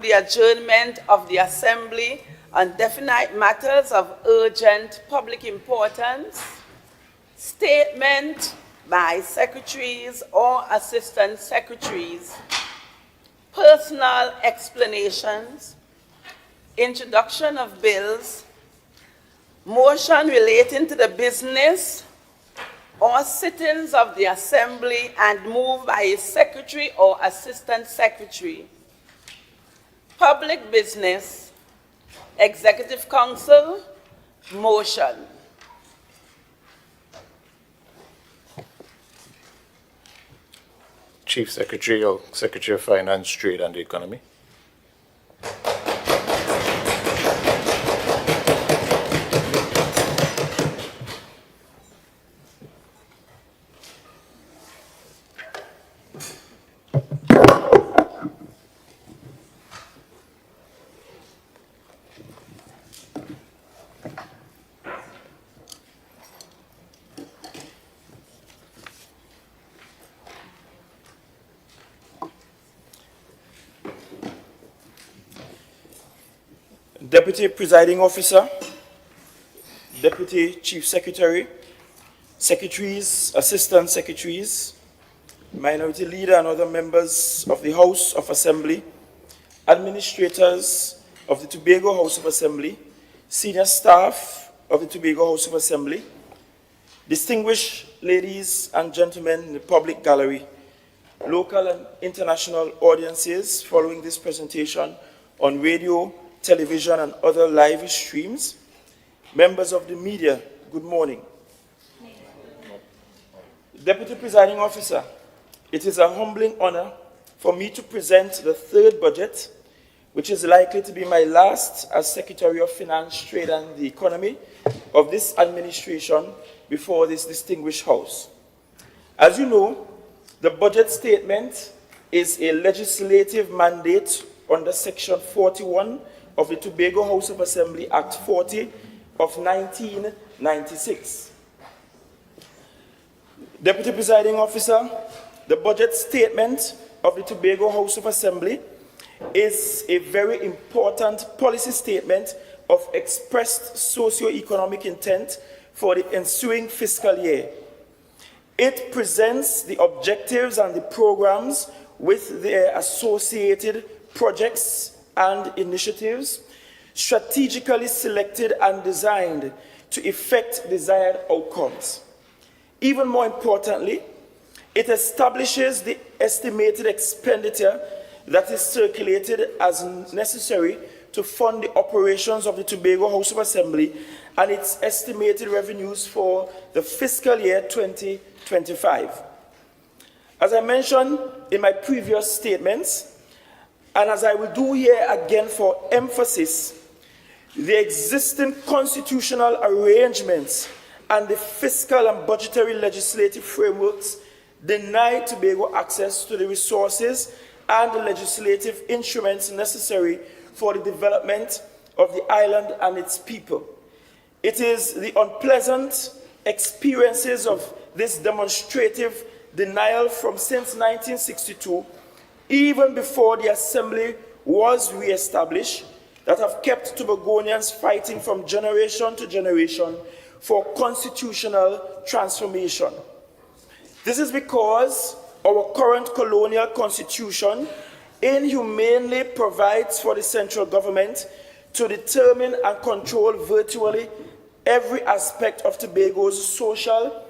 the adjournment of the Assembly on definite matters of urgent public importance, statement by secretaries or assistant secretaries, personal explanations, introduction of bills, motion relating to the business or sittings of the Assembly and moved by a secretary or assistant secretary, public business, executive council, motion. Chief Secretary or Secretary of Finance, Trade and the Economy. Deputy Presiding Officer, Deputy Chief Secretary, Secretaries, Assistant Secretaries, Minority Leader and other members of the House of Assembly, administrators of the Tobago House of Assembly, senior staff of the Tobago House of Assembly, distinguished ladies and gentlemen in the public gallery, local and international audiences following this presentation on radio, television, and other live streams. Members of the media, good morning. Deputy Presiding Officer, it is a humbling honor for me to present the third budget, which is likely to be my last as Secretary of Finance, Trade and the Economy of this administration before this distinguished House. As you know, the budget statement is a legislative mandate under Section 41 of the Tobago House of Assembly Act 40 of 1996. Deputy Presiding Officer, the budget statement of the Tobago House of Assembly is a very important policy statement of expressed socio-economic intent for the ensuing fiscal year. It presents the objectives and the programs with their associated projects and initiatives strategically selected and designed to effect desired outcomes. Even more importantly, it establishes the estimated expenditure that is circulated as necessary to fund the operations of the Tobago House of Assembly and its estimated revenues for the fiscal year 2025. As I mentioned in my previous statements, and as I will do here again for emphasis, the existing constitutional arrangements and the fiscal and budgetary legislative frameworks deny Tobago access to the resources and the legislative instruments necessary for the development of the island and its people. It is the unpleasant experiences of this demonstrative denial from since 1962, even before the Assembly was re-established, that have kept Tobagonians fighting from generation to generation for constitutional transformation. This is because our current colonial constitution inhumanely provides for the central government to determine and control virtually every aspect of Tobago's social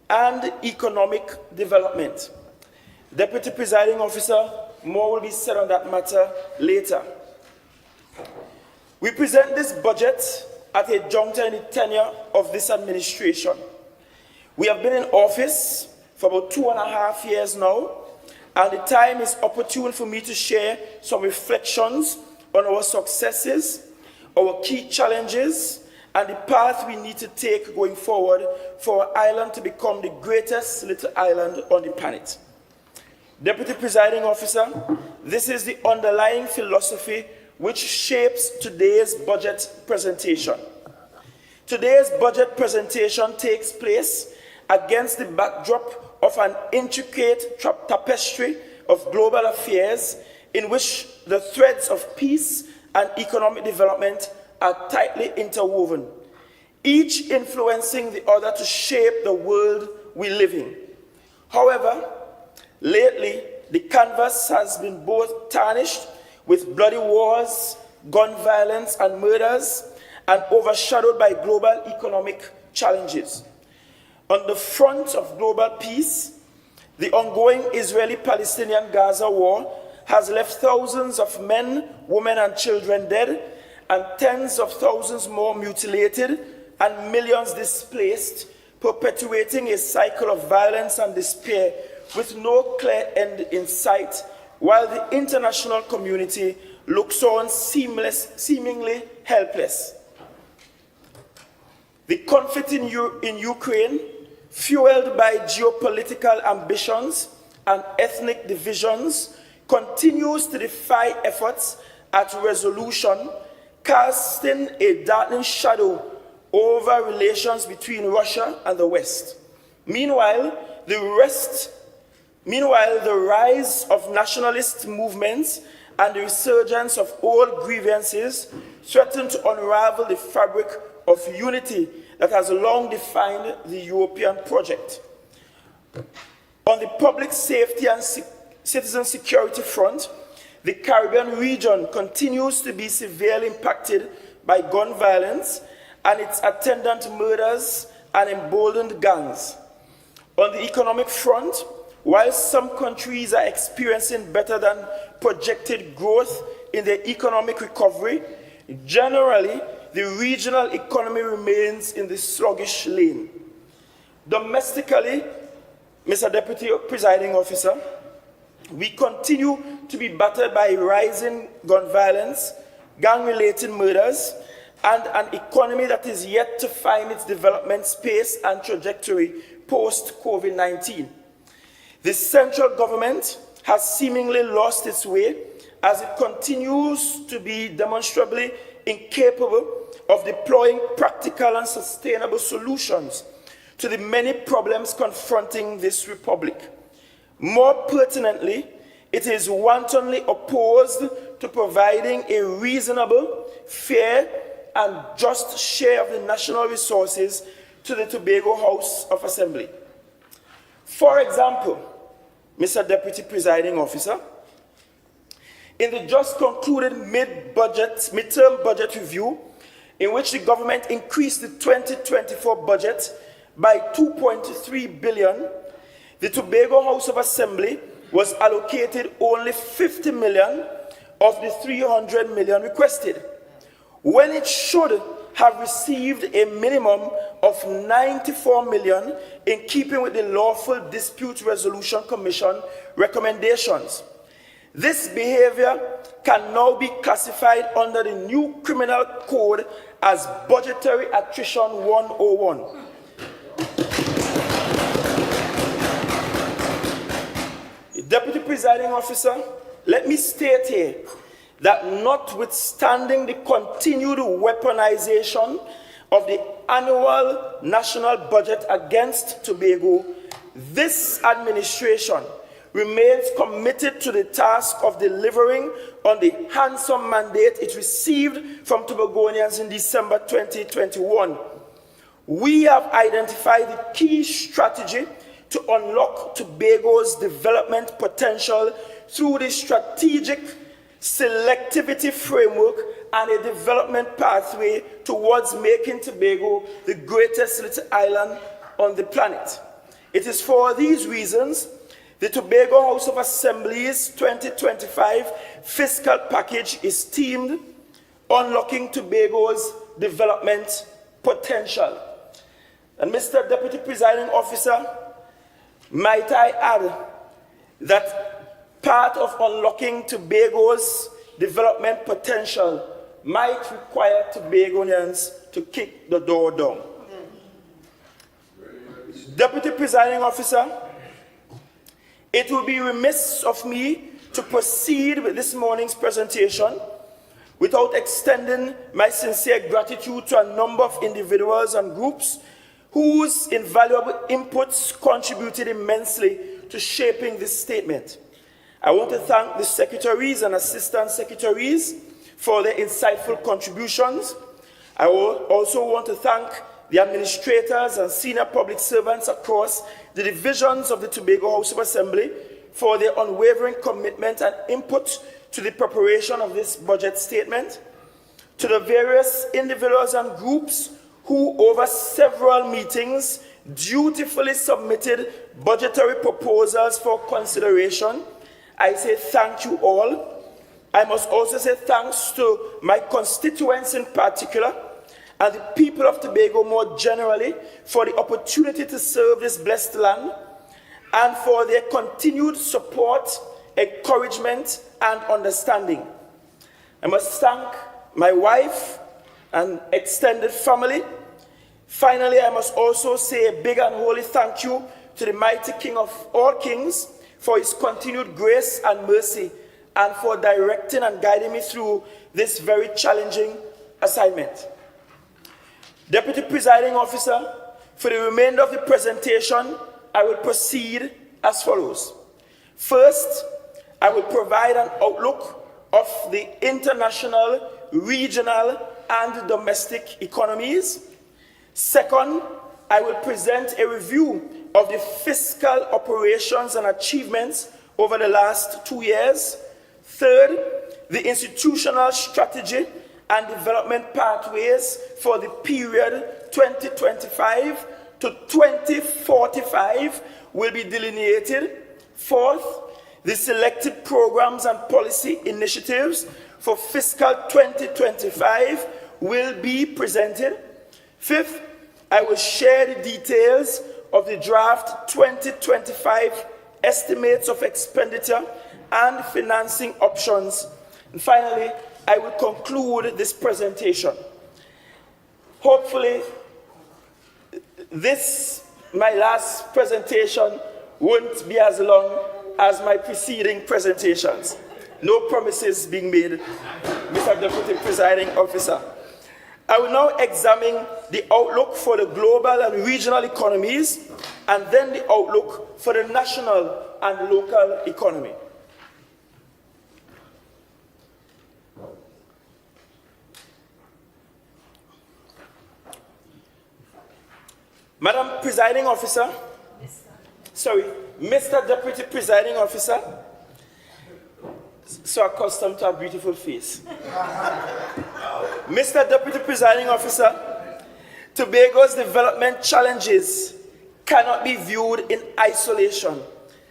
and economic development. Deputy Presiding Officer, more will be said on that matter later. We present this budget at a juncture in the tenure of this administration. We have been in office for about 2.5 years now, and the time is opportune for me to share some reflections on our successes, our key challenges, and the path we need to take going forward for our island to become the greatest little island on the planet. Deputy Presiding Officer, this is the underlying philosophy which shapes today's budget presentation. Today's budget presentation takes place against the backdrop of an intricate tapestry of global affairs in which the threads of peace and economic development are tightly interwoven, each influencing the other to shape the world we live in. However, lately, the canvas has been both tarnished with bloody wars, gun violence, and murders, and overshadowed by global economic challenges. On the front of global peace, the ongoing Israeli-Palestinian Gaza war has left thousands of men, women, and children dead, and tens of thousands more mutilated, and millions displaced, perpetuating a cycle of violence and despair with no clear end in sight, while the international community looks on seemingly helpless. The conflict in Ukraine, fueled by geopolitical ambitions and ethnic divisions, continues to defy efforts at resolution, casting a darkening shadow over relations between Russia and the West. Meanwhile, the rise of nationalist movements and the resurgence of old grievances threaten to unravel the fabric of unity that has long defined the European project. On the public safety and citizen security front, the Caribbean region continues to be severely impacted by gun violence and its attendant murders and emboldened gangs. On the economic front, while some countries are experiencing better than projected growth in their economic recovery, generally, the regional economy remains in the sluggish lane. Domestically, Mr. Deputy Presiding Officer, we continue to be battered by rising gun violence, gang-related murders, and an economy that is yet to find its development space and trajectory post-COVID-19. The central government has seemingly lost its way as it continues to be demonstrably incapable of deploying practical and sustainable solutions to the many problems confronting this republic. More pertinently, it is wantonly opposed to providing a reasonable, fair, and just share of the national resources to the Tobago House of Assembly. For example, Mr. Deputy Presiding Officer, in the just concluded midterm budget review, in which the government increased the 2024 budget by 2.3 billion, the Tobago House of Assembly was allocated only 50 million of the 300 million requested, when it should have received a minimum of 94 million in keeping with the Lawful Dispute Resolution Commission recommendations. This behavior can now be classified under the new criminal code as budgetary attrition 101. Deputy Presiding Officer, let me state here that notwithstanding the continued weaponization of the annual national budget against Tobago, this administration remains committed to the task of delivering on the handsome mandate it received from Tobagonians in December 2021. We have identified the key strategy to unlock Tobago's development potential through the strategic selectivity framework and a development pathway towards making Tobago the greatest little island on the planet. It is for these reasons the Tobago House of Assembly's 2025 fiscal package is themed Unlocking Tobago's Development Potential. And Mr. Deputy Presiding Officer, might I add that part of unlocking Tobago's development potential might require Tobagonians to kick the door down. Deputy Presiding Officer, it would be remiss of me to proceed with this morning's presentation without extending my sincere gratitude to a number of individuals and groups whose invaluable inputs contributed immensely to shaping this statement. I want to thank the secretaries and assistant secretaries for their insightful contributions. I also want to thank the administrators and senior public servants across the divisions of the Tobago House of Assembly for their unwavering commitment and input to the preparation of this budget statement. To the various individuals and groups who, over several meetings, dutifully submitted budgetary proposals for consideration, I say thank you all. I must also say thanks to my constituents in particular and the people of Tobago more generally for the opportunity to serve this blessed land and for their continued support, encouragement, and understanding. I must thank my wife and extended family. Finally, I must also say a big and holy thank you to the mighty King of all kings for his continued grace and mercy and for directing and guiding me through this very challenging assignment. Deputy Presiding Officer, for the remainder of the presentation, I will proceed as follows. First, I will provide an outlook of the international, regional, and domestic economies. Second, I will present a review of the fiscal operations and achievements over the last 2 years. Third, the institutional strategy and development pathways for the period 2025 to 2045 will be delineated. Fourth, the selected programs and policy initiatives for fiscal 2025 will be presented. Fifth, I will share the details of the draft 2025 estimates of expenditure and financing options. And finally, I will conclude this presentation. Hopefully, my last presentation, won't be as long as my preceding presentations. No promises being made, Mr. Deputy Presiding Officer. I will now examine the outlook for the global and regional economies, and then the outlook for the national and local economy. Madam Presiding Officer, Mr. Deputy Presiding Officer, so accustomed to a beautiful face. Mr. Deputy Presiding Officer, Tobago's development challenges cannot be viewed in isolation,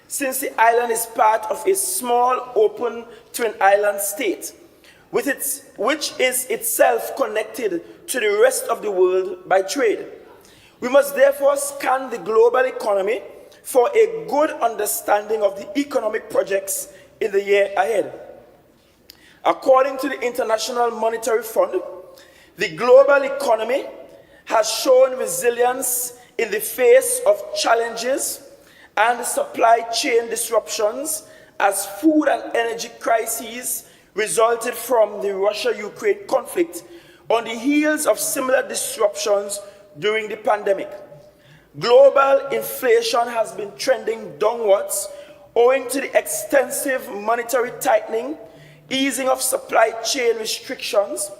since the island is part of a small, open twin island state, which is itself connected to the rest of the world by trade. We must therefore scan the global economy for a good understanding of the economic projects in the year ahead. According to the International Monetary Fund, the global economy has shown resilience in the face of challenges and supply chain disruptions as food and energy crises resulted from the Russia-Ukraine conflict on the heels of similar disruptions during the pandemic. Global inflation has been trending downwards owing to the extensive monetary tightening, easing of supply chain restrictions,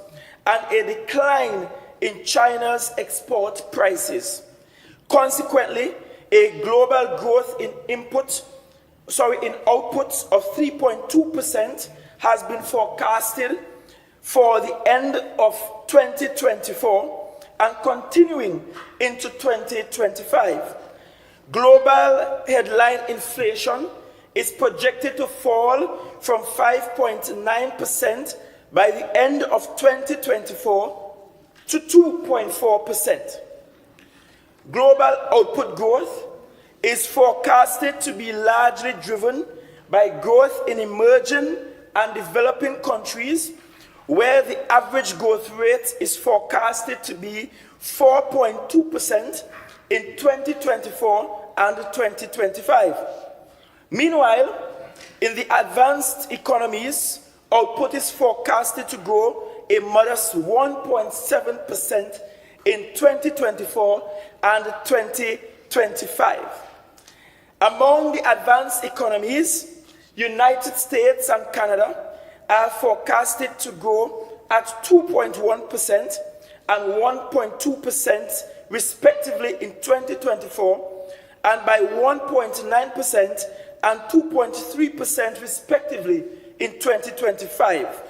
and a decline in China's export prices. Consequently, a global growth in outputs of 3.2% has been forecasted for the end of 2024 and continuing into 2025. Global headline inflation is projected to fall from 5.9% by the end of 2024 to 2.4%. Global output growth is forecasted to be largely driven by growth in emerging and developing countries, where the average growth rate is forecasted to be 4.2% in 2024 and 2025. Meanwhile, in the advanced economies, output is forecasted to grow a modest 1.7% in 2024 and 2025. Among the advanced economies, United States and Canada are forecasted to grow at 2.1% and 1.2% respectively in 2024, and by 1.9% and 2.3% respectively in 2025.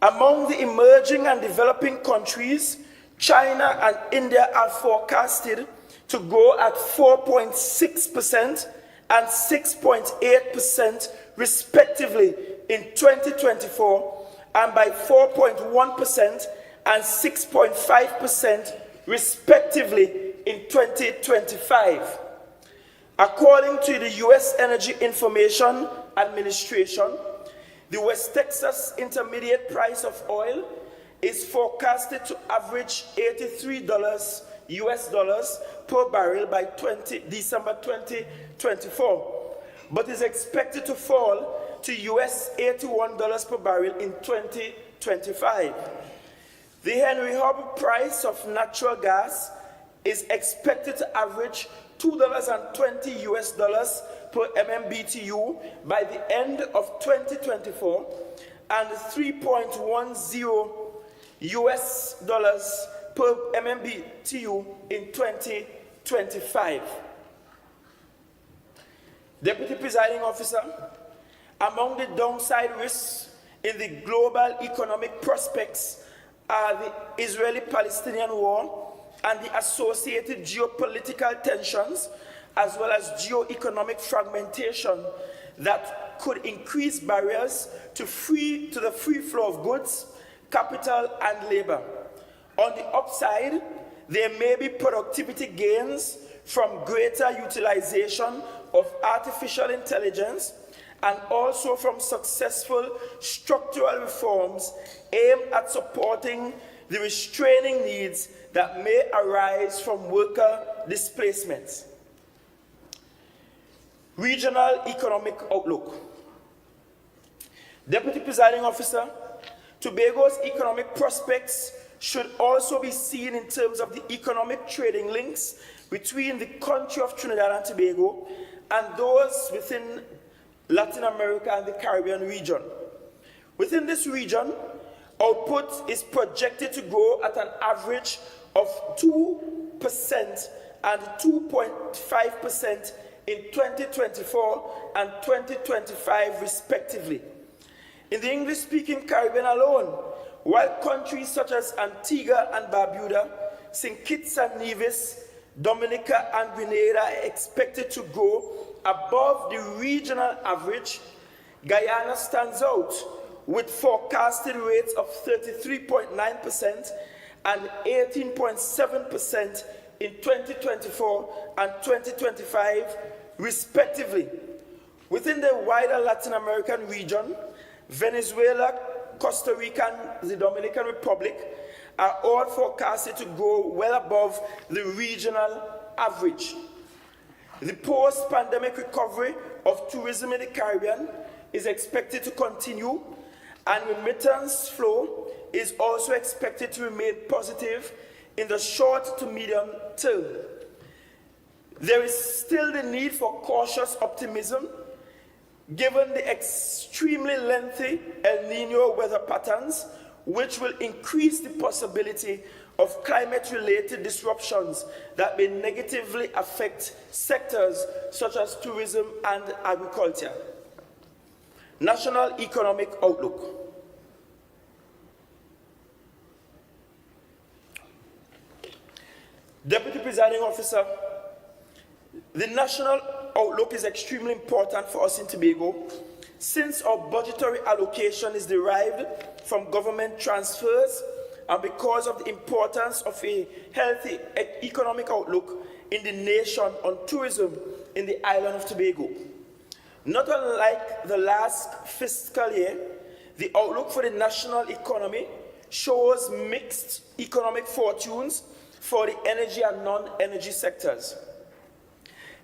Among the emerging and developing countries, China and India are forecasted to grow at 4.6% and 6.8% respectively in 2024, and by 4.1% and 6.5% respectively in 2025. According to the U.S. Energy Information Administration, the West Texas Intermediate price of oil is forecasted to average $83 US dollars per barrel by December 2024, but is expected to fall to US $81 per barrel in 2025. The Henry Hub price of natural gas is expected to average $2.20 US dollars per MMBTU by the end of 2024 and $3.10 US dollars per MMBTU in 2025. Deputy Presiding Officer, among the downside risks in the global economic prospects are the Israeli-Palestinian war and the associated geopolitical tensions, as well as geo-economic fragmentation that could increase barriers to the free flow of goods, capital, and labor. On the upside, there may be productivity gains from greater utilization of artificial intelligence and also from successful structural reforms aimed at supporting the restraining needs that may arise from worker displacements. Regional economic outlook. Deputy Presiding Officer, Tobago's economic prospects should also be seen in terms of the economic trading links between the country of Trinidad and Tobago and those within Latin America and the Caribbean region. Within this region, output is projected to grow at an average of 2% and 2.5% in 2024 and 2025 respectively. In the English-speaking Caribbean alone, while countries such as Antigua and Barbuda, St. Kitts and Nevis, Dominica and Grenada are expected to grow above the regional average, Guyana stands out with forecasted rates of 33.9% and 18.7% in 2024 and 2025 respectively. Within the wider Latin American region, Venezuela, Costa Rica, and the Dominican Republic are all forecasted to grow well above the regional average. The post-pandemic recovery of tourism in the Caribbean is expected to continue, and remittance flow is also expected to remain positive in the short to medium term. There is still the need for cautious optimism given the extremely lengthy El Niño weather patterns, which will increase the possibility of climate-related disruptions that may negatively affect sectors such as tourism and agriculture. National economic outlook. Deputy Presiding Officer, the national outlook is extremely important for us in Tobago since our budgetary allocation is derived from government transfers and because of the importance of a healthy economic outlook in the nation on tourism in the island of Tobago. Not unlike the last fiscal year, the outlook for the national economy shows mixed economic fortunes for the energy and non-energy sectors.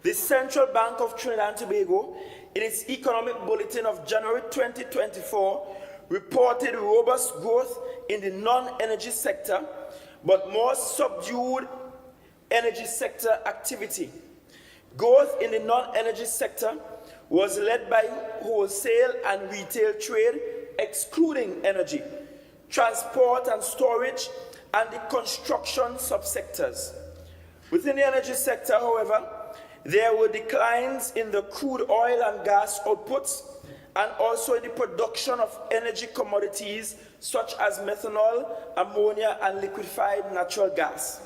The Central Bank of Trinidad and Tobago, in its economic bulletin of January 2024, reported robust growth in the non-energy sector, but more subdued energy sector activity. Growth in the non-energy sector was led by wholesale and retail trade, excluding energy, transport and storage, and the construction subsectors. Within the energy sector, however, there were declines in the crude oil and gas outputs and also in the production of energy commodities such as methanol, ammonia, and liquefied natural gas.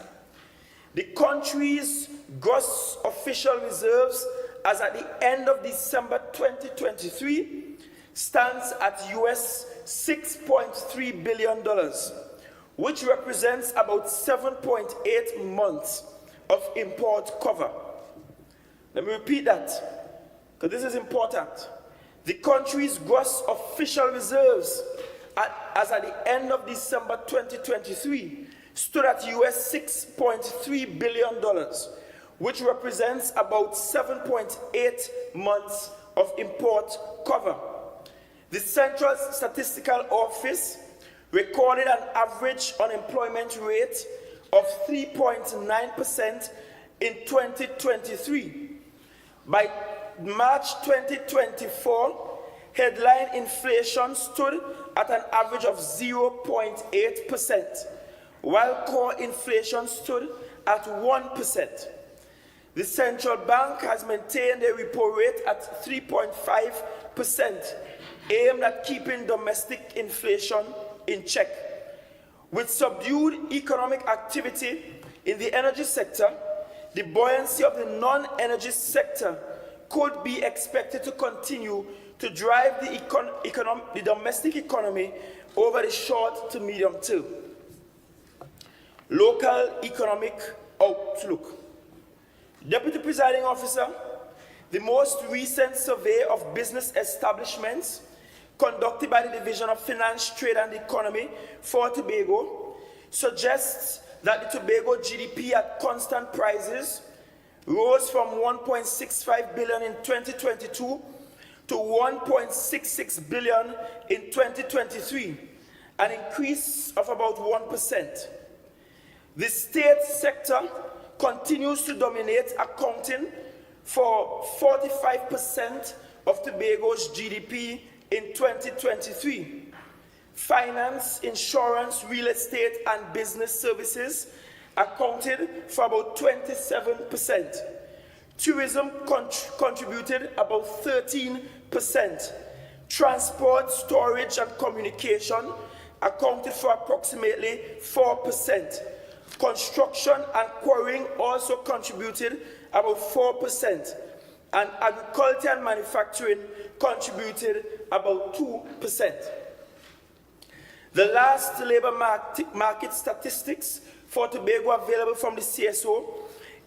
The country's gross official reserves as at the end of December 2023 stands at US $6.3 billion, which represents about 7.8 months of import cover. Let me repeat that, because this is important. The country's gross official reserves as at the end of December 2023 stood at US $6.3 billion, which represents about 7.8 months of import cover. The Central Statistical Office recorded an average unemployment rate of 3.9% in 2023. By March 2024, headline inflation stood at an average of 0.8%, while core inflation stood at 1%. The central bank has maintained a repo rate at 3.5%, aimed at keeping domestic inflation in check. With subdued economic activity in the energy sector, the buoyancy of the non-energy sector could be expected to continue to drive the domestic economy over the short to medium term. Local economic outlook. Deputy Presiding Officer, the most recent survey of business establishments conducted by the Division of Finance, Trade and Economy for Tobago suggests that the Tobago GDP at constant prices rose from 1.65 billion in 2022 to 1.66 billion in 2023, an increase of about 1%. The state sector continues to dominate, accounting for 45% of Tobago's GDP in 2023. Finance, insurance, real estate, and business services accounted for about 27%. Tourism contributed about 13%. Transport, storage, and communication accounted for approximately 4%. Construction and quarrying also contributed about 4%. And agriculture and manufacturing contributed about 2%. The last labor market statistics for Tobago available from the CSO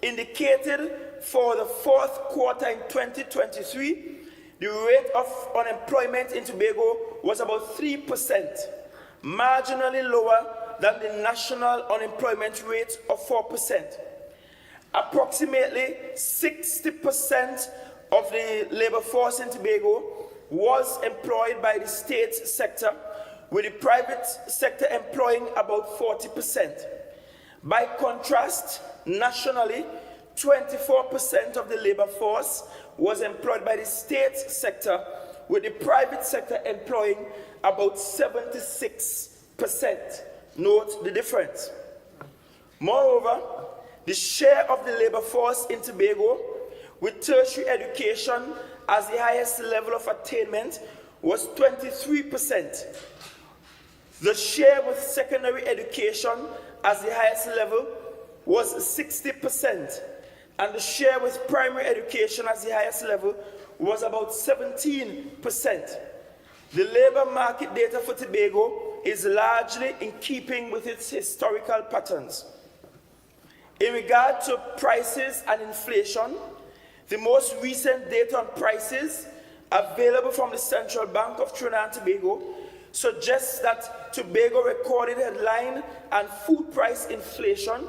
indicated for the fourth quarter in 2023, the rate of unemployment in Tobago was about 3%, marginally lower than the national unemployment rate of 4%. Approximately 60% of the labor force in Tobago was employed by the state sector, with the private sector employing about 40%. By contrast, nationally, 24% of the labor force was employed by the state sector, with the private sector employing about 76%. Note the difference. Moreover, the share of the labor force in Tobago with tertiary education as the highest level of attainment was 23%. The share with secondary education as the highest level was 60%, and the share with primary education as the highest level was about 17%. The labor market data for Tobago is largely in keeping with its historical patterns. In regard to prices and inflation, the most recent data on prices available from the Central Bank of Trinidad and Tobago suggests that Tobago recorded headline and food price inflation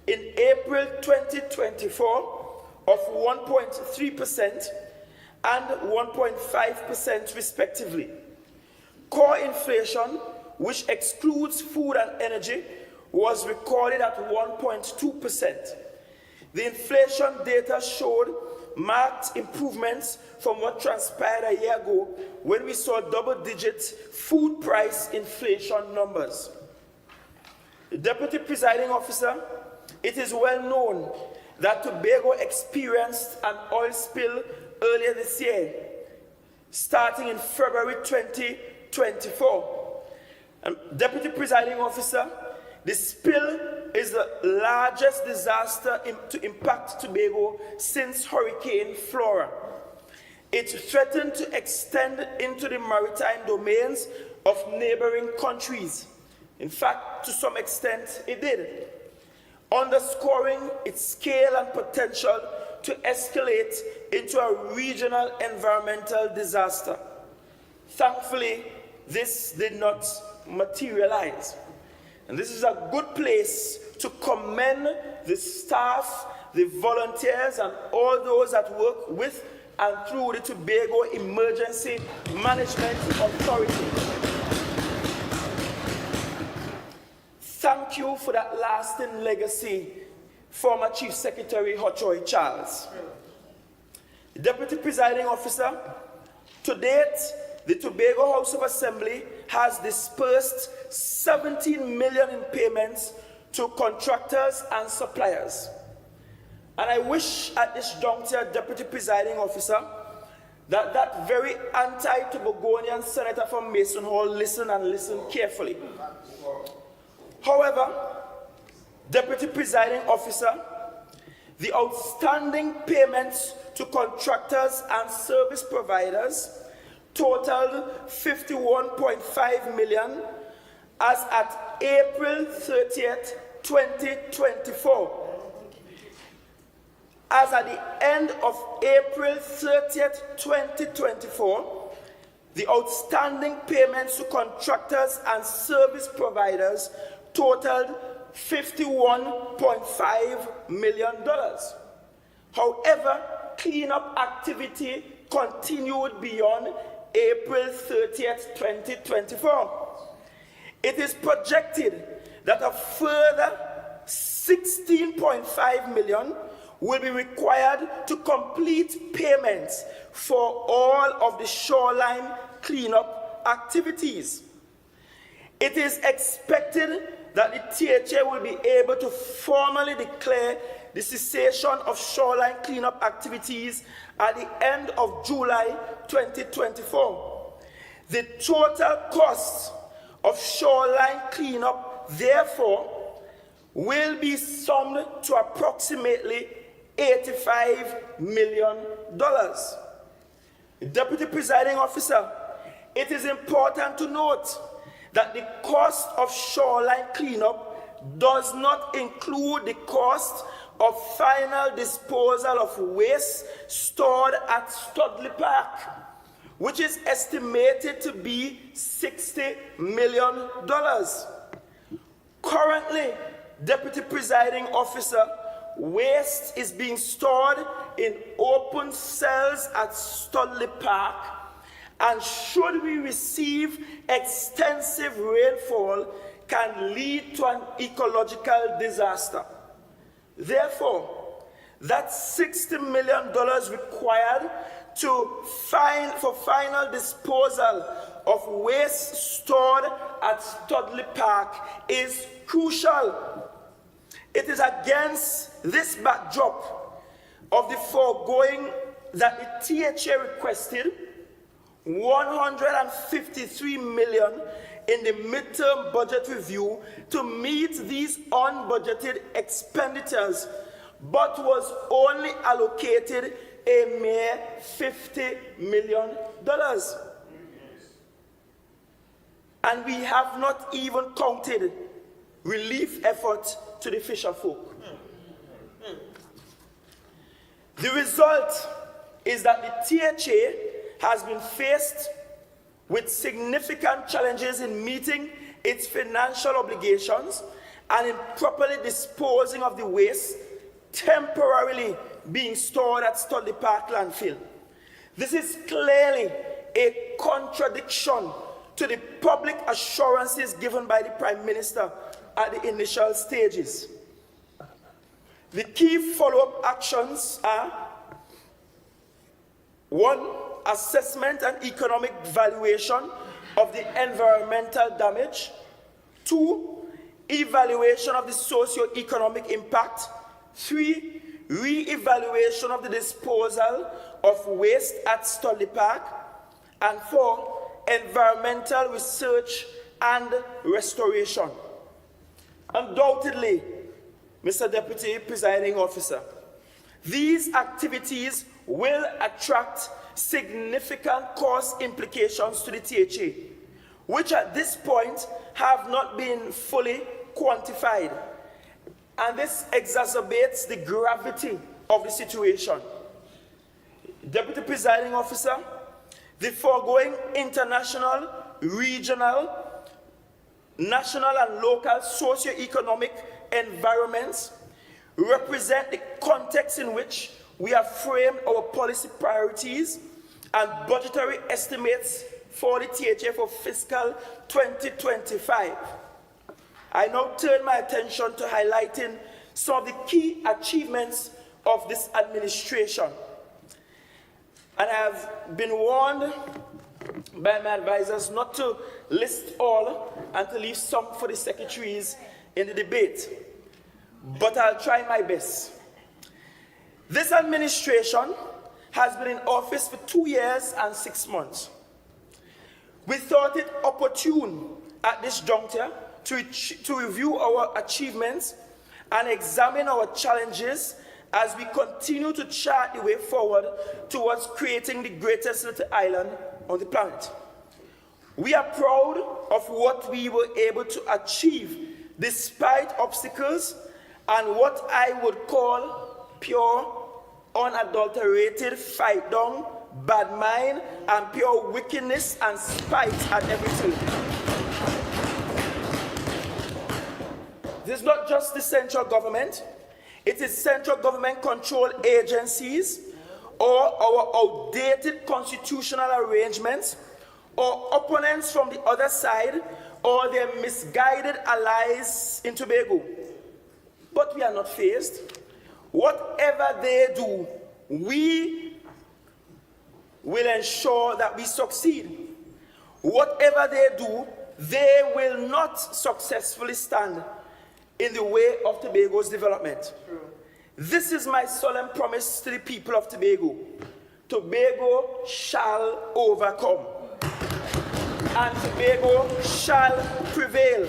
in April 2024 of 1.3% and 1.5% respectively. Core inflation, which excludes food and energy, was recorded at 1.2%. The inflation data showed marked improvements from what transpired a year ago when we saw double-digit food price inflation numbers. Deputy Presiding Officer, it is well known that Tobago experienced an oil spill earlier this year, starting in February 2024. Deputy Presiding Officer, the spill is the largest disaster to impact Tobago since Hurricane Flora. It threatened to extend into the maritime domains of neighboring countries. In fact, to some extent, it did, underscoring its scale and potential to escalate into a regional environmental disaster. Thankfully, this did not materialize. And this is a good place to commend the staff, the volunteers, and all those that work with and through the Tobago Emergency Management Authority. Thank you for that lasting legacy, former Chief Secretary Hochoy Charles. Deputy Presiding Officer, to date, the Tobago House of Assembly has dispersed 17 million in payments to contractors and suppliers. And I wish at this juncture, Deputy Presiding Officer, that very anti-Tobagonian senator from Mason Hall listen carefully. However, Deputy Presiding Officer, the outstanding payments to contractors and service providers totaled 51.5 million as at April 30th, 2024. As at the end of April 30th, 2024, the outstanding payments to contractors and service providers totaled $51.5 million. However, cleanup activity continued beyond April 30th, 2024. It is projected that a further 16.5 million will be required to complete payments for all of the shoreline cleanup activities. It is expected that the THA will be able to formally declare the cessation of shoreline cleanup activities at the end of July 2024. The total cost of shoreline cleanup, therefore, will be summed to approximately $85 million. Deputy Presiding Officer, it is important to note that the cost of shoreline cleanup does not include the cost of final disposal of waste stored at Studley Park, which is estimated to be $60 million. Currently, Deputy Presiding Officer, waste is being stored in open cells at Studley Park, and should we receive extensive rainfall, can lead to an ecological disaster. Therefore, that $60 million required for final disposal of waste stored at Studley Park is crucial. It is against this backdrop of the foregoing that the THA requested $153 million in the midterm budget review to meet these unbudgeted expenditures, but was only allocated a mere $50 million. And we have not even counted relief efforts to the fisher folk. The result is that the THA has been faced with significant challenges in meeting its financial obligations and in properly disposing of the waste temporarily being stored at Studley Park landfill. This is clearly a contradiction to the public assurances given by the Prime Minister at the initial stages. The key follow-up actions are 1, assessment and economic valuation of the environmental damage. 2, evaluation of the socio-economic impact. 3, re-evaluation of the disposal of waste at Studley Park. And 4, environmental research and restoration. Undoubtedly, Mr. Deputy Presiding Officer, these activities will attract significant cost implications to the THA, which at this point have not been fully quantified. And this exacerbates the gravity of the situation. Deputy Presiding Officer, the foregoing international, regional, national and local socio-economic environments represent the context in which we have framed our policy priorities and budgetary estimates for the THA for fiscal 2025. I now turn my attention to highlighting some of the key achievements of this administration. And I have been warned by my advisors not to list all and to leave some for the secretaries in the debate. But I'll try my best. This administration has been in office for 2 years and 6 months. We thought it opportune at this juncture to review our achievements and examine our challenges as we continue to chart the way forward towards creating the greatest little island on the planet. We are proud of what we were able to achieve despite obstacles and what I would call pure, unadulterated fight down, bad mind, and pure wickedness and spite at everything. This is not just the central government, it is central government controlled agencies or our outdated constitutional arrangements or opponents from the other side or their misguided allies in Tobago. But we are not fazed. Whatever they do, we will ensure that we succeed. Whatever they do, they will not successfully stand in the way of Tobago's development. True. This is my solemn promise to the people of Tobago. Tobago shall overcome. And Tobago shall prevail.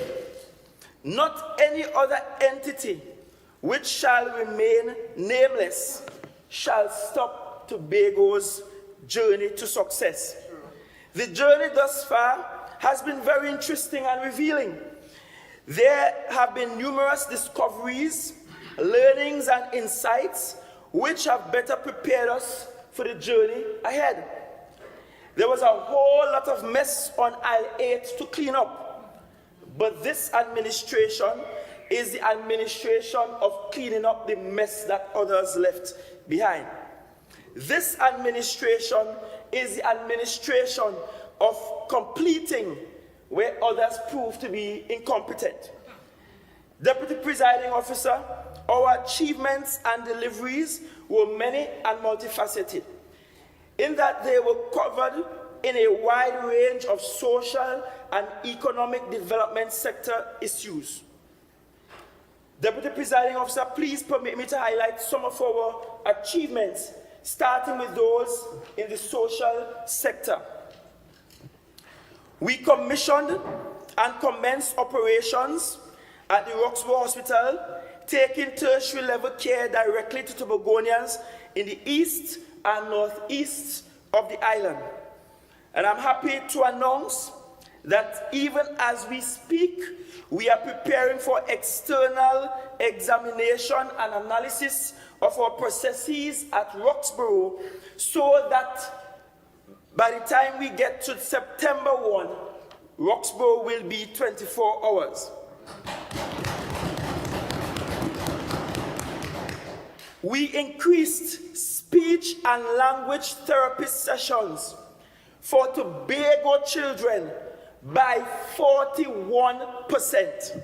Not any other entity which shall remain nameless shall stop Tobago's journey to success. The journey thus far has been very interesting and revealing. There have been numerous discoveries, learnings, and insights which have better prepared us for the journey ahead. There was a whole lot of mess on aisle 8 to clean up, but this administration is the administration of cleaning up the mess that others left behind. This administration is the administration of completing where others prove to be incompetent. Deputy Presiding Officer, our achievements and deliveries were many and multifaceted, in that they were covered in a wide range of social and economic development sector issues. Deputy Presiding Officer, please permit me to highlight some of our achievements, starting with those in the social sector. We commissioned and commenced operations at the Roxborough Hospital, taking tertiary level care directly to Tobagonians in the east and northeast of the island. And I'm happy to announce that even as we speak, we are preparing for external examination and analysis of our processes at Roxborough, so that by the time we get to September 1, Roxborough will be 24 hours. We increased speech and language therapy sessions for Tobago children by 41%.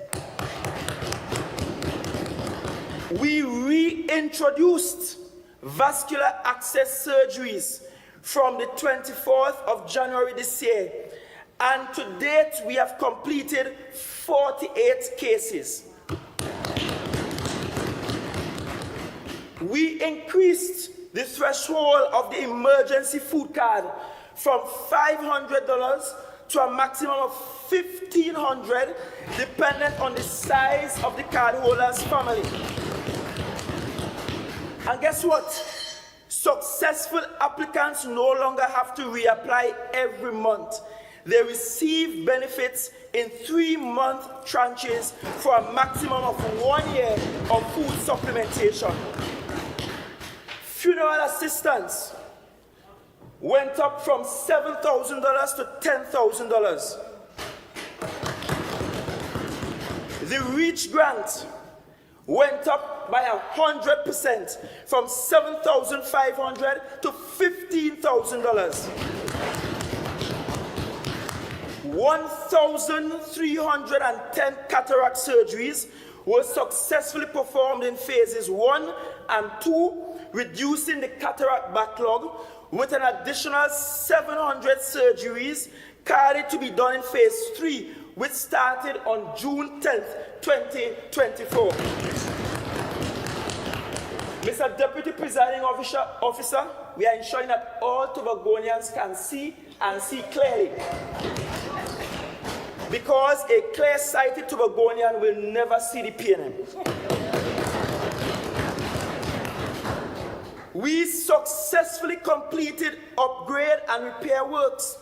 We reintroduced vascular access surgeries from the 24th of January this year, and to date we have completed 48 cases. We increased the threshold of the emergency food card from $500 to a maximum of $1,500, dependent on the size of the cardholder's family. And guess what? Successful applicants no longer have to reapply every month. They receive benefits in 3-month tranches for a maximum of 1 year of food supplementation. Funeral assistance went up from $7,000 to $10,000. The REACH grant went up by 100% from $7,500 to $15,000. 1,310 cataract surgeries were successfully performed in phases 1 and 2, reducing the cataract backlog, with an additional 700 surgeries carried to be done in phase 3, which started on June 10th, 2024. Mr. Deputy Presiding Officer, we are ensuring that all Tobagonians can see and see clearly. Because a clear-sighted Tobagonian will never see the PNM. We successfully completed upgrade and repair works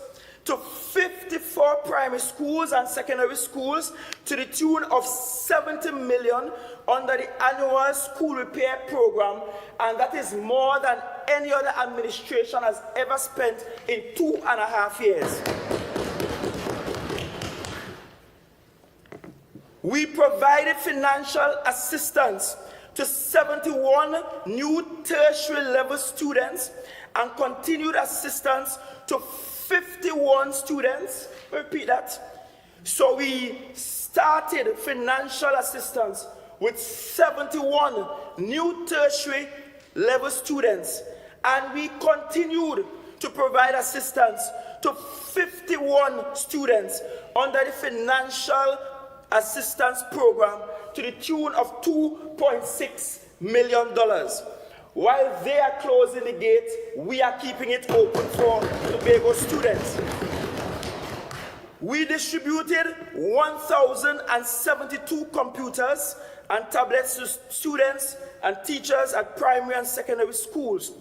to 54 primary schools and secondary schools to the tune of $70 million under the annual school repair program, and that is more than any other administration has ever spent in 2.5 years. We provided financial assistance to 71 new tertiary level students and continued assistance to 51 students. Repeat that. So we started financial assistance with 71 new tertiary level students, and we continued to provide assistance to 51 students under the financial assistance program to the tune of $2.6 million. While they are closing the gate, we are keeping it open for Tobago students. We distributed 1,072 computers and tablets to students and teachers at primary and secondary schools.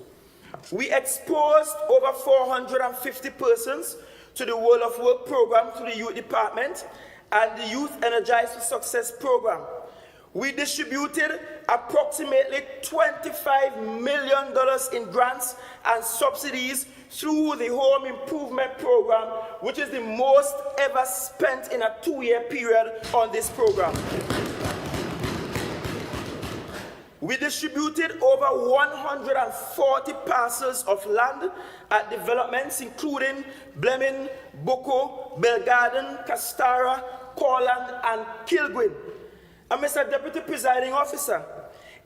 We exposed over 450 persons to the World of Work program through the Youth Department and the Youth Energized for Success program. We distributed approximately $25 million in grants and subsidies through the Home Improvement Program, which is the most ever spent in a 2-year period on this program. We distributed over 140 parcels of land at developments including Bleming, Boko, Belgarden, Castara, Corland, and Kilgwin. And Mr. Deputy Presiding Officer,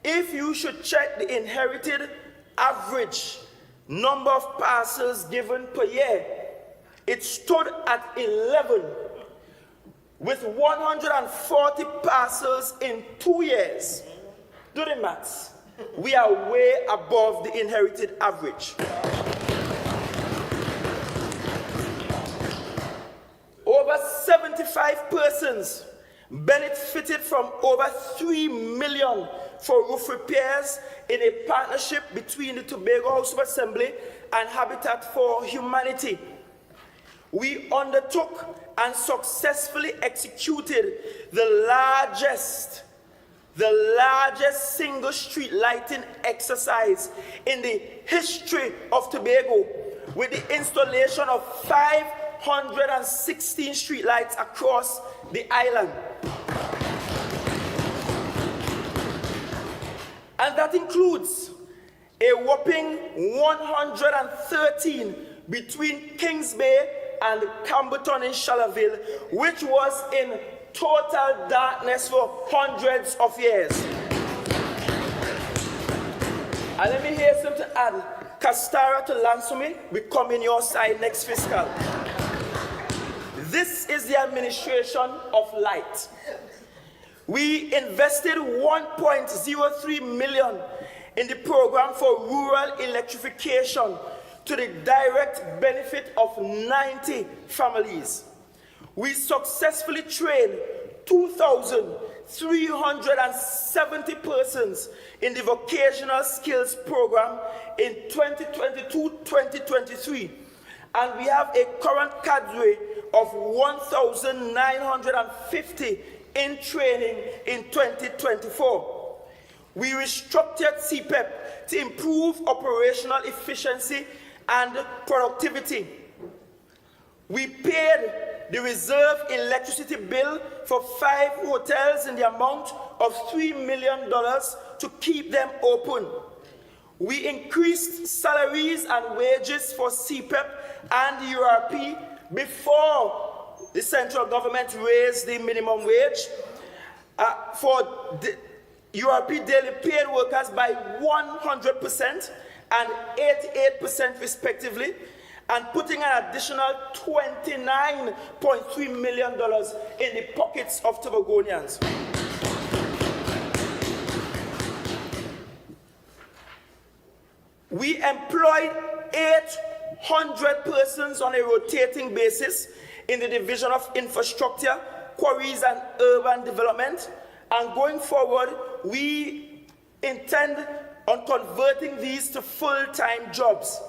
if you should check the inherited average number of parcels given per year, it stood at 11, with 140 parcels in 2 years. Do the maths. We are way above the inherited average. Over 75 persons benefited from over $3 million for roof repairs in a partnership between the Tobago House of Assembly and Habitat for Humanity. We undertook and successfully executed the largest single street lighting exercise in the history of Tobago, with the installation of 516 street lights across the island. And that includes a whopping 113 between Kings Bay and Camberton in Shallaville, which was in total darkness for hundreds of years. And let me hasten to add, Castara to Lansome, we come in your side next fiscal. This is the administration of light. We invested 1.03 million in the program for rural electrification to the direct benefit of 90 families. We successfully trained 2,370 persons in the vocational skills program in 2022-2023, and we have a current cadre of 1,950 in training in 2024. We restructured CPEP to improve operational efficiency and productivity. We paid the reserve electricity bill for 5 hotels in the amount of $3 million to keep them open. We increased salaries and wages for CPEP and the URP before the central government raised the minimum wage for the URP daily paid workers by 100% and 88% respectively, and putting an additional $29.3 million in the pockets of Tobagonians. We employed 800 persons on a rotating basis in the Division of Infrastructure, Quarries and Urban Development, and going forward, we intend on converting these to full-time jobs.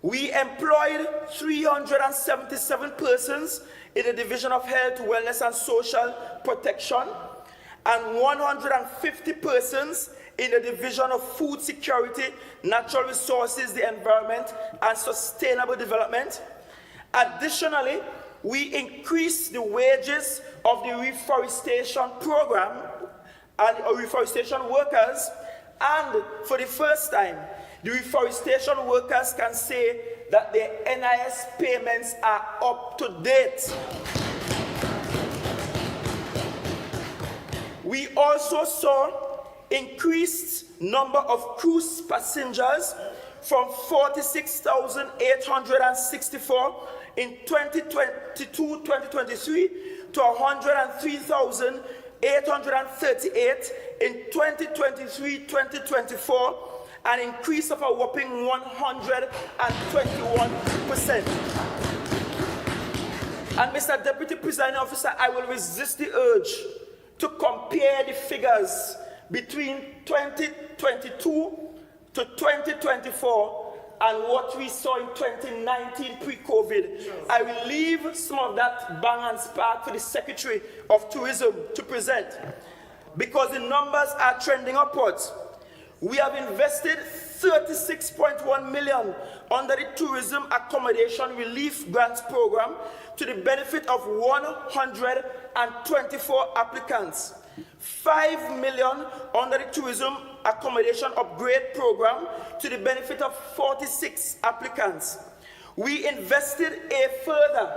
We employed 377 persons in the Division of Health, Wellness and Social Protection, and 150 persons in the Division of Food Security, Natural Resources, the Environment, and Sustainable Development. Additionally, we increased the wages of the reforestation program and reforestation workers, and for the first time, the reforestation workers can say that their NIS payments are up to date. We also saw increased number of cruise passengers from 46,864 in 2022-2023 to 103,838 in 2023-2024, an increase of a whopping 121%. And Mr. Deputy Presiding Officer, I will resist the urge to compare the figures between 2022 to 2024 and what we saw in 2019 pre-COVID. I will leave some of that bang and spark for the Secretary of Tourism to present, because the numbers are trending upwards. We have invested 36.1 million under the Tourism Accommodation Relief Grants Program to the benefit of 124 applicants. 5 million under the Tourism Accommodation Upgrade Program to the benefit of 46 applicants. We invested a further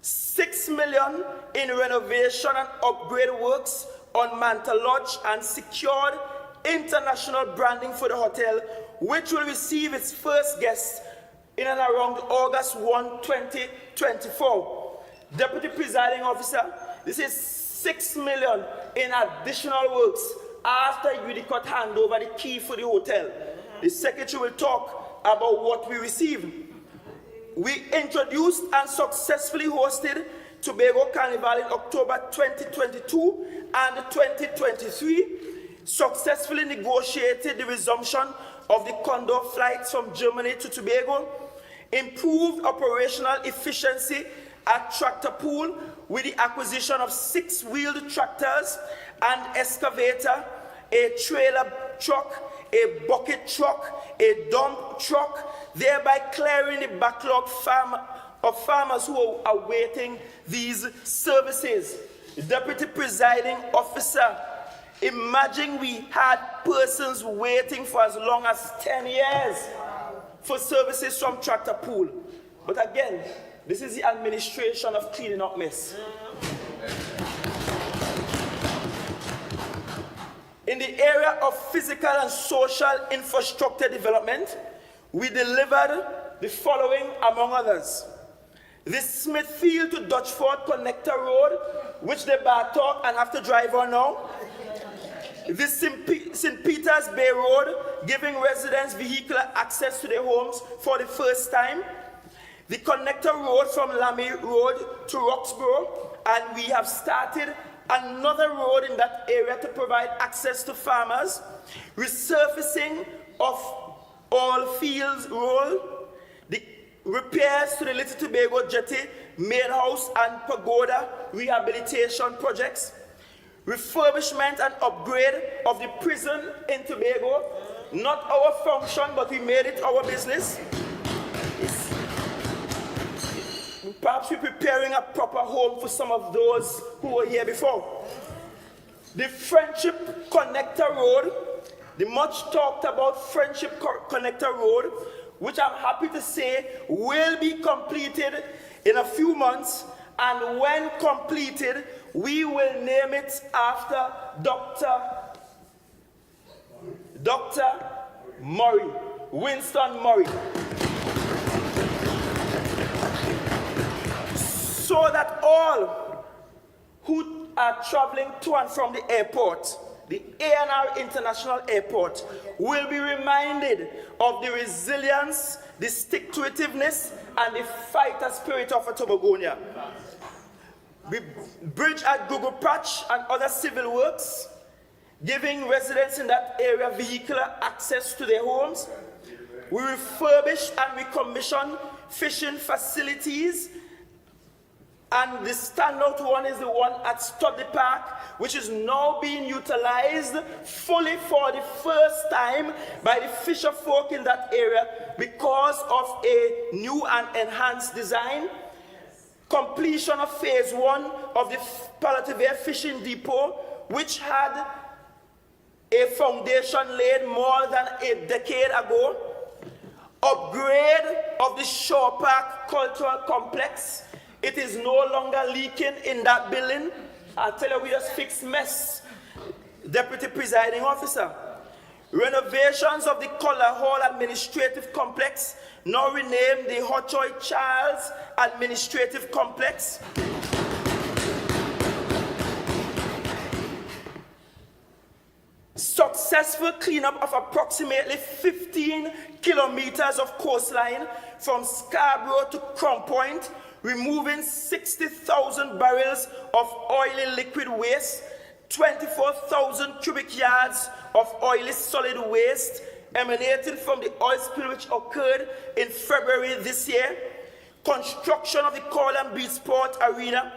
6 million in renovation and upgrade works on Manta Lodge and secured international branding for the hotel, which will receive its first guests in and around August 1, 2024. Deputy Presiding Officer, this is 6 million in additional works after Udicott hand over the key for the hotel. The Secretary will talk about what we received. We introduced and successfully hosted Tobago Carnival in October 2022 and 2023, successfully negotiated the resumption of the Condor flights from Germany to Tobago, improved operational efficiency at Tractor Pool with the acquisition of 6-wheeled tractors and excavator, a trailer truck, a bucket truck, a dump truck, thereby clearing the backlog of farmers who are awaiting these services. The Deputy Presiding Officer, imagine we had persons waiting for as long as 10 years for services from Tractor Pool. But again, this is the administration of cleaning up mess. In the area of physical and social infrastructure development, we delivered the following, among others. The Smithfield to Dutchford Connector Road, which they bad talk and have to drive on now. The St. Peter's Bay Road, giving residents vehicular access to their homes for the first time. The connector road from Lamy Road to Roxborough, and we have started another road in that area to provide access to farmers. Resurfacing of All Fields Road, the repairs to the Little Tobago Jetty, Main House and Pagoda rehabilitation projects. Refurbishment and upgrade of the prison in Tobago. Not our function, but we made it our business. Perhaps we're preparing a proper home for some of those who were here before. The Friendship Connector Road, the much talked about Friendship Connector Road, which I'm happy to say will be completed in a few months, and when completed, we will name it after Dr. Murray, Winston Murray. So that all who are traveling to and from the airport, the ANR International Airport, will be reminded of the resilience, the stick-to-itiveness, and the fighter spirit of a Tobagonia. We bridge at Google Patch and other civil works, giving residents in that area vehicular access to their homes. We refurbish and recommission fishing facilities, and the standout one is the one at Studley Park, which is now being utilized fully for the first time by the fisher folk in that area because of a new and enhanced design. Completion of phase 1 of the Palatine Fishing Depot, which had a foundation laid more than a decade ago. Upgrade of the Shore Park Cultural Complex. It is no longer leaking in that building. I'll tell you, we just fixed mess. Deputy Presiding Officer. Renovations of the Color Hall Administrative Complex, now renamed the Hochoy Charles Administrative Complex. Successful cleanup of approximately 15 kilometers of coastline from Scarborough to Crown Point, removing 60,000 barrels of oily liquid waste, 24,000 cubic yards of oily solid waste emanating from the oil spill which occurred in February this year. Construction of the Coral and Beach Sport Arena,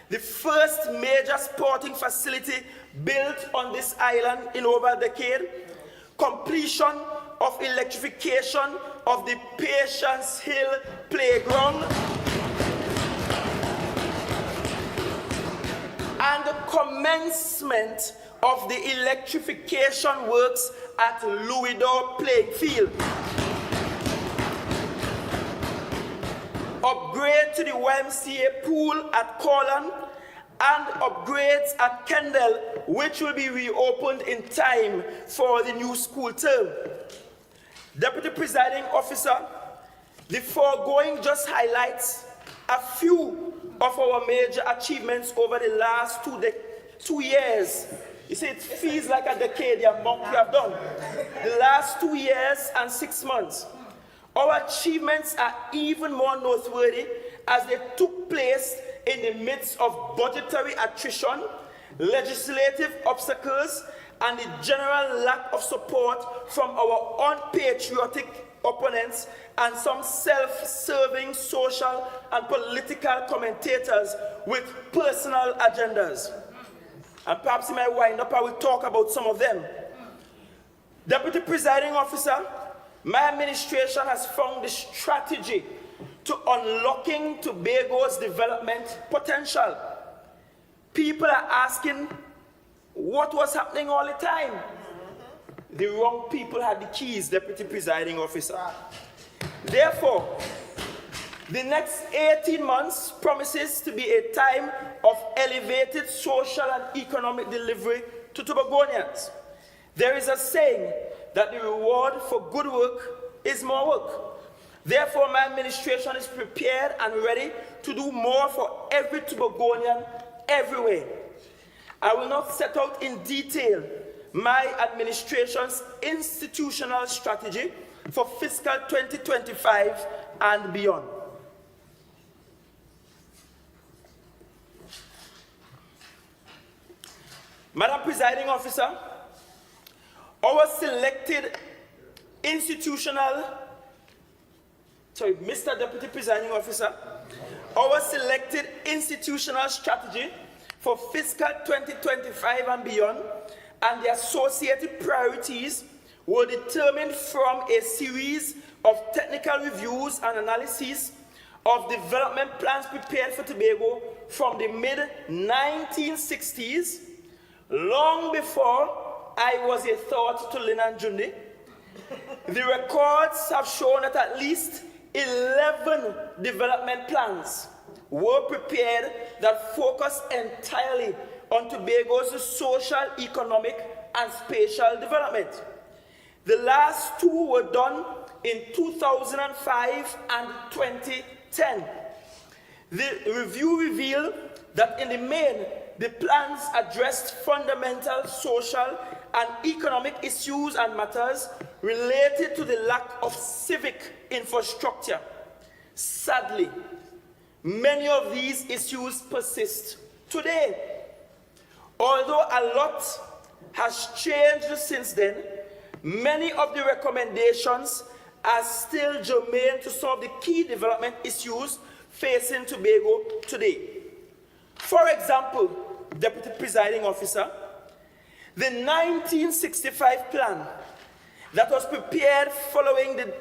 the first major sporting facility built on this island in over a decade. Completion of electrification of the Patience Hill Playground. And the commencement of the electrification works at Louisdor Playing Field. Upgrade to the YMCA pool at Corlan, and upgrades at Kendall, which will be reopened in time for the new school term. Deputy Presiding Officer, the foregoing just highlights a few of our major achievements over the last 2 years. You see, it feels like a decade the amount we have done. The last 2 years and 6 months. Our achievements are even more noteworthy as they took place in the midst of budgetary attrition, legislative obstacles, and the general lack of support from our unpatriotic opponents and some self-serving social and political commentators with personal agendas. And perhaps in my wind up, I will talk about some of them. Deputy Presiding Officer, my administration has found the strategy to unlocking Tobago's development potential. People are asking what was happening all the time. The wrong people had the keys, Deputy Presiding Officer. Therefore, the next 18 months promises to be a time of elevated social and economic delivery to Tobagonians. There is a saying that the reward for good work is more work. Therefore, my administration is prepared and ready to do more for every Tobagonian everywhere. I will not set out in detail my administration's institutional strategy for fiscal 2025 and beyond. Madam Presiding Officer, our selected Mr. Deputy Presiding Officer, our selected institutional strategy for fiscal 2025 and beyond and the associated priorities were determined from a series of technical reviews and analyses of development plans prepared for Tobago from the mid-1960s, long before I was a thought to Linan Jundi. The records have shown that at least 11 development plans were prepared that focus entirely on Tobago's social, economic, and spatial development. The last two were done in 2005 and 2010. The review revealed that in the main, the plans addressed fundamental social and economic issues and matters related to the lack of civic infrastructure. Sadly, many of these issues persist today. Although a lot has changed since then, many of the recommendations are still germane to some of the key development issues facing Tobago today. For example, Deputy Presiding Officer, the 1965 plan that was prepared following the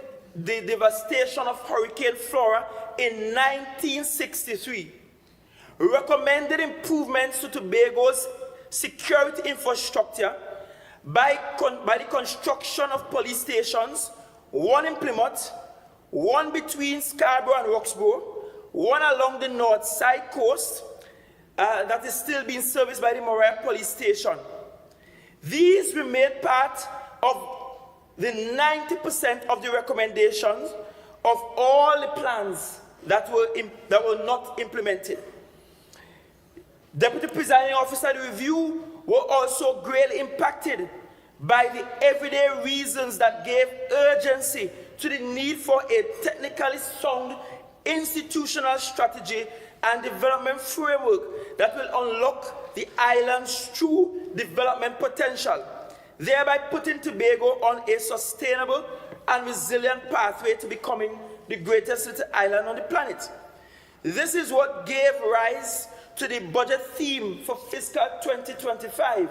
devastation of Hurricane Flora in 1963 recommended improvements to Tobago's security infrastructure by the construction of police stations, one in Plymouth, one between Scarborough and Roxborough, one along the north side coast that is still being serviced by the Moray Police Station. These remain part of the 90% of the recommendations of all the plans that were not implemented. Deputy Presiding Officer, the review were also greatly impacted by the everyday reasons that gave urgency to the need for a technically sound institutional strategy and development framework that will unlock the island's true development potential, thereby putting Tobago on a sustainable and resilient pathway to becoming the greatest little island on the planet. This is what gave rise to the budget theme for fiscal 2025,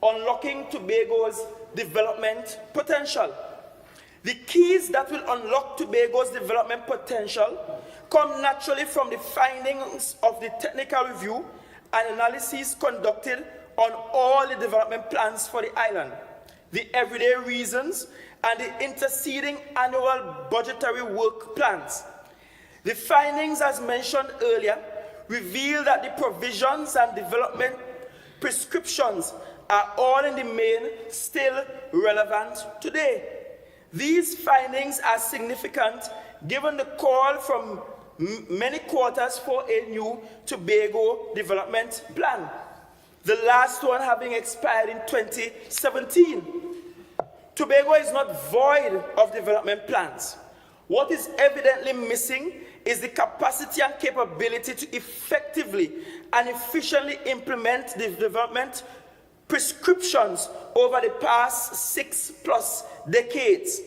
unlocking Tobago's development potential. The keys that will unlock Tobago's development potential come naturally from the findings of the technical review and analysis conducted on all the development plans for the island, the everyday reasons, and the interceding annual budgetary work plans. The findings, as mentioned earlier, reveal that the provisions and development prescriptions are all in the main still relevant today. These findings are significant given the call from many quarters for a new Tobago development plan, the last one having expired in 2017. Tobago is not void of development plans. What is evidently missing is the capacity and capability to effectively and efficiently implement the development prescriptions over the past 6+ decades.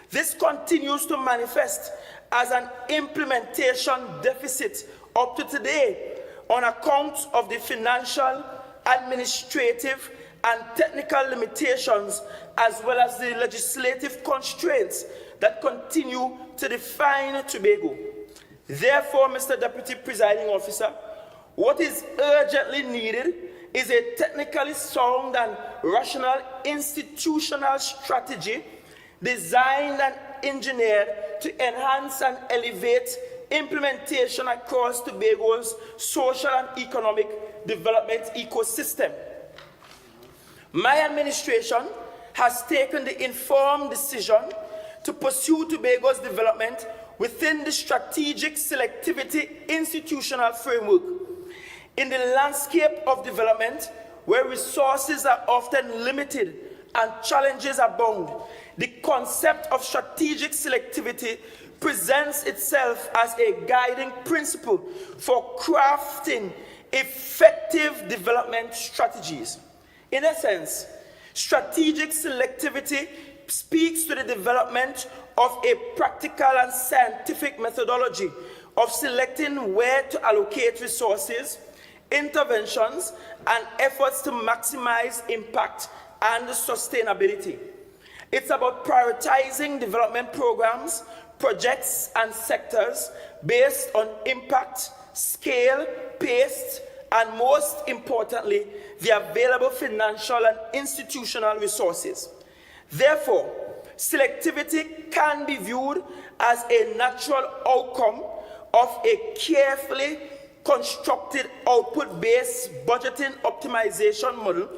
This continues to manifest as an implementation deficit up to today on account of the financial, administrative, and technical limitations, as well as the legislative constraints that continue to define Tobago. Therefore, Mr. Deputy Presiding Officer, what is urgently needed is a technically sound and rational institutional strategy designed and engineered to enhance and elevate implementation across Tobago's social and economic development ecosystem. My administration has taken the informed decision to pursue Tobago's development within the strategic selectivity institutional framework. In the landscape of development, where resources are often limited and challenges abound, the concept of strategic selectivity presents itself as a guiding principle for crafting effective development strategies. In essence, strategic selectivity speaks to the development of a practical and scientific methodology of selecting where to allocate resources, interventions, and efforts to maximize impact and sustainability. It's about prioritizing development programs, projects, and sectors based on impact, scale, pace, and most importantly, the available financial and institutional resources. Therefore, selectivity can be viewed as a natural outcome of a carefully constructed output-based budgeting optimization model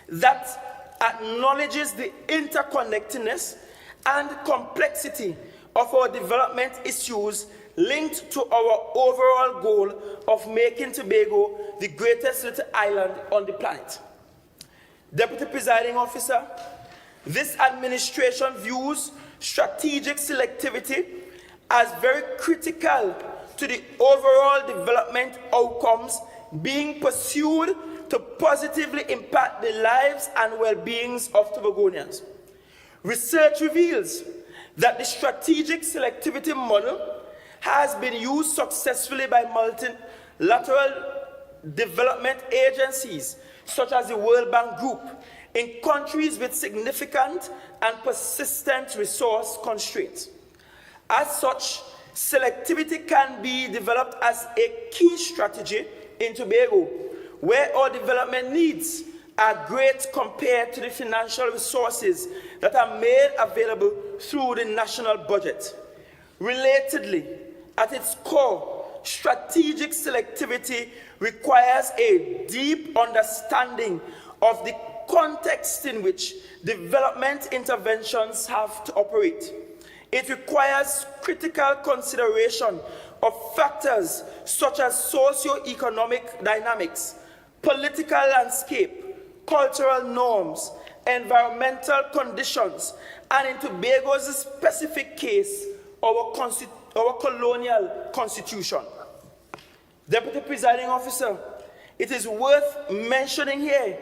that acknowledges the interconnectedness and complexity of our development issues linked to our overall goal of making Tobago the greatest little island on the planet. Deputy Presiding Officer, this administration views strategic selectivity as very critical to the overall development outcomes being pursued to positively impact the lives and well-beings of Tobagonians. Research reveals that the strategic selectivity model has been used successfully by multilateral development agencies such as the World Bank Group in countries with significant and persistent resource constraints. As such, selectivity can be developed as a key strategy in Tobago, where our development needs are great compared to the financial resources that are made available through the national budget. Relatedly, at its core, strategic selectivity requires a deep understanding of the context in which development interventions have to operate. It requires critical consideration of factors such as socio-economic dynamics, political landscape, cultural norms, environmental conditions, and in Tobago's specific case, our colonial constitution. Deputy Presiding Officer, it is worth mentioning here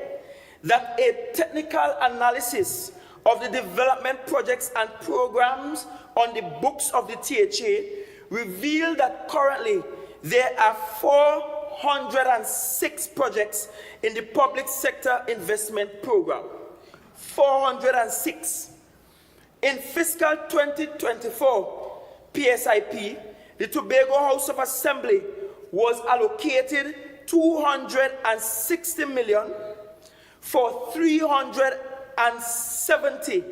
that a technical analysis of the development projects and programs on the books of the THA revealed that currently there are 406 projects in the public sector investment program. 406. In fiscal 2024 PSIP, the Tobago House of Assembly was allocated 260 million for 370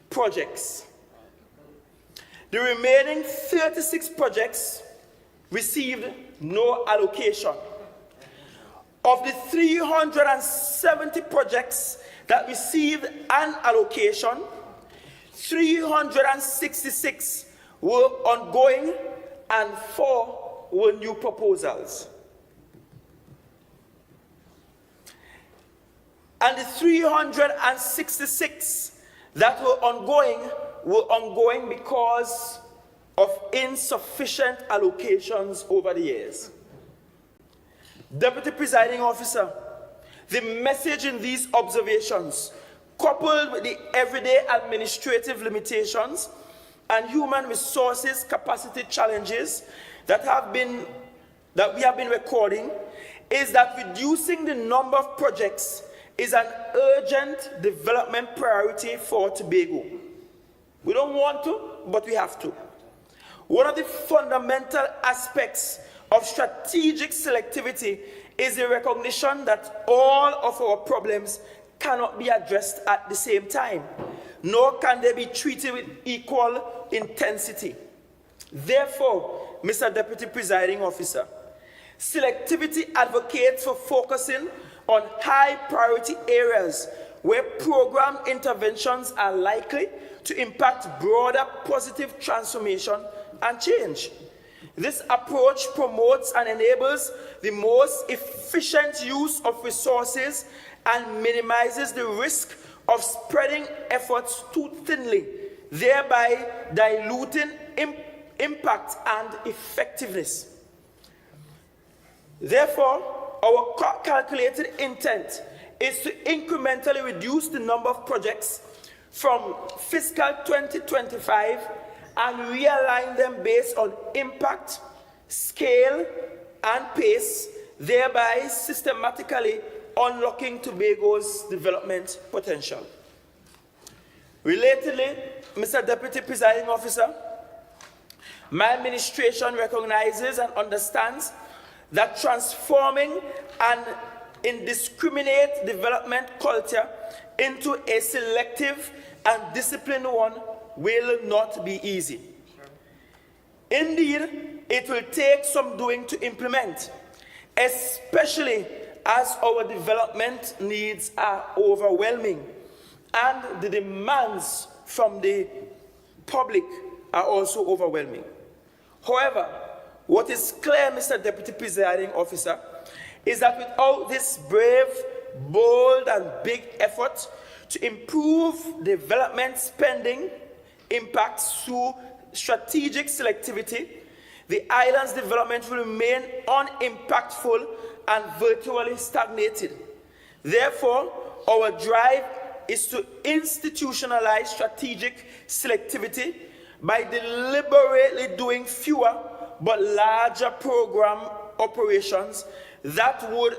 projects. The remaining 36 projects received no allocation. Of the 370 projects that received an allocation, 366 were ongoing and 4 were new proposals. And the 366 that were ongoing because of insufficient allocations over the years. Deputy Presiding Officer, the message in these observations, coupled with the everyday administrative limitations and human resources capacity challenges that we have been recording, is that reducing the number of projects is an urgent development priority for Tobago. We don't want to, but we have to. One of the fundamental aspects of strategic selectivity is the recognition that all of our problems cannot be addressed at the same time, nor can they be treated with equal intensity. Therefore, Mr. Deputy Presiding Officer, selectivity advocates for focusing on high priority areas where program interventions are likely to impact broader positive transformation and change. This approach promotes and enables the most efficient use of resources and minimizes the risk of spreading efforts too thinly, thereby diluting impact and effectiveness. Therefore, our calculated intent is to incrementally reduce the number of projects from fiscal 2025 and realign them based on impact, scale, and pace, thereby systematically unlocking Tobago's development potential. Relatedly, Mr. Deputy Presiding Officer, my administration recognizes and understands that transforming an indiscriminate development culture into a selective and disciplined one will not be easy. Indeed, it will take some doing to implement, especially as our development needs are overwhelming and the demands from the public are also overwhelming. However, what is clear, Mr. Deputy Presiding Officer, is that without this brave, bold, and big effort to improve development spending impacts through strategic selectivity, the island's development will remain unimpactful and virtually stagnated. Therefore, our drive is to institutionalize strategic selectivity by deliberately doing fewer but larger program operations that would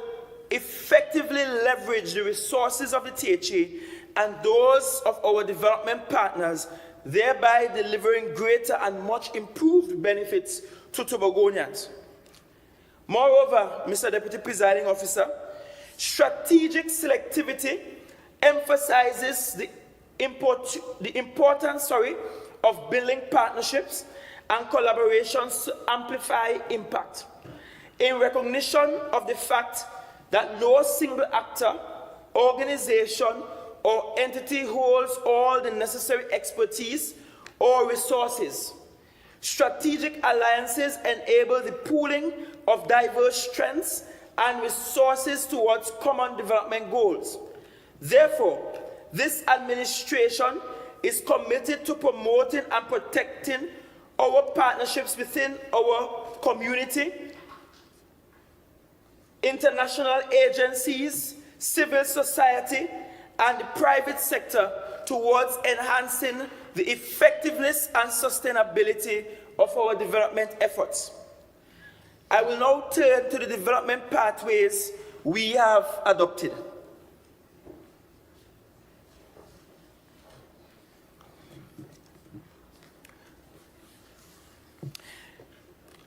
effectively leverage the resources of the THA and those of our development partners, thereby delivering greater and much improved benefits to Tobagonians. Moreover, Mr. Deputy Presiding Officer, strategic selectivity emphasizes the importance of building partnerships and collaborations to amplify impact. In recognition of the fact that no single actor, organization, or entity holds all the necessary expertise or resources, strategic alliances enable the pooling of diverse strengths and resources towards common development goals. Therefore, this administration is committed to promoting and protecting our partnerships within our community, international agencies, civil society, and the private sector towards enhancing the effectiveness and sustainability of our development efforts. I will now turn to the development pathways we have adopted.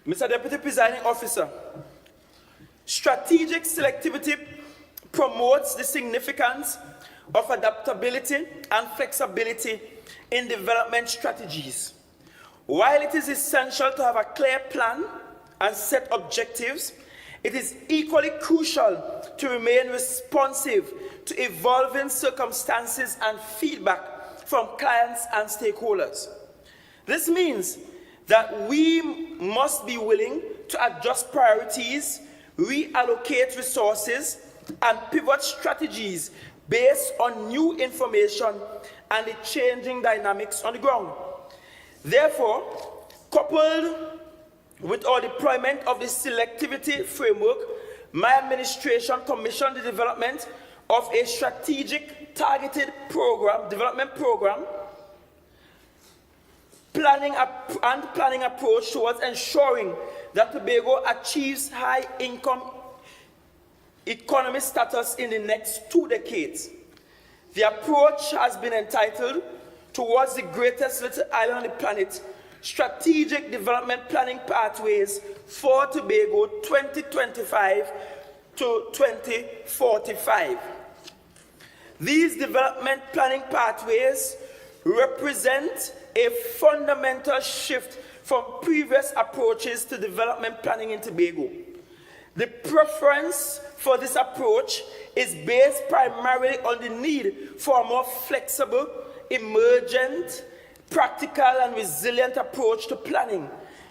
Mr. Deputy Presiding Officer, strategic selectivity promotes the significance of adaptability and flexibility in development strategies. While it is essential to have a clear plan and set objectives, it is equally crucial to remain responsive to evolving circumstances and feedback from clients and stakeholders. This means that we must be willing to adjust priorities, reallocate resources, and pivot strategies based on new information and the changing dynamics on the ground. Therefore, coupled with our deployment of the selectivity framework, my administration commissioned the development of a strategic targeted development program, planning approach towards ensuring that Tobago achieves high-income economy status in the next 2 decades. The approach has been entitled Towards the Greatest Little Island on the Planet, Strategic Development Planning Pathways for Tobago 2025 to 2045. These development planning pathways represent a fundamental shift from previous approaches to development planning in Tobago. The preference for this approach is based primarily on the need for a more flexible, emergent, practical, and resilient approach to planning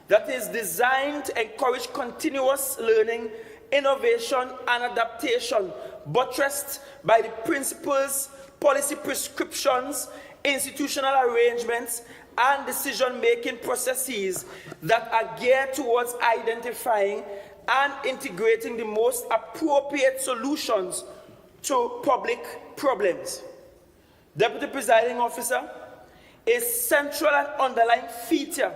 that is designed to encourage continuous learning, innovation, and adaptation, buttressed by the principles, policy prescriptions, institutional arrangements, and decision-making processes that are geared towards identifying and integrating the most appropriate solutions to public problems. Deputy Presiding Officer, a central and underlying feature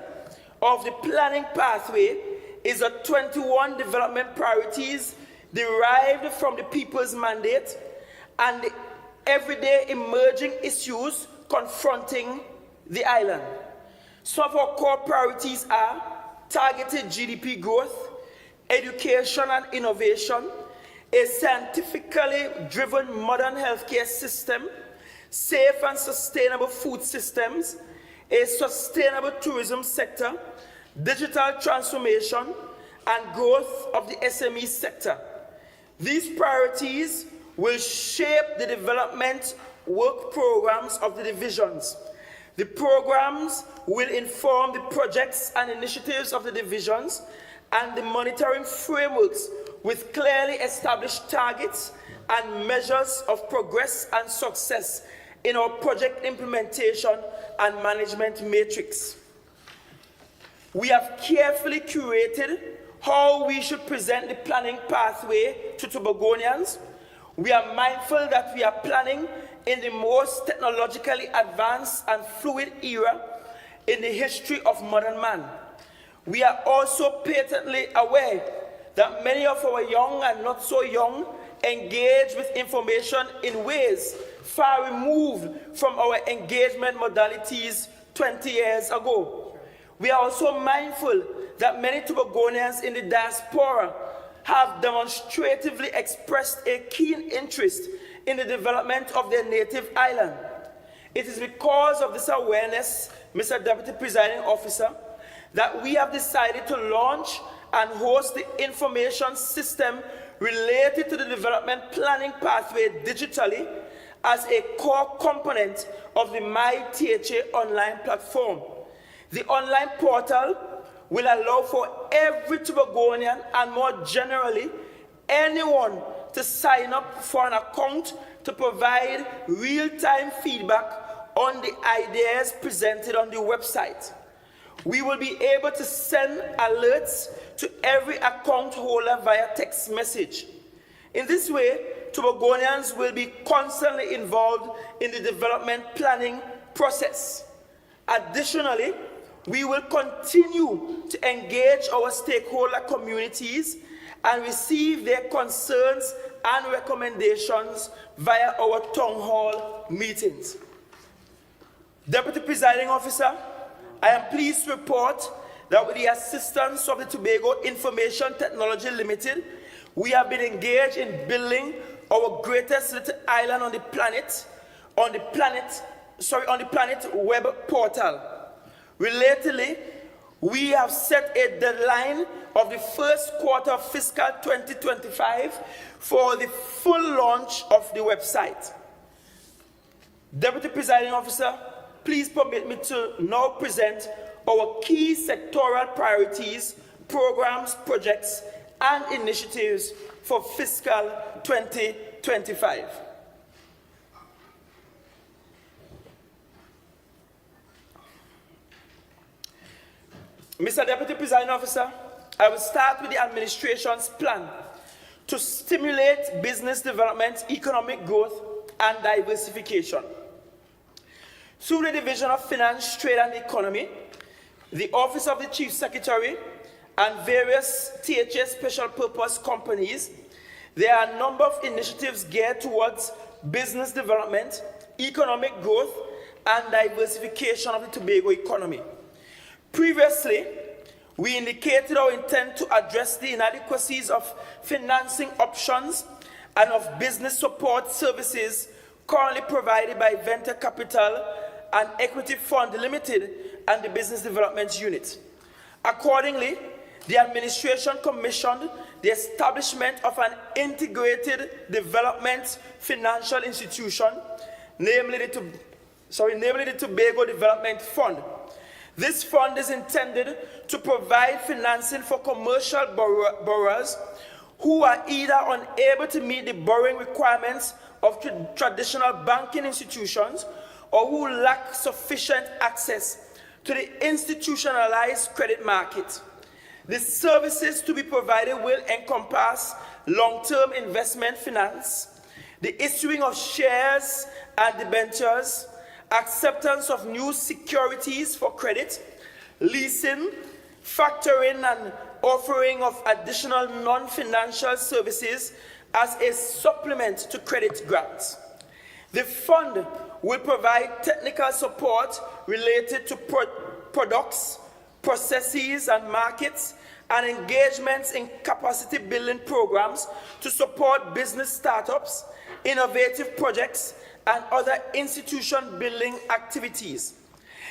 of the planning pathway is the 21 development priorities derived from the people's mandate and the everyday emerging issues confronting the island. Some of our core priorities are targeted GDP growth, education and innovation, a scientifically driven modern healthcare system, safe and sustainable food systems, a sustainable tourism sector, digital transformation, and growth of the SME sector. These priorities will shape the development work programs of the divisions. The programs will inform the projects and initiatives of the divisions and the monitoring frameworks with clearly established targets and measures of progress and success in our project implementation and management matrix. We have carefully curated how we should present the planning pathway to Tobagonians. We are mindful that we are planning in the most technologically advanced and fluid era in the history of modern man. We are also patently aware that many of our young and not so young engage with information in ways far removed from our engagement modalities 20 years ago. We are also mindful that many Tobagonians in the diaspora have demonstratively expressed a keen interest in the development of their native island. It is because of this awareness, Mr. Deputy Presiding Officer, that we have decided to launch and host the information system related to the development planning pathway digitally as a core component of the MyTHA online platform. The online portal will allow for every Tobagonian and more generally anyone to sign up for an account to provide real-time feedback on the ideas presented on the website. We will be able to send alerts to every account holder via text message. In this way, Tobagonians will be constantly involved in the development planning process. Additionally, we will continue to engage our stakeholder communities and receive their concerns and recommendations via our town hall meetings. Deputy Presiding Officer, I am pleased to report that with the assistance of the Tobago Information Technology Limited, we have been engaged in building our greatest little island on the planet web portal. Relatedly, we have set a deadline of the first quarter of fiscal 2025 for the full launch of the website. Deputy Presiding Officer, please permit me to now present our key sectoral priorities, programs, projects, and initiatives for fiscal 2025. Mr. Deputy Presiding Officer, I will start with the administration's plan to stimulate business development, economic growth, and diversification. Through the Division of Finance, Trade and Economy, the Office of the Chief Secretary, and various THA special purpose companies, there are a number of initiatives geared towards business development, economic growth, and diversification of the Tobago economy. Previously, we indicated our intent to address the inadequacies of financing options and of business support services currently provided by Venture Capital and Equity Fund Limited and the Business Development Unit. Accordingly, the administration commissioned the establishment of an integrated development financial institution, namely the Tobago Development Fund. This fund is intended to provide financing for commercial borrowers who are either unable to meet the borrowing requirements of traditional banking institutions or who lack sufficient access to the institutionalized credit market. The services to be provided will encompass long-term investment finance, the issuing of shares and debentures, acceptance of new securities for credit, leasing, factoring, and offering of additional non-financial services as a supplement to credit grants. The fund will provide technical support related to products, processes, and markets, and engagements in capacity building programs to support business startups, innovative projects, and other institution building activities.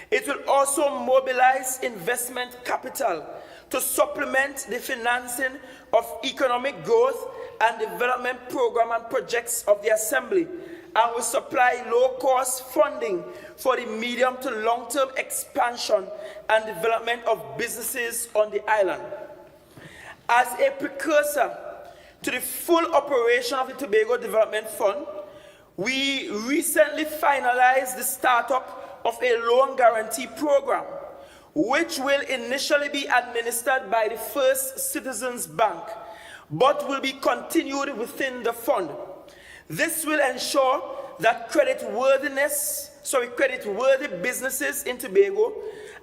It will also mobilize investment capital to supplement the financing of economic growth and development program and projects of the Assembly, and will supply low-cost funding for the medium to long-term expansion and development of businesses on the island. As a precursor to the full operation of the Tobago Development Fund, we recently finalized the startup of a loan guarantee program, which will initially be administered by the First Citizens Bank, but will be continued within the fund. This will ensure that creditworthy businesses in Tobago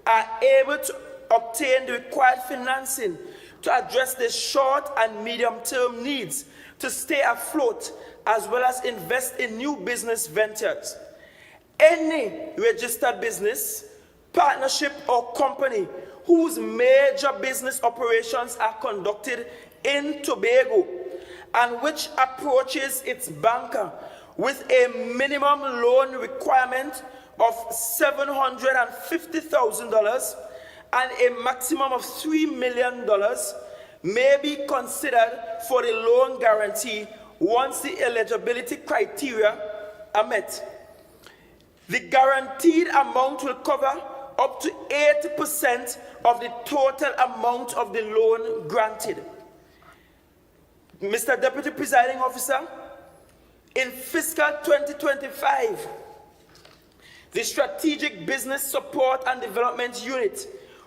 are able to obtain the required financing to address the short and medium-term needs to stay afloat, as well as invest in new business ventures. Any registered business, partnership, or company whose major business operations are conducted in Tobago and which approaches its banker with a minimum loan requirement of $750,000 and a maximum of $3 million may be considered for the loan guarantee once the eligibility criteria are met. The guaranteed amount will cover up to 80% of the total amount of the loan granted. Mr. Deputy Presiding Officer, in fiscal 2025, the Strategic Business Support and Development Unit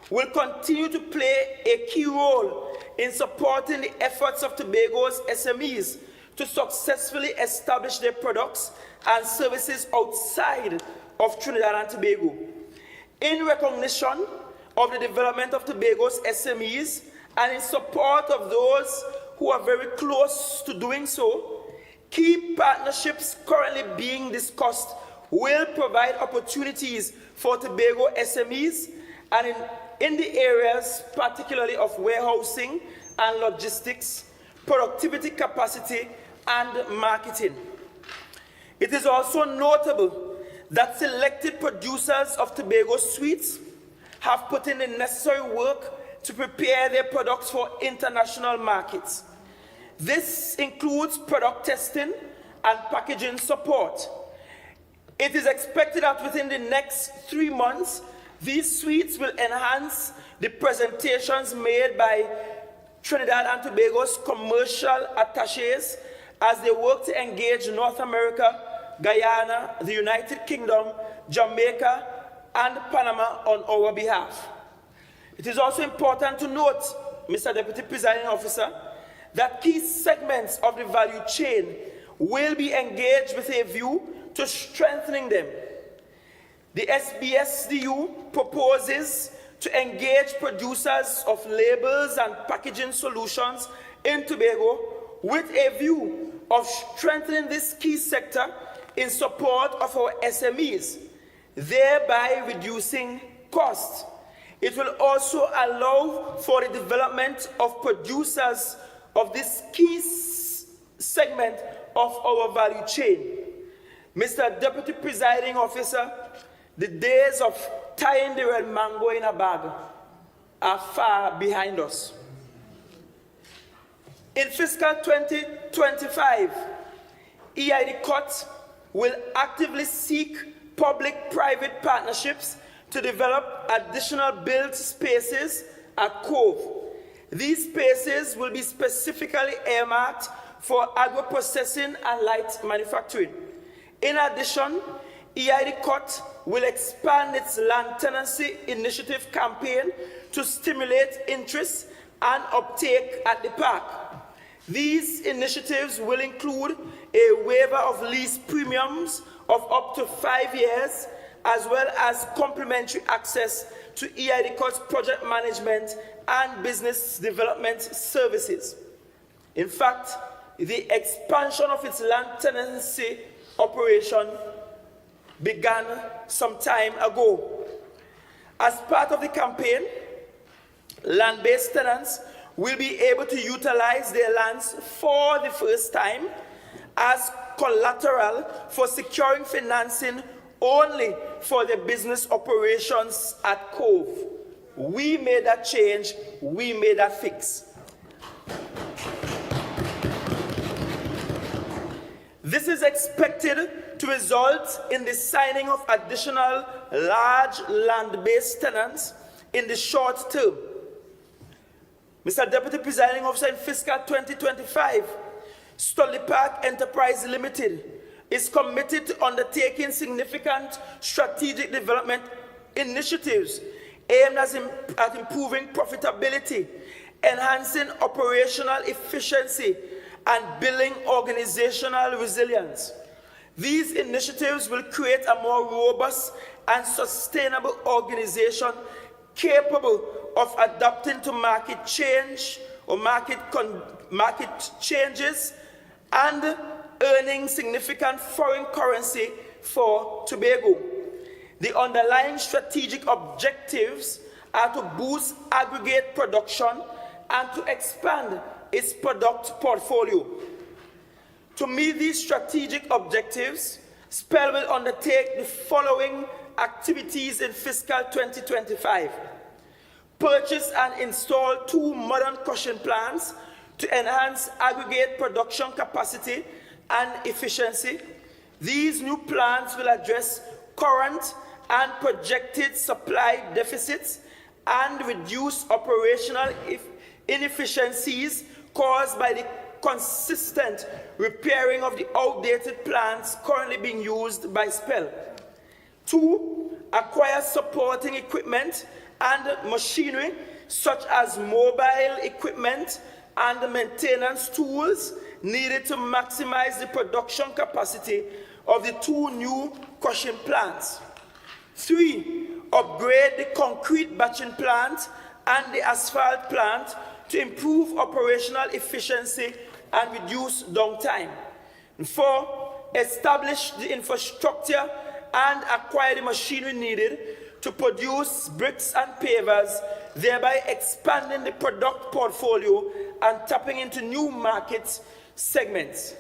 will continue to play a key role in supporting the efforts of Tobago's SMEs to successfully establish their products and services outside of Trinidad and Tobago. In recognition of the development of Tobago's SMEs and in support of those who are very close to doing so, key partnerships currently being discussed will provide opportunities for Tobago SMEs and in the areas particularly of warehousing and logistics, productivity capacity, and marketing. It is also notable that selected producers of Tobago sweets have put in the necessary work to prepare their products for international markets. This includes product testing and packaging support. It is expected that within the next 3 months, these sweets will enhance the presentations made by Trinidad and Tobago's commercial attaches as they work to engage North America, Guyana, the United Kingdom, Jamaica, and Panama on our behalf. It is also important to note, Mr. Deputy Presiding Officer, that key segments of the value chain will be engaged with a view to strengthening them. The SBSDU proposes to engage producers of labels and packaging solutions in Tobago with a view of strengthening this key sector in support of our SMEs, thereby reducing costs. It will also allow for the development of producers of this key segment of our value chain. Mr. Deputy Presiding Officer, the days of tying the red mango in a bag are far behind us. In fiscal 2025, EID COT will actively seek public-private partnerships to develop additional build spaces at Cove. These spaces will be specifically earmarked for agro-processing and light manufacturing. In addition, EID COT will expand its land tenancy initiative campaign to stimulate interest and uptake at the park. These initiatives will include a waiver of lease premiums of up to 5 years, as well as complimentary access to EID COT's project management and business development services. In fact, the expansion of its land tenancy operation began some time ago. As part of the campaign, land-based tenants will be able to utilize their lands for the first time as collateral for securing financing only for their business operations at Cove. We made that change, we made that fix. This is expected to result in the signing of additional large land-based tenants in the short term. Mr. Deputy Presiding Officer, in fiscal 2025, Studley Park Enterprise Limited is committed to undertaking significant strategic development initiatives aimed at improving profitability, enhancing operational efficiency, and building organizational resilience. These initiatives will create a more robust and sustainable organization capable of adapting to market change or market changes and earning significant foreign currency for Tobago. The underlying strategic objectives are to boost aggregate production and to expand its product portfolio. To meet these strategic objectives, SPEL will undertake the following activities in fiscal 2025. Purchase and install 2 modern crushing plants to enhance aggregate production capacity and efficiency. These new plants will address current and projected supply deficits and reduce operational inefficiencies caused by the consistent repairing of the outdated plants currently being used by SPEL. 2, acquire supporting equipment and machinery such as mobile equipment and maintenance tools needed to maximize the production capacity of the 2 new crushing plants. 3, upgrade the concrete batching plant and the asphalt plant to improve operational efficiency and reduce downtime. 4, establish the infrastructure and acquire the machinery needed to produce bricks and pavers, thereby expanding the product portfolio and tapping into new market segments.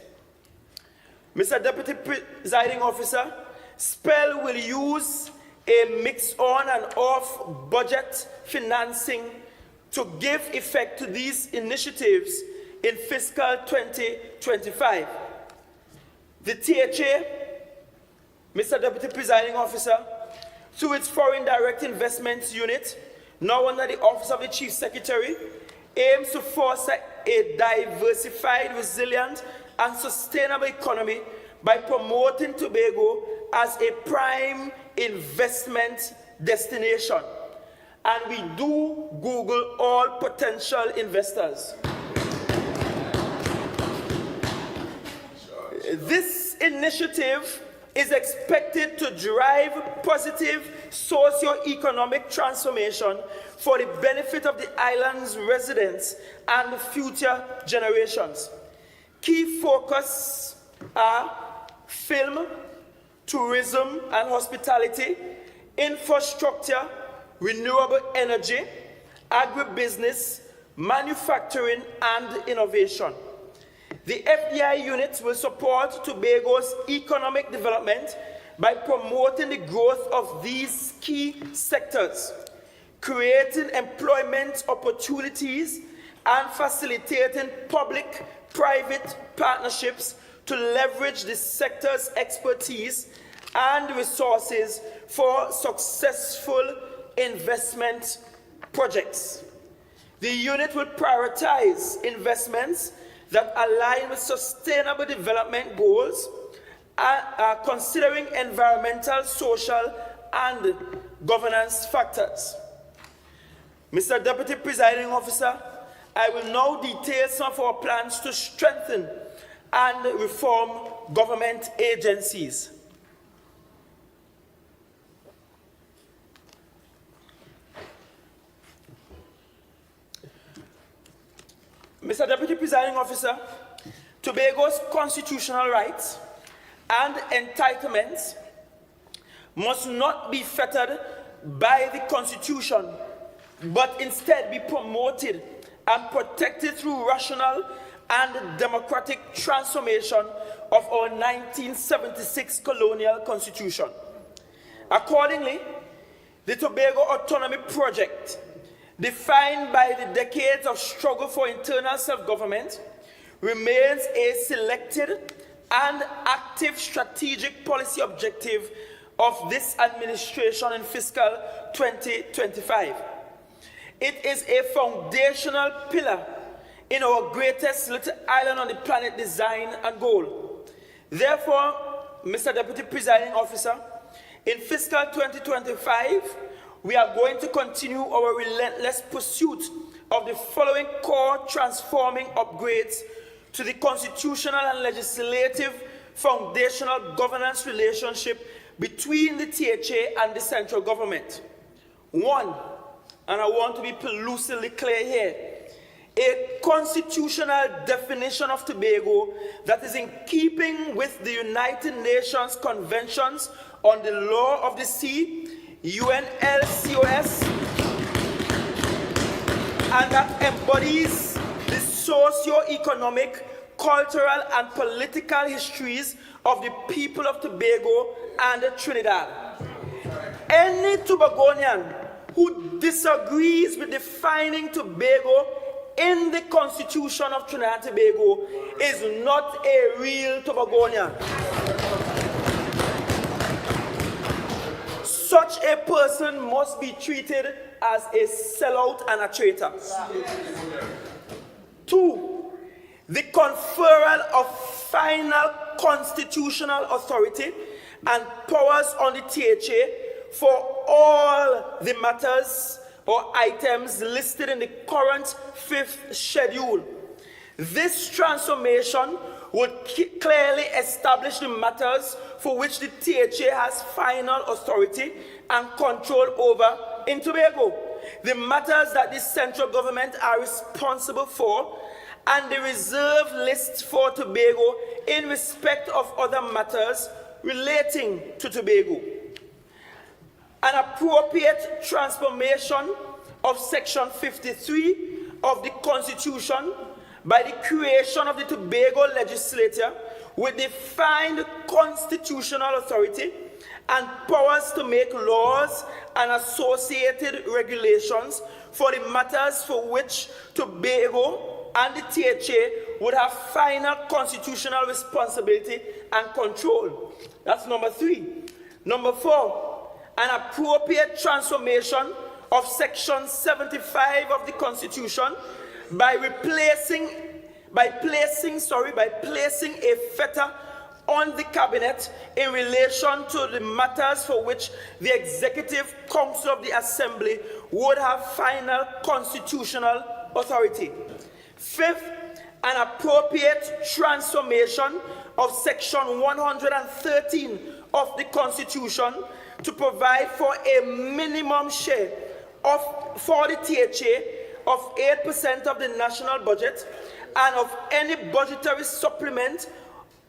Mr. Deputy Presiding Officer, SPEL will use a mix on and off budget financing to give effect to these initiatives in fiscal 2025. The THA, Mr. Deputy Presiding Officer, through its Foreign Direct Investments Unit, now under the Office of the Chief Secretary, aims to foster a diversified, resilient, and sustainable economy by promoting Tobago as a prime investment destination. And we do Google all potential investors. This initiative is expected to drive positive socio-economic transformation for the benefit of the island's residents and future generations. Key focus are film, tourism and hospitality, infrastructure, renewable energy, agribusiness, manufacturing, and innovation. The FDI units will support Tobago's economic development by promoting the growth of these key sectors, creating employment opportunities, and facilitating public-private partnerships to leverage the sector's expertise and resources for successful investment projects. The unit will prioritize investments that align with sustainable development goals, considering environmental, social, and governance factors. Mr. Deputy Presiding Officer, I will now detail some of our plans to strengthen and reform government agencies. Mr. Deputy Presiding Officer, Tobago's constitutional rights and entitlements must not be fettered by the Constitution, but instead be promoted and protected through rational and democratic transformation of our 1976 colonial constitution. Accordingly, the Tobago Autonomy Project, defined by the decades of struggle for internal self-government, remains a selected and active strategic policy objective of this administration in fiscal 2025. It is a foundational pillar in our greatest little island on the planet design and goal. Therefore, Mr. Deputy Presiding Officer, in fiscal 2025, we are going to continue our relentless pursuit of the following core transforming upgrades to the constitutional and legislative foundational governance relationship between the THA and the central government. One, and I want to be lucidly clear here, a constitutional definition of Tobago that is in keeping with the United Nations Conventions on the Law of the Sea, UNLCOS, and that embodies the socio-economic, cultural, and political histories of the people of Tobago and Trinidad. Any Tobagonian who disagrees with defining Tobago in the Constitution of Trinidad and Tobago is not a real Tobagonian. Such a person must be treated as a sellout and a traitor. Two, the conferral of final constitutional authority and powers on the THA for all the matters or items listed in the current 5th schedule. This transformation would clearly establish the matters for which the THA has final authority and control over in Tobago, the matters that the central government are responsible for, and the reserve list for Tobago in respect of other matters relating to Tobago. An appropriate transformation of Section 53 of the Constitution by the creation of the Tobago legislature with defined constitutional authority and powers to make laws and associated regulations for the matters for which Tobago and the THA would have final constitutional responsibility and control. That's number 3. Number 4, an appropriate transformation of Section 75 of the Constitution by placing a fetter on the cabinet in relation to the matters for which the Executive Council of the Assembly would have final constitutional authority. 5th, an appropriate transformation of Section 113 of the Constitution to provide for a minimum share for the THA of 8% of the national budget and of any budgetary supplement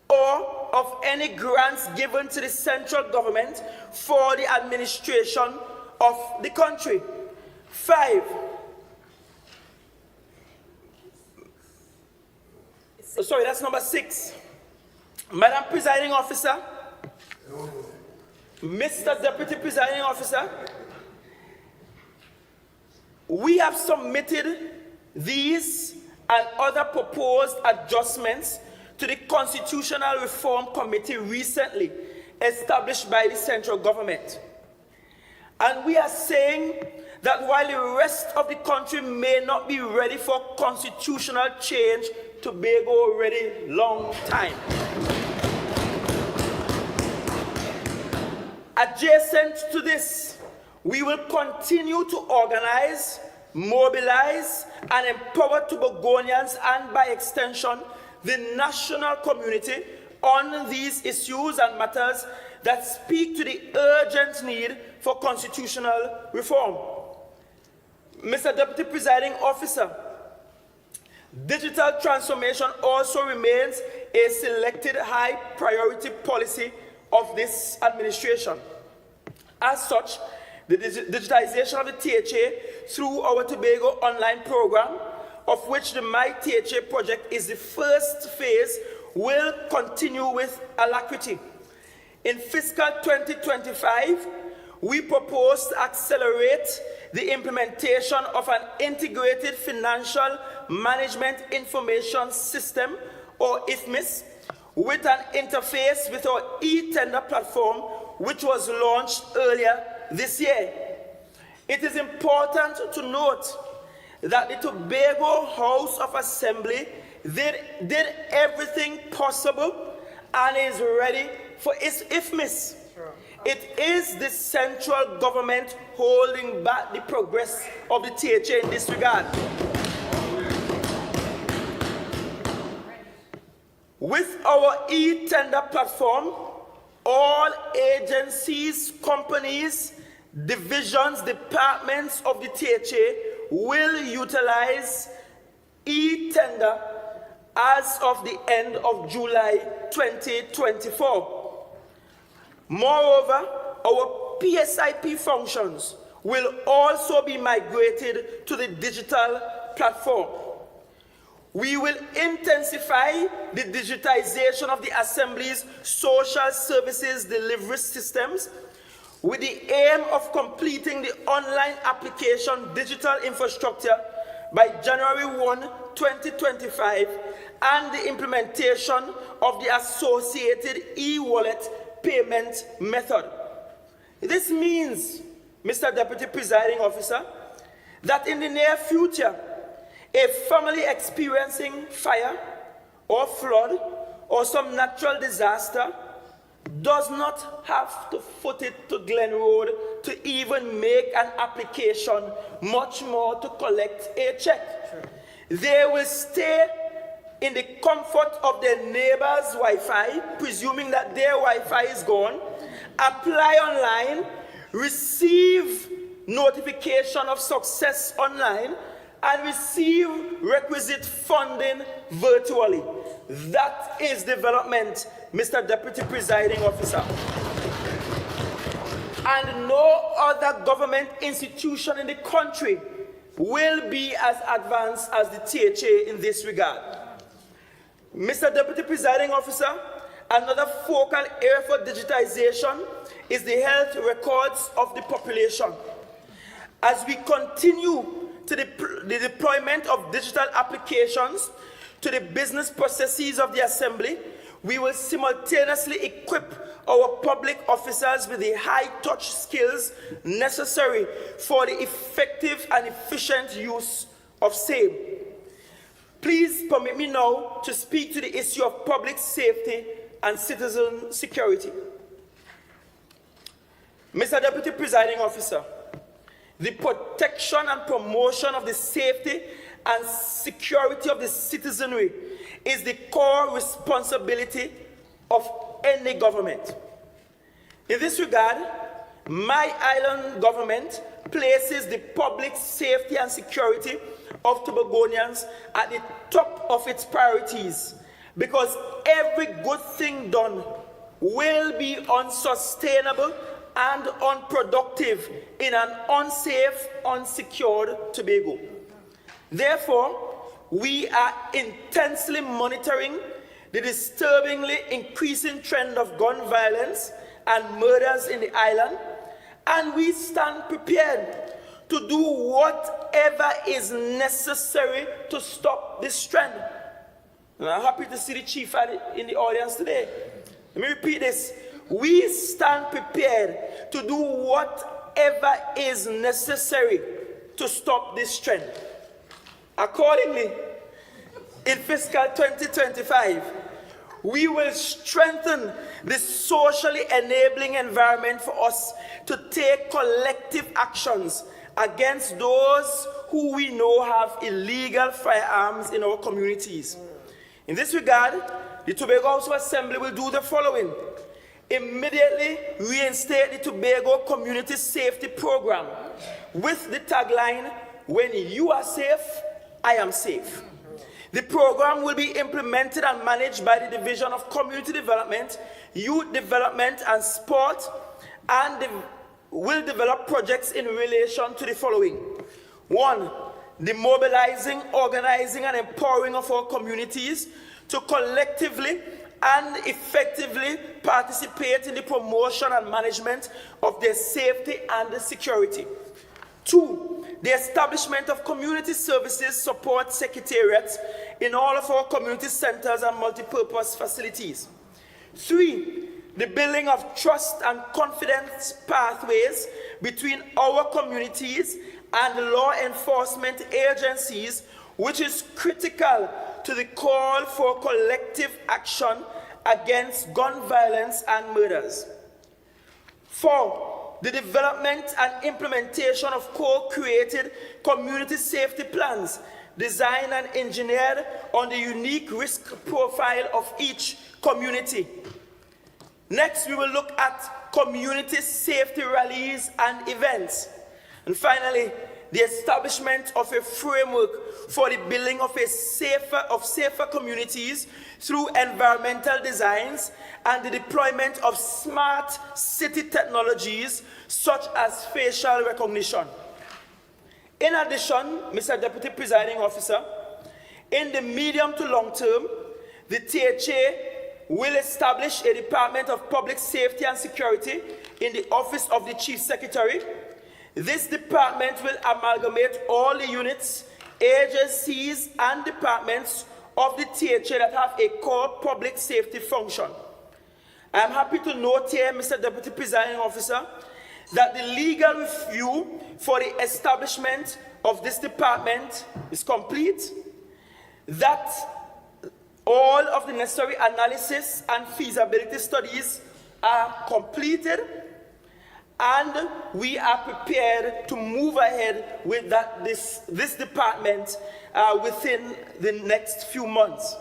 or of any grants given to the central government for the administration of the country. 5, sorry, that's number 6. Madam Presiding Officer, Mr. Deputy Presiding Officer, we have submitted These and other proposed adjustments to the Constitutional Reform Committee recently established by the central government. And we are saying that while the rest of the country may not be ready for constitutional change, Tobago already long time. Adjacent to this, we will continue to organize, mobilize, and empower Tobagonians and, by extension, the national community on these issues and matters that speak to the urgent need for constitutional reform. Mr. Deputy Presiding Officer, digital transformation also remains a selected high priority policy of this administration. As such, the digitization of the THA through our Tobago online program, of which the My THA project is the first phase, will continue with alacrity. In fiscal 2025, we propose to accelerate the implementation of an integrated financial management information system, or IFMIS, with an interface with our e-tender platform, which was launched earlier this year. It is important to note that the Tobago House of Assembly did everything possible and is ready for its IFMIS. Sure. It is the central government holding back the progress of the THA in this regard. With our e-tender platform, all agencies, companies, divisions, departments of the THA will utilize e-tender as of the end of July 2024. Moreover, our PSIP functions will also be migrated to the digital platform. We will intensify the digitization of the Assembly's social services delivery systems with the aim of completing the online application digital infrastructure by January 1, 2025, and the implementation of the associated e-wallet payment method. This means, Mr. Deputy Presiding Officer, that in the near future, a family experiencing fire or flood or some natural disaster does not have to foot it to Glen Road to even make an application, much more to collect a check. Sure. They will stay in the comfort of their neighbor's Wi-Fi, presuming that their Wi-Fi is gone, apply online, receive notification of success online, and receive requisite funding virtually. That is development, Mr. Deputy Presiding Officer. And no other government institution in the country will be as advanced as the THA in this regard. Mr. Deputy Presiding Officer, another focal area for digitization is the health records of the population. As we continue to the deployment of digital applications to the business processes of the Assembly, we will simultaneously equip our public officers with the high-touch skills necessary for the effective and efficient use of same. Please permit me now to speak to the issue of public safety and citizen security. Mr. Deputy Presiding Officer, the protection and promotion of the safety and security of the citizenry is the core responsibility of any government. In this regard, my island government places the public safety and security of Tobagonians at the top of its priorities, because every good thing done will be unsustainable and unproductive in an unsafe, unsecured Tobago. Therefore, we are intensely monitoring the disturbingly increasing trend of gun violence and murders in the island, and we stand prepared to do whatever is necessary to stop this trend. And I'm happy to see the chief in the audience today. Let me repeat this. We stand prepared to do whatever is necessary to stop this trend. Accordingly, in fiscal 2025, we will strengthen the socially enabling environment for us to take collective actions against those who we know have illegal firearms in our communities. In this regard, the Tobago House of Assembly will do the following. Immediately reinstate the Tobago Community Safety Program with the tagline, "When you are safe, I am safe." The program will be implemented and managed by the Division of Community Development, Youth Development and Sport, and will develop projects in relation to the following. 1. The mobilizing, organizing, and empowering of our communities to collectively and effectively participate in the promotion and management of their safety and security. 2. The establishment of community services support secretariats in all of our community centers and multipurpose facilities. 3. The building of trust and confidence pathways between our communities and law enforcement agencies, which is critical to the call for collective action against gun violence and murders. 4. The development and implementation of co-created community safety plans designed and engineered on the unique risk profile of each community. Next, we will look at community safety rallies and events. And finally, the establishment of a framework for the building of safer communities through environmental designs and the deployment of smart city technologies such as facial recognition. In addition, Mr. Deputy Presiding Officer, in the medium to long term, the THA will establish a Department of Public Safety and Security in the Office of the Chief Secretary. This department will amalgamate all the units, agencies, and departments of the THA that have a core public safety function. I am happy to note here, Mr. Deputy Presiding Officer, that the legal review for the establishment of this department is complete, that all of the necessary analysis and feasibility studies are completed, and we are prepared to move ahead with this department within the next few months.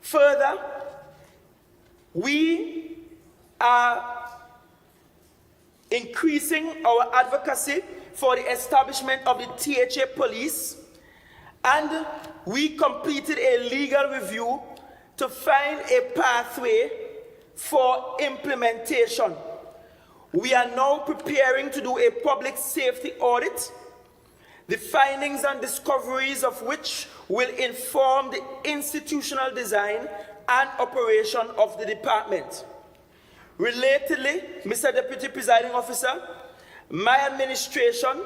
Further, we are increasing our advocacy for the establishment of the THA police, and we completed a legal review to find a pathway for implementation. We are now preparing to do a public safety audit, the findings and discoveries of which will inform the institutional design and operation of the department. Relatedly, Mr. Deputy Presiding Officer, my administration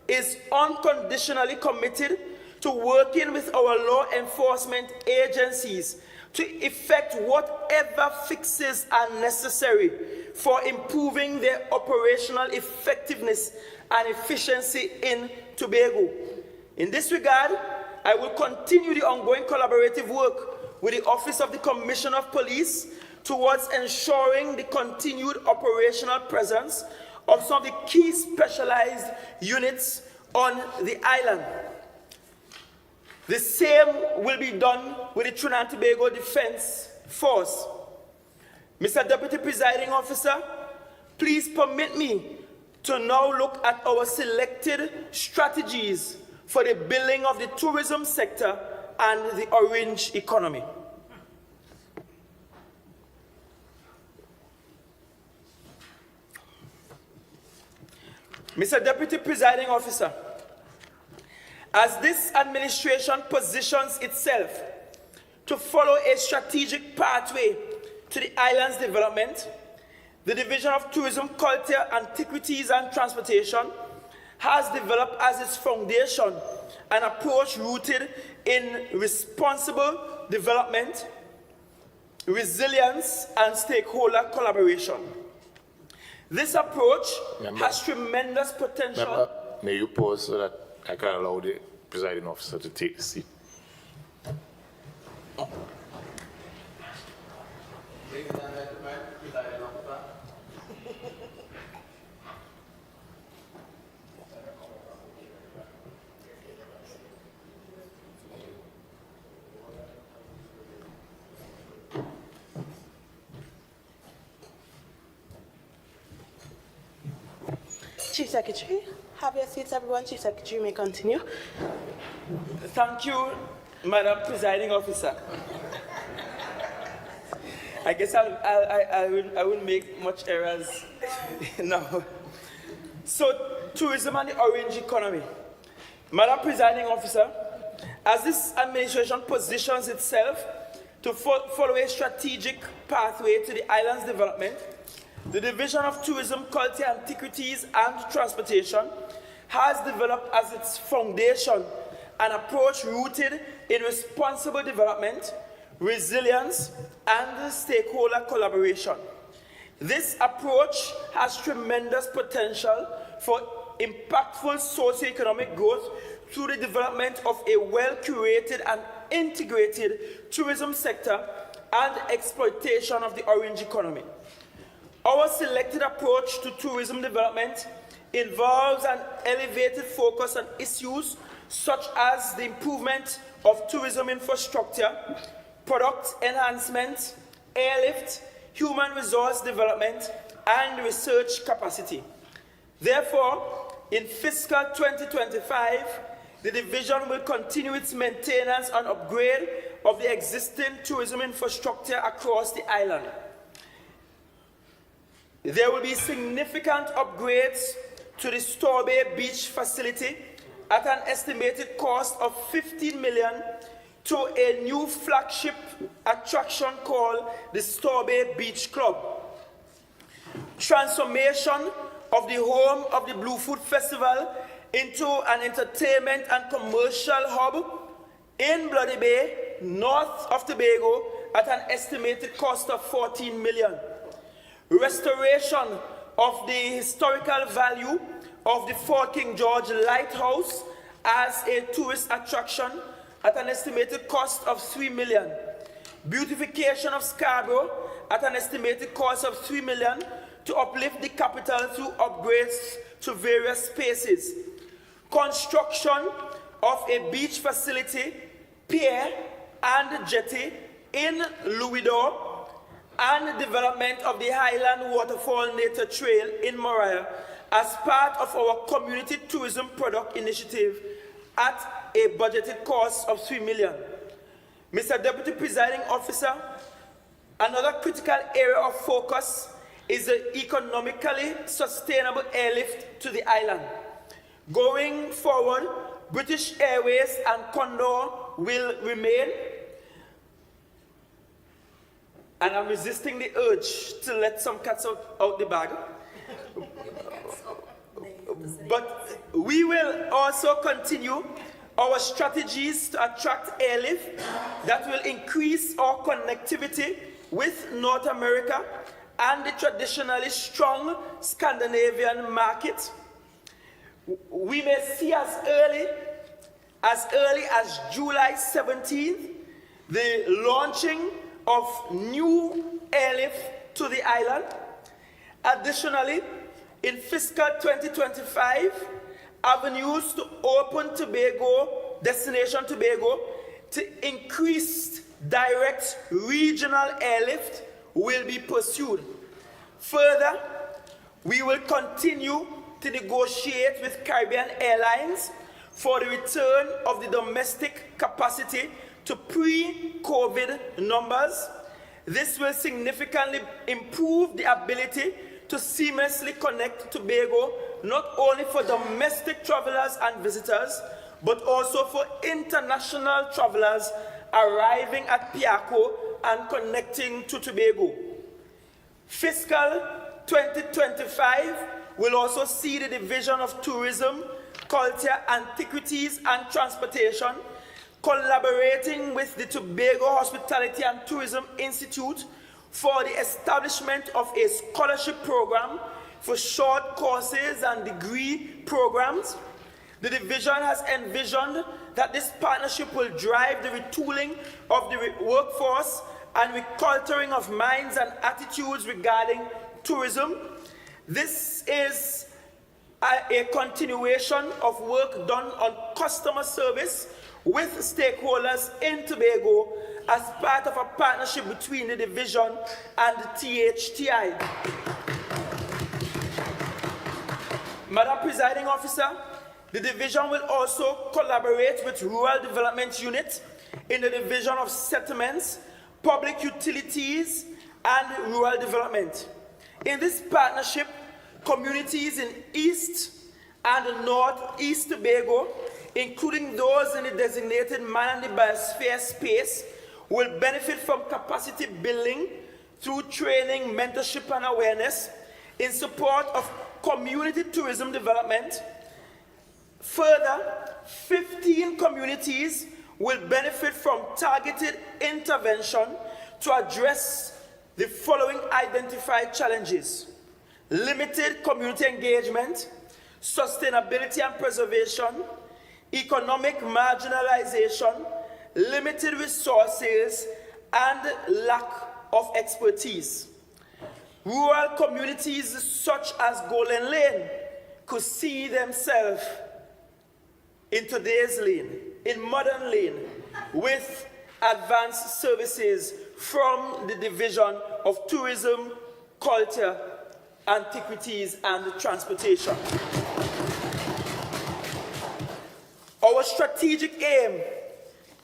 is unconditionally committed to working with our law enforcement agencies to effect whatever fixes are necessary for improving their operational effectiveness and efficiency in Tobago. In this regard, I will continue the ongoing collaborative work with the Office of the Commissioner of Police towards ensuring the continued operational presence of some of the key specialized units on the island. The same will be done with the Trinidad and Tobago Defense Force. Mr. Deputy Presiding Officer, please permit me to now look at our selected strategies for the building of the tourism sector and the orange economy. Mr. Deputy Presiding Officer, as this administration positions itself to follow a strategic pathway to the island's development, the Division of Tourism, Culture, Antiquities and Transportation has developed as its foundation an approach rooted in responsible development, resilience, and stakeholder collaboration. This approach has tremendous potential. Member, may you pause so that I can allow the presiding officer to take the seat. Ladies and gentlemen, presiding officer. Chief Secretary, have your seats, everyone. Chief Secretary may continue. Thank you, Madam Presiding Officer. I guess I will make much errors now. So, tourism and the orange economy. Madam Presiding Officer, as this administration positions itself to follow a strategic pathway to the island's development, the Division of Tourism, Culture, Antiquities and Transportation has developed as its foundation an approach rooted in responsible development, resilience, and stakeholder collaboration. This approach has tremendous potential for impactful socio-economic growth through the development of a well-curated and integrated tourism sector and exploitation of the orange economy. Our selected approach to tourism development involves an elevated focus on issues such as the improvement of tourism infrastructure, product enhancement, airlift, human resource development, and research capacity. Therefore, in fiscal 2025, the division will continue its maintenance and upgrade of the existing tourism infrastructure across the island. There will be significant upgrades to the Tobago beach facility at an estimated cost of $15 million to a new flagship attraction called the Tobago Beach Club. Transformation of the home of the Blue Food Festival into an entertainment and commercial hub in Bloody Bay, north of Tobago, at an estimated cost of $14 million. Restoration of the historical value of the Fort King George Lighthouse as a tourist attraction at an estimated cost of $3 million. Beautification of Scarborough at an estimated cost of $3 million to uplift the capital through upgrades to various spaces. Construction of a beach facility, pier, and jetty in Louisdor, and development of the Highland Waterfall Nature Trail in Moriah as part of our community tourism product initiative at a budgeted cost of $3 million. Mr. Deputy Presiding Officer, another critical area of focus is the economically sustainable airlift to the island. Going forward, British Airways and Condor will remain, and I'm resisting the urge to let some cats out the bag. But we will also continue our strategies to attract airlift that will increase our connectivity with North America and the traditionally strong Scandinavian market. We may see as early as July 17th, the launching of new airlift to the island. Additionally, in fiscal 2025, avenues to open Tobago, destination Tobago, to increase direct regional airlift will be pursued. Further, we will continue to negotiate with Caribbean Airlines for the return of the domestic capacity to pre-COVID numbers. This will significantly improve the ability to seamlessly connect Tobago, not only for domestic travelers and visitors, but also for international travelers arriving at Piaco and connecting to Tobago. Fiscal 2025 will also see the Division of Tourism, Culture, Antiquities and Transportation collaborating with the Tobago Hospitality and Tourism Institute for the establishment of a scholarship program for short courses and degree programs. The division has envisioned that this partnership will drive the retooling of the workforce and reculturing of minds and attitudes regarding tourism. This is a continuation of work done on customer service with stakeholders in Tobago as part of a partnership between the division and the THTI. Madam Presiding Officer, the division will also collaborate with Rural Development Unit in the Division of Settlements, Public Utilities, and Rural Development. In this partnership, communities in East and Northeast Tobago, including those in the designated man and the biosphere space, will benefit from capacity building through training, mentorship, and awareness in support of community tourism development. Further, 15 communities will benefit from targeted intervention to address the following identified challenges: limited community engagement, sustainability and preservation, economic marginalization, limited resources, and lack of expertise. Rural communities such as Golden Lane could see themselves in today's lane, in modern lane, with advanced services from the Division of Tourism, Culture, Antiquities, and Transportation. Our strategic aim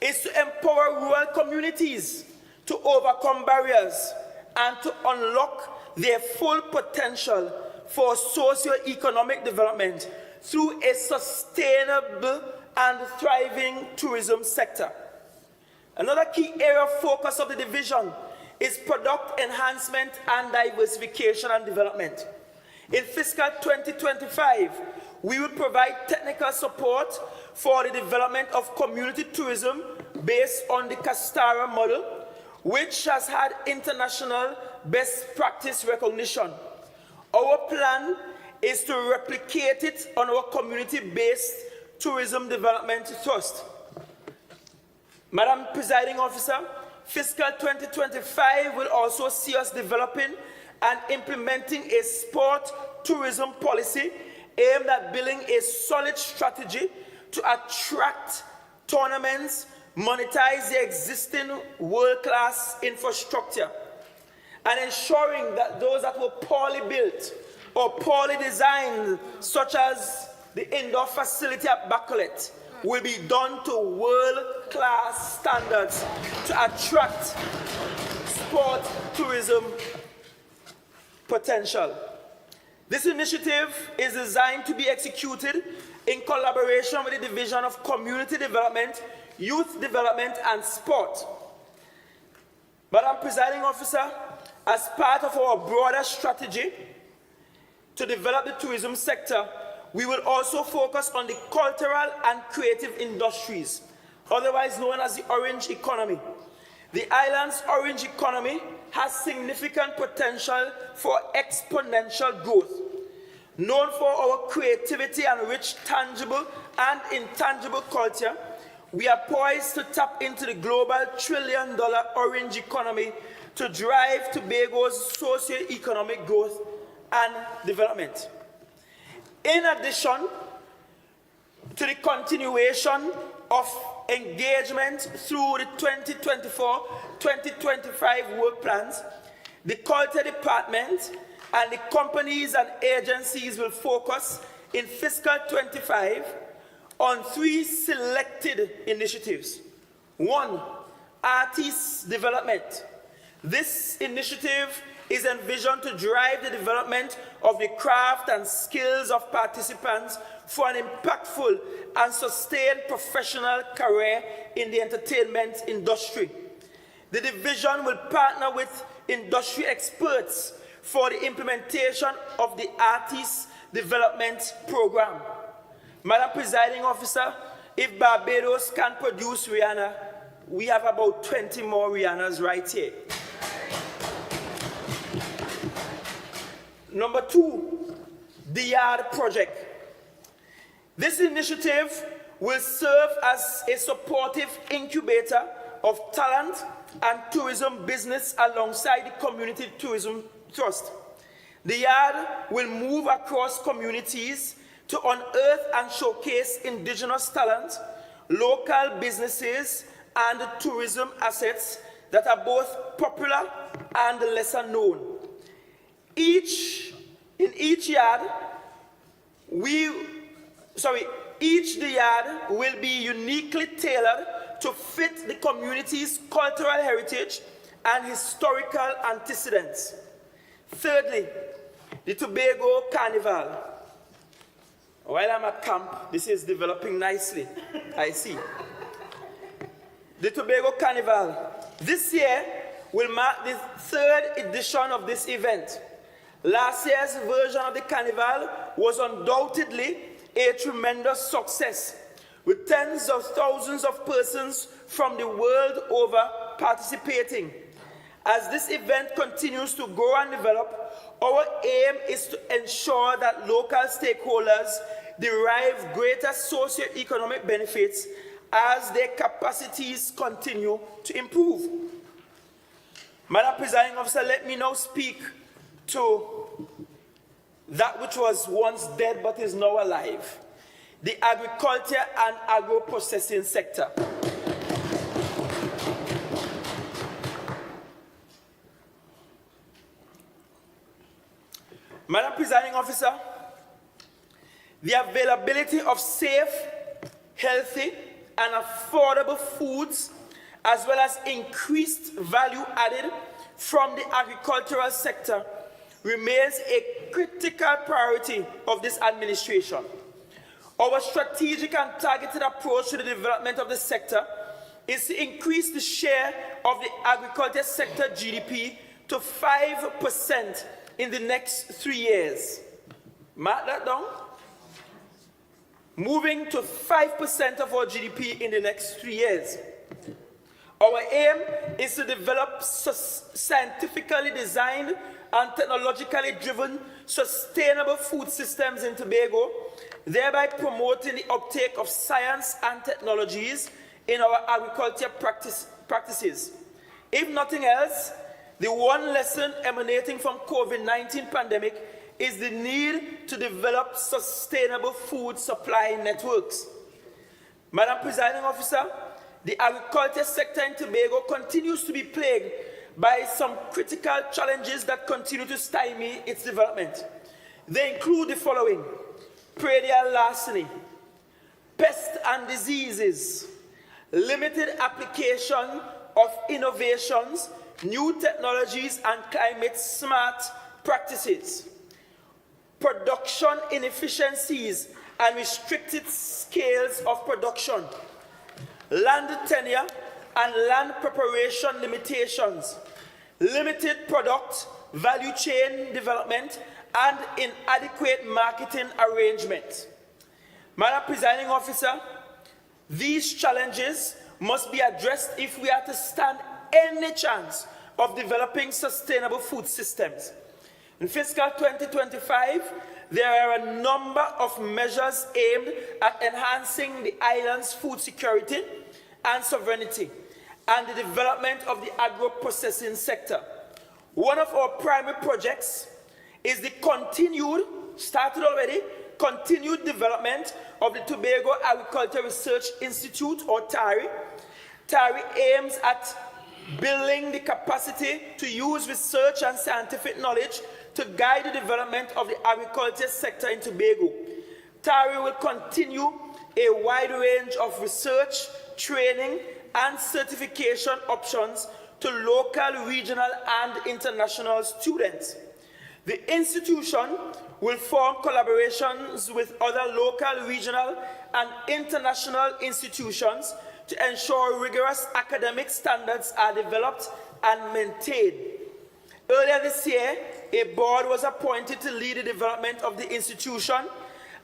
is to empower rural communities to overcome barriers and to unlock their full potential for socio-economic development through a sustainable and thriving tourism sector. Another key area of focus of the division is product enhancement and diversification and development. In fiscal 2025, we will provide technical support for the development of community tourism based on the Castara model, which has had international best practice recognition. Our plan is to replicate it on our community-based tourism development trust. Madam Presiding Officer, fiscal 2025 will also see us developing and implementing a sport tourism policy aimed at building a solid strategy to attract tournaments, monetize the existing world-class infrastructure, and ensuring that those that were poorly built or poorly designed, such as the indoor facility at Bacolet, will be done to world-class standards to attract sport tourism potential. This initiative is designed to be executed in collaboration with the Division of Community Development, Youth Development, and Sport. Madam Presiding Officer, as part of our broader strategy to develop the tourism sector, we will also focus on the cultural and creative industries, otherwise known as the orange economy. The island's orange economy has significant potential for exponential growth. Known for our creativity and rich tangible and intangible culture, we are poised to tap into the global trillion-dollar orange economy to drive Tobago's socio-economic growth and development. In addition to the continuation of engagement through the 2024-2025 work plans, the Culture Department and the companies and agencies will focus in fiscal 25 on 3 selected initiatives. 1, artist development. This initiative is envisioned to drive the development of the craft and skills of participants for an impactful and sustained professional career in the entertainment industry. The division will partner with industry experts for the implementation of the Artist Development Program. Madam Presiding Officer, if Barbados can produce Rihanna, we have about 20 more Rihannas right here. Number 2, the Yard Project. This initiative will serve as a supportive incubator of talent and tourism business alongside the Community Tourism Trust. The Yard will move across communities to unearth and showcase indigenous talent, local businesses, and tourism assets that are both popular and lesser known. Each yard will be uniquely tailored to fit the community's cultural heritage and historical antecedents. Thirdly, the Tobago Carnival. While I'm at camp, this is developing nicely, I see. The Tobago Carnival. This year will mark the 3rd edition of this event. Last year's version of the carnival was undoubtedly a tremendous success, with tens of thousands of persons from the world over participating. As this event continues to grow and develop, our aim is to ensure that local stakeholders derive greater socio-economic benefits as their capacities continue to improve. Madam Presiding Officer, let me now speak to that which was once dead but is now alive, the agriculture and agro-processing sector. Madam Presiding Officer, the availability of safe, healthy, and affordable foods, as well as increased value added from the agricultural sector, remains a critical priority of this administration. Our strategic and targeted approach to the development of the sector is to increase the share of the agriculture sector GDP to 5% in the next 3 years. Mark that down. Moving to 5% of our GDP in the next 3 years. Our aim is to develop scientifically designed and technologically driven sustainable food systems in Tobago, thereby promoting the uptake of science and technologies in our agriculture practices. If nothing else, the one lesson emanating from COVID-19 pandemic is the need to develop sustainable food supply networks. Madam Presiding Officer, the agriculture sector in Tobago continues to be plagued by some critical challenges that continue to stymie its development. They include the following: predial larceny, pests and diseases, limited application of innovations, new technologies, and climate-smart practices, production inefficiencies and restricted scales of production, land tenure and land preparation limitations, limited product value chain development, and inadequate marketing arrangements. Madam Presiding Officer, these challenges must be addressed if we are to stand any chance of developing sustainable food systems. In fiscal 2025, there are a number of measures aimed at enhancing the island's food security and sovereignty and the development of the agro-processing sector. One of our primary projects is the continued development of the Tobago Agriculture Research Institute, or TARI. TARI aims at building the capacity to use research and scientific knowledge to guide the development of the agriculture sector in Tobago. TARI will continue a wide range of research, training, and certification options to local, regional, and international students. The institution will form collaborations with other local, regional, and international institutions to ensure rigorous academic standards are developed and maintained. Earlier this year, a board was appointed to lead the development of the institution,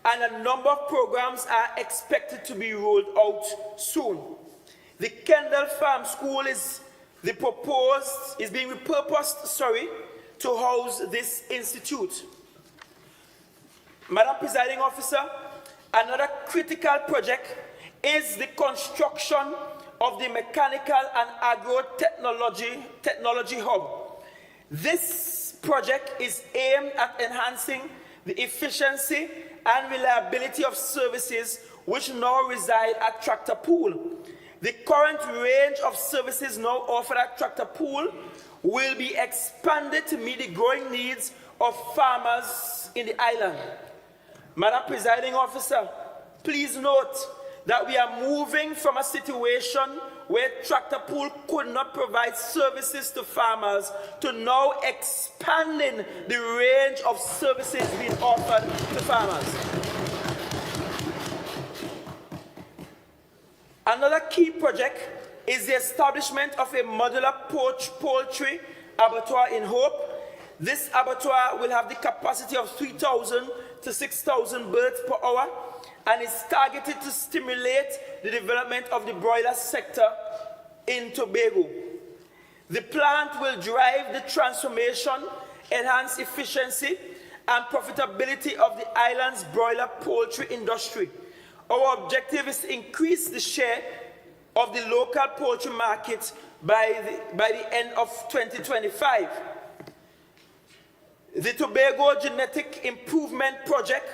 and a number of programs are expected to be rolled out soon. The Kendall Farm School is being repurposed, to house this institute. Madam Presiding Officer, another critical project is the construction of the Mechanical and Agro-Technology Hub. This project is aimed at enhancing the efficiency and reliability of services which now reside at Tractor Pool. The current range of services now offered at Tractor Pool will be expanded to meet the growing needs of farmers in the island. Madam Presiding Officer, please note that we are moving from a situation where Tractor Pool could not provide services to farmers to now expanding the range of services being offered to farmers. Another key project is the establishment of a modular poultry abattoir in Hope. This abattoir will have the capacity of 3,000 to 6,000 birds per hour and is targeted to stimulate the development of the broiler sector in Tobago. The plant will drive the transformation, enhance efficiency and profitability of the island's broiler poultry industry. Our objective is to increase the share of the local poultry market by the end of 2025. The Tobago Genetic Improvement Project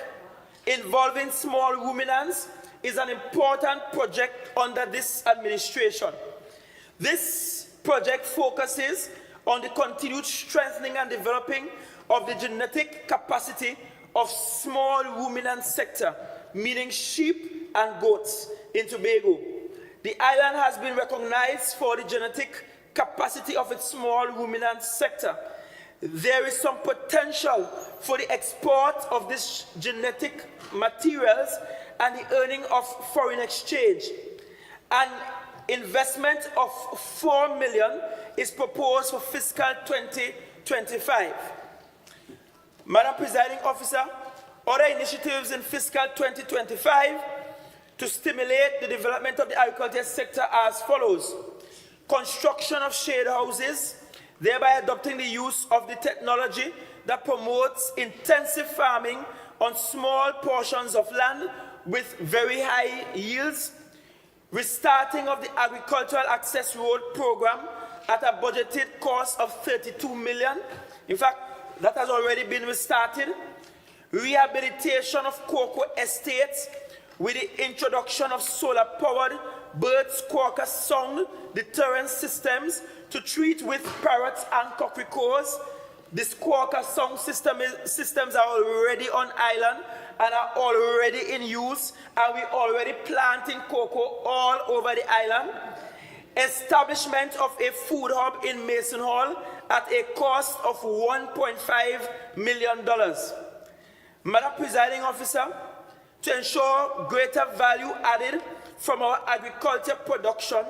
involving small ruminants is an important project under this administration. This project focuses on the continued strengthening and developing of the genetic capacity of small ruminant sector, meaning sheep and goats in Tobago. The island has been recognized for the genetic capacity of its small ruminant sector. There is some potential for the export of these genetic materials and the earning of foreign exchange. An investment of $4 million is proposed for fiscal 2025. Madam Presiding Officer, other initiatives in fiscal 2025 to stimulate the development of the agriculture sector are as follows: construction of shade houses, thereby adopting the use of the technology that promotes intensive farming on small portions of land with very high yields, restarting of the Agricultural Access Road program at a budgeted cost of $32 million. In fact, that has already been restarted. Rehabilitation of cocoa estates with the introduction of solar-powered bird squawker sound deterrent systems to treat with parrots and cockroaches. The squawker sound systems are already on island and are already in use, and we're already planting cocoa all over the island. Establishment of a food hub in Mason Hall at a cost of $1.5 million. Madam Presiding Officer, to ensure greater value added from our agriculture production,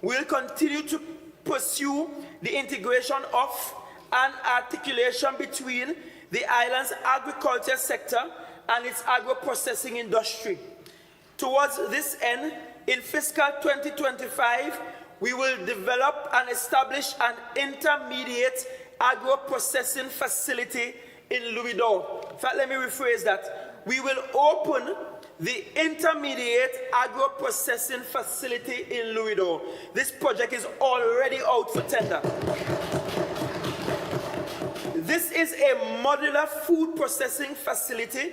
we will continue to pursue the integration of and articulation between the island's agriculture sector and its agro-processing industry. Towards this end, in fiscal 2025, we will develop and establish an intermediate agro-processing facility in Louisdor. In fact, let me rephrase that. We will open the intermediate agro-processing facility in Louisdor. This project is already out for tender. This is a modular food processing facility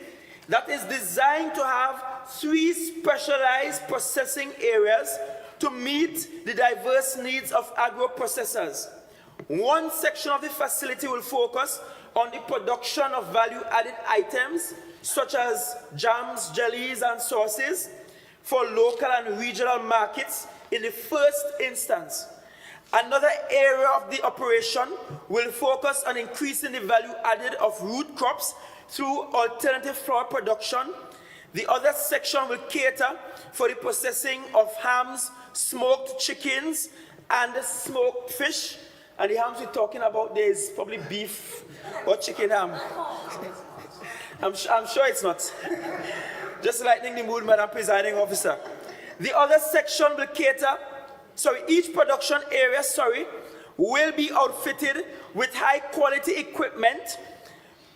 that is designed to have 3 specialized processing areas to meet the diverse needs of agro-processors. One section of the facility will focus on the production of value-added items such as jams, jellies, and sauces for local and regional markets in the first instance. Another area of the operation will focus on increasing the value added of root crops through alternative flour production. The other section will cater for the processing of hams, smoked chickens, and smoked fish. And the hams we're talking about there is probably beef or chicken ham. I'm sure it's not. Just lightening the mood, Madam Presiding Officer. The other section will cater, each production area, will be outfitted with high quality equipment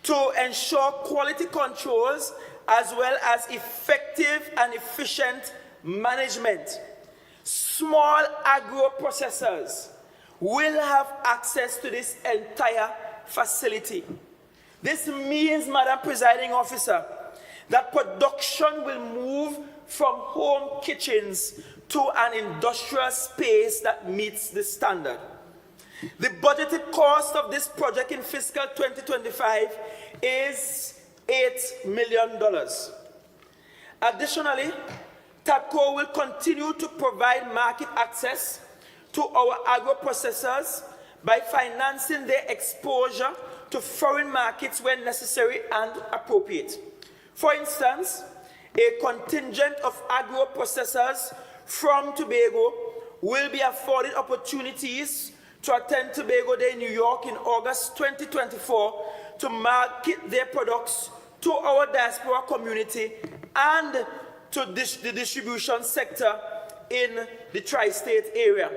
to ensure quality controls as well as effective and efficient management. Small agro processors will have access to this entire facility. This means, Madam Presiding Officer, that production will move from home kitchens to an industrial space that meets the standard. The budgeted cost of this project in fiscal 2025 is $8 million. Additionally, TATCO will continue to provide market access to our agro-processors by financing their exposure to foreign markets when necessary and appropriate. For instance, a contingent of agro-processors from Tobago will be afforded opportunities to attend Tobago Day in New York in August 2024 to market their products to our diaspora community and to the distribution sector in the tri-state area.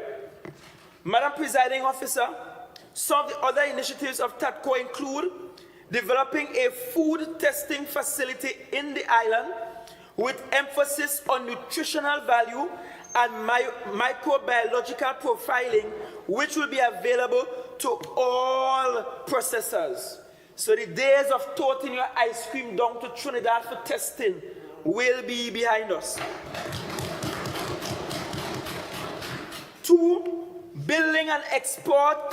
Madam Presiding Officer, some of the other initiatives of TATCO include developing a food testing facility in the island with emphasis on nutritional value and microbiological profiling, which will be available to all processors. So the days of toting your ice cream down to Trinidad for testing will be behind us. 2, building export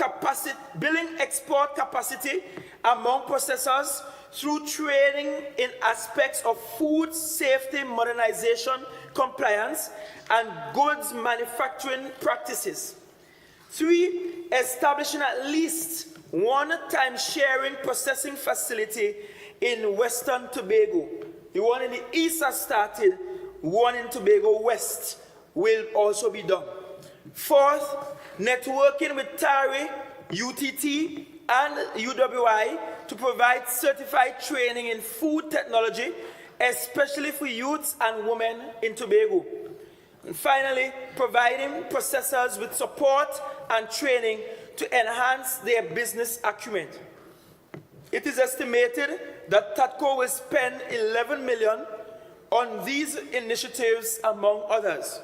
capacity among processors through training in aspects of food safety, modernization, compliance, and goods manufacturing practices. 3, establishing at least one time-sharing processing facility in Western Tobago. The one in the east has started, one in Tobago West will also be done. 4th, networking with TARI, UTT, and UWI to provide certified training in food technology, especially for youths and women in Tobago. And finally, providing processors with support and training to enhance their business acumen. It is estimated that TATCO will spend $11 million on these initiatives, among others.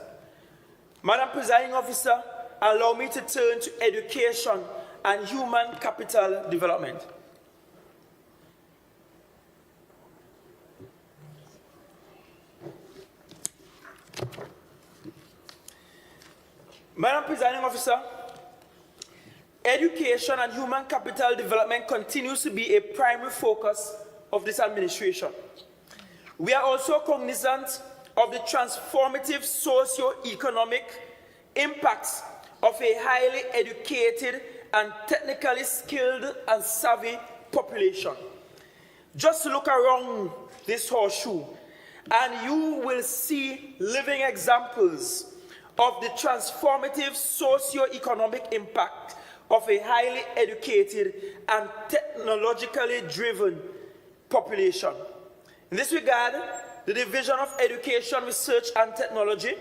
Madam Presiding Officer, allow me to turn to education and human capital development. Madam Presiding Officer, education and human capital development continues to be a primary focus of this administration. We are also cognizant of the transformative socio-economic impacts of a highly educated and technically skilled and savvy population. Just look around this horseshoe and you will see living examples of the transformative socio-economic impact of a highly educated and technologically driven population. In this regard, the Division of Education, Research and Technology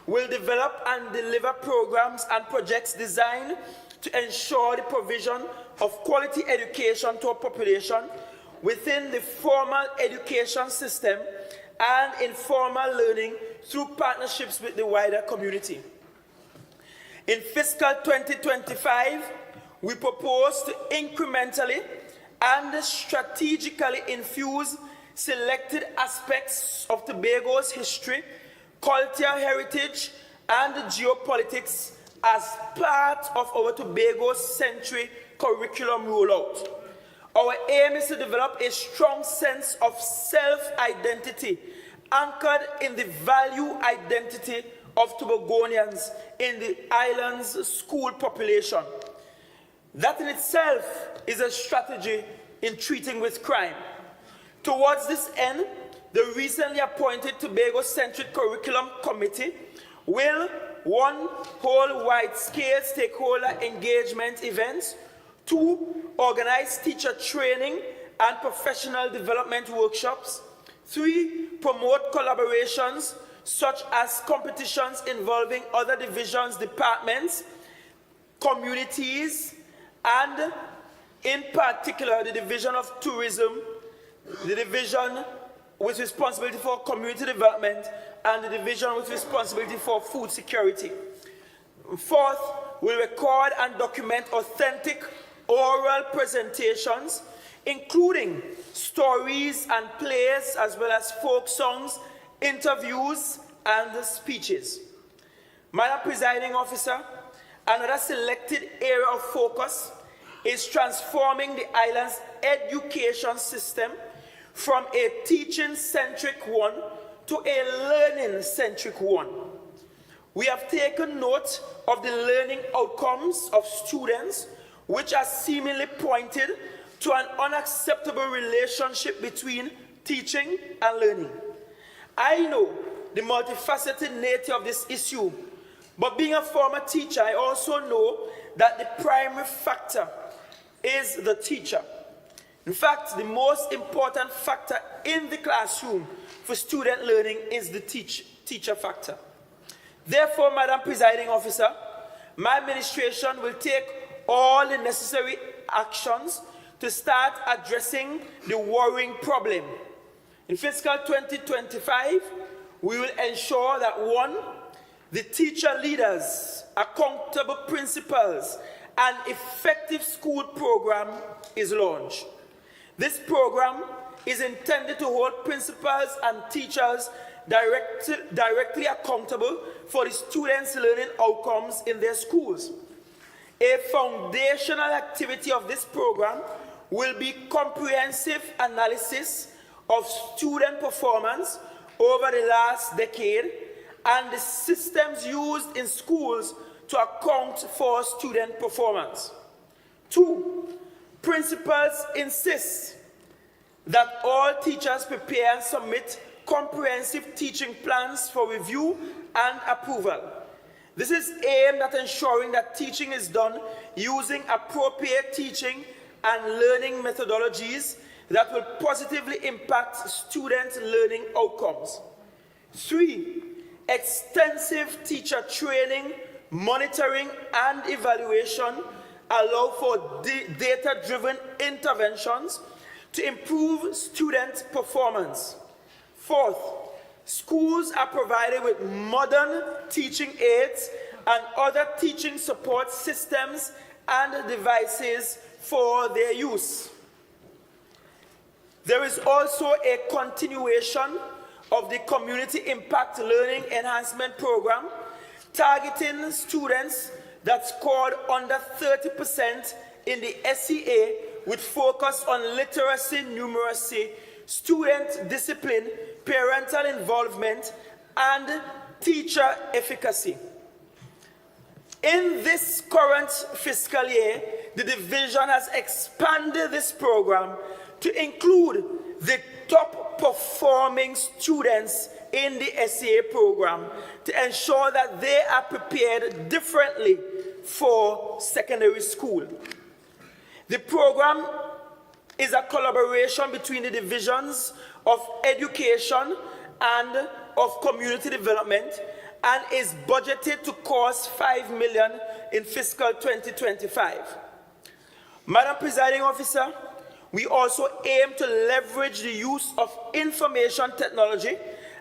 will develop and deliver programs and projects designed to ensure the provision of quality education to our population within the formal education system and informal learning through partnerships with the wider community. In fiscal 2025, we propose to incrementally and strategically infuse selected aspects of Tobago's history, culture, heritage, and geopolitics as part of our Tobago Century curriculum rollout. Our aim is to develop a strong sense of self-identity anchored in the value identity of Tobagonians in the island's school population. That in itself is a strategy in treating with crime. Towards this end, the recently appointed Tobago-centric curriculum committee will 1, hold wide-scale stakeholder engagement events. 2, organize teacher training and professional development workshops. 3, promote collaborations such as competitions involving other divisions, departments, communities, and in particular the Division of Tourism, the division with responsibility for community development, and the division with responsibility for food security. 4th, we'll record and document authentic oral presentations, including stories and plays, as well as folk songs, interviews, and speeches. Madam Presiding Officer, another selected area of focus is transforming the island's education system from a teaching-centric one to a learning-centric one. We have taken note of the learning outcomes of students, which are seemingly pointed to an unacceptable relationship between teaching and learning. I know the multifaceted nature of this issue, but being a former teacher, I also know that the primary factor is the teacher. In fact, the most important factor in the classroom for student learning is the teacher factor. Therefore, Madam Presiding Officer, my administration will take all the necessary actions to start addressing the worrying problem. In fiscal 2025, we will ensure that 1, the teacher leaders, accountable principals, and effective school program is launched. This program is intended to hold principals and teachers directly accountable for the students' learning outcomes in their schools. A foundational activity of this program will be comprehensive analysis of student performance over the last decade and the systems used in schools to account for student performance. 2, principals insist that all teachers prepare and submit comprehensive teaching plans for review and approval. This is aimed at ensuring that teaching is done using appropriate teaching and learning methodologies that will positively impact student learning outcomes. 3, extensive teacher training, monitoring, and evaluation allow for data-driven interventions to improve student performance. 4th, schools are provided with modern teaching aids and other teaching support systems and devices for their use. There is also a continuation of the Community Impact Learning Enhancement Program targeting students that scored under 30% in the SEA with focus on literacy, numeracy, student discipline, parental involvement, and teacher efficacy. In this current fiscal year, the division has expanded this program to include the top performing students in the SEA program to ensure that they are prepared differently for secondary school. The program is a collaboration between the divisions of education and of community development and is budgeted to cost $5 million in fiscal 2025. Madam Presiding Officer, we also aim to leverage the use of information technology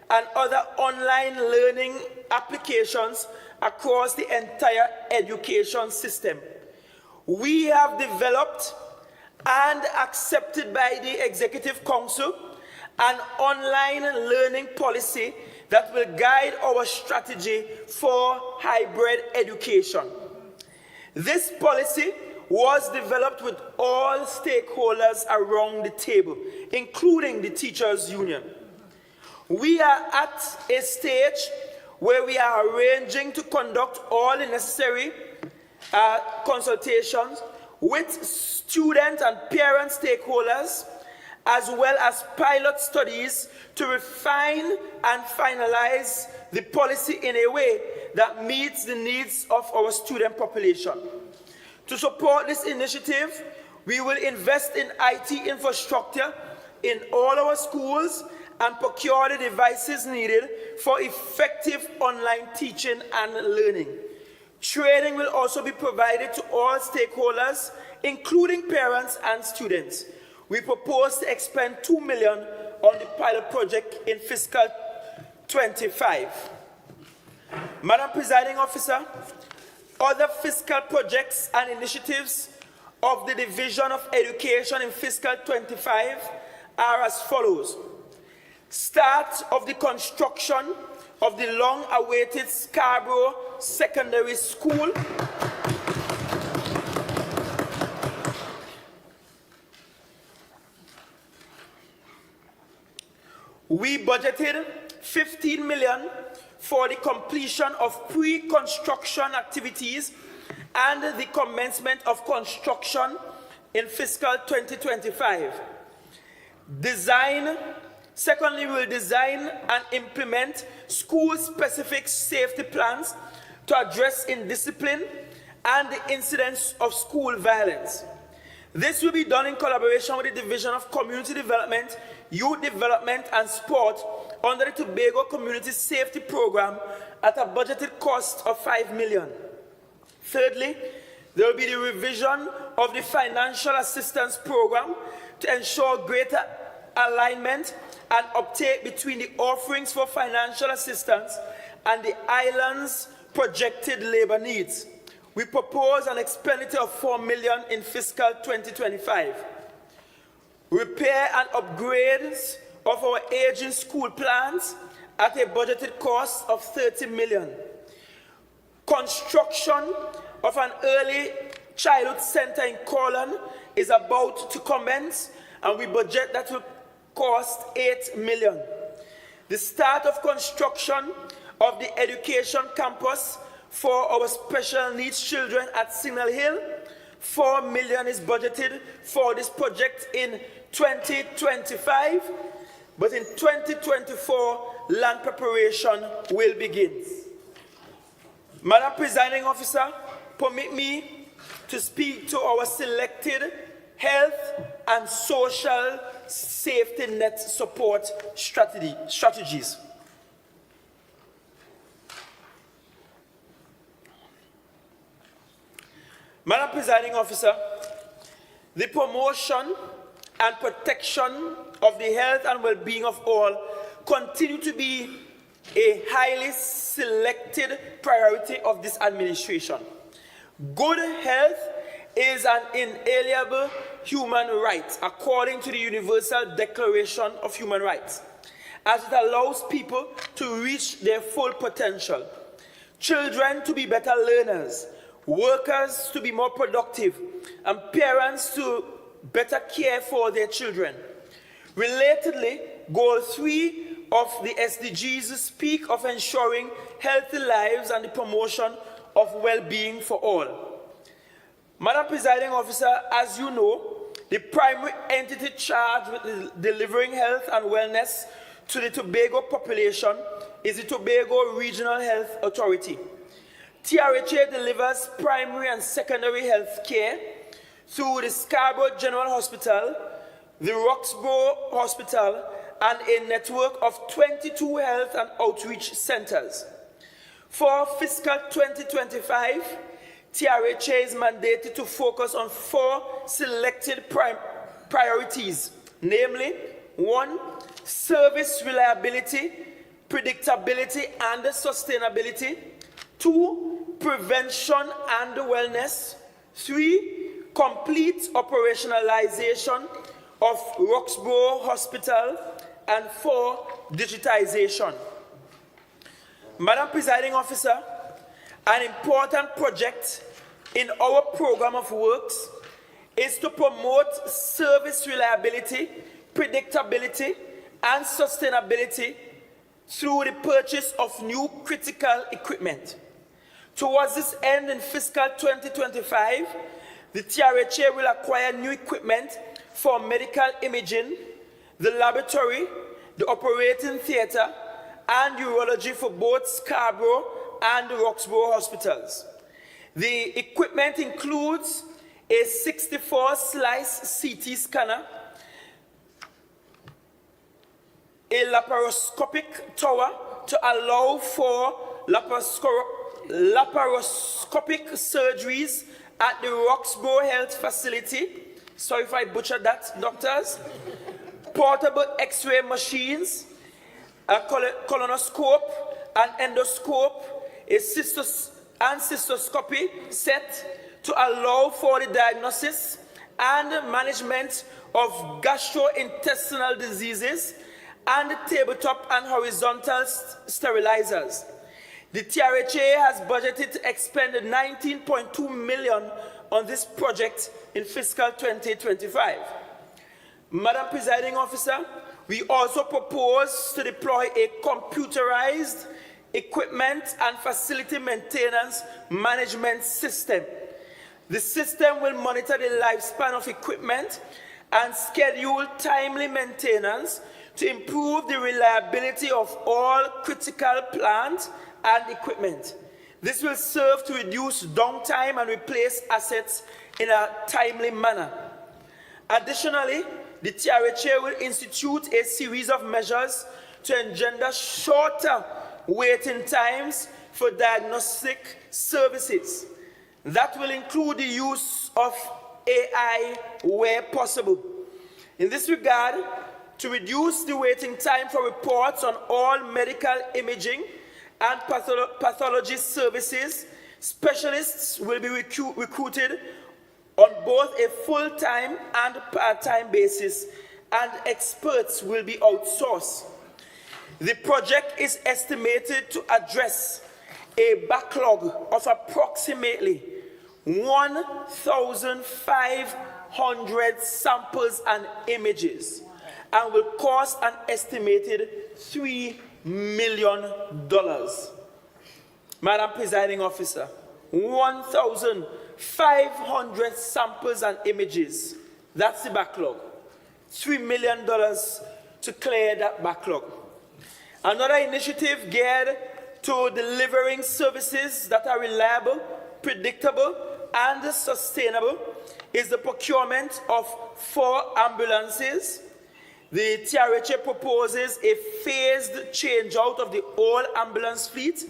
and other online learning applications across the entire education system. We have developed and accepted by the Executive Council an online learning policy that will guide our strategy for hybrid education. This policy was developed with all stakeholders around the table, including the teachers' union. We are at a stage where we are arranging to conduct all the necessary consultations with student and parent stakeholders as well as pilot studies to refine and finalize the policy in a way that meets the needs of our student population. To support this initiative, we will invest in IT infrastructure in all our schools and procure the devices needed for effective online teaching and learning. Training will also be provided to all stakeholders, including parents and students. We propose to expend $2 million on the pilot project in fiscal 25. Madam Presiding Officer, other fiscal projects and initiatives of the Division of Education in fiscal 25 are as follows. Start of the construction of the long-awaited Scarborough Secondary School. We budgeted $15 million for the completion of pre-construction activities and the commencement of construction in fiscal 2025. Secondly, we will design and implement school-specific safety plans to address indiscipline and the incidents of school violence. This will be done in collaboration with the Division of Community Development, Youth Development and Sport under the Tobago Community Safety Program at a budgeted cost of $5 million. Thirdly, there will be the revision of the Financial Assistance Program to ensure greater alignment and uptake between the offerings for financial assistance and the island's projected labor needs. We propose an expenditure of $4 million in fiscal 2025. Repair and upgrades of our aging school plants at a budgeted cost of $30 million. Construction of an early childhood center in Corland is about to commence, and we budget that will cost $8 million. The start of construction of the education campus for our special needs children at Signal Hill, $4 million is budgeted for this project in 2025, but in 2024, land preparation will begin. Madam Presiding Officer, permit me to speak to our selected health and social safety net support strategies. Madam Presiding Officer, the promotion and protection of the health and well-being of all continue to be a highly selected priority of this administration. Good health is an inalienable human right, according to the Universal Declaration of Human Rights, as it allows people to reach their full potential, children to be better learners, workers to be more productive, and parents to better care for their children. Relatedly, Goal 3 of the SDGs speak of ensuring healthy lives and the promotion of well-being for all. Madam Presiding Officer, as you know, the primary entity charged with delivering health and wellness to the Tobago population is the Tobago Regional Health Authority. TRHA delivers primary and secondary health care through the Scarborough General Hospital, the Roxborough Hospital, and a network of 22 health and outreach centers. For fiscal 2025, TRHA is mandated to focus on 4 selected priorities, namely 1, service reliability, predictability, and sustainability; 2, prevention and wellness; 3, complete operationalization of Roxborough Hospital; and 4, digitization. Madam Presiding Officer, an important project in our program of works is to promote service reliability, predictability, and sustainability through the purchase of new critical equipment. Towards this end, in fiscal 2025, the TRHA will acquire new equipment for medical imaging, the laboratory, the operating theatre, and urology for both Scarborough and the Roxborough hospitals. The equipment includes a 64-slice CT scanner, a laparoscopic tower to allow for laparoscopic surgeries at the Roxborough Health Facility. Sorry if I butchered that, doctors. Portable X-ray machines, a colonoscope, an endoscope, a cystoscopy set to allow for the diagnosis and management of gastrointestinal diseases, and tabletop and horizontal sterilizers. The TRHA has budgeted to expend $19.2 million on this project in fiscal 2025. Madam Presiding Officer, we also propose to deploy a computerized equipment and facility maintenance management system. The system will monitor the lifespan of equipment and schedule timely maintenance to improve the reliability of all critical plant and equipment. This will serve to reduce downtime and replace assets in a timely manner. Additionally, the TRHA will institute a series of measures to engender shorter waiting times for diagnostic services. That will include the use of AI where possible. In this regard, to reduce the waiting time for reports on all medical imaging and pathology services, specialists will be recruited on both a full-time and part-time basis, and experts will be outsourced. The project is estimated to address a backlog of approximately 1,500 samples and images, and will cost an estimated $3 million. Madam Presiding Officer, 1,500 samples and images. That's the backlog. $3 million to clear that backlog. Another initiative geared to delivering services that are reliable, predictable, and sustainable is the procurement of 4 ambulances. The TRHA proposes a phased change out of the old ambulance fleet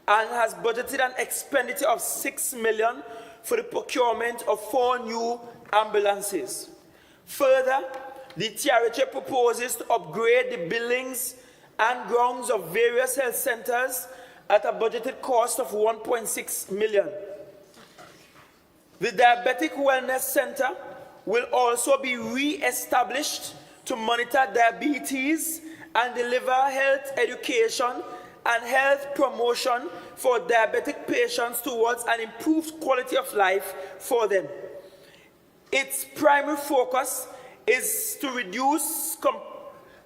and has budgeted an expenditure of $6 million for the procurement of 4 new ambulances. Further, the TRHA proposes to upgrade the buildings and grounds of various health centers at a budgeted cost of $1.6 million. The Diabetic Wellness Center will also be re-established to monitor diabetes and deliver health education and health promotion for diabetic patients towards an improved quality of life for them. Its primary focus is to reduce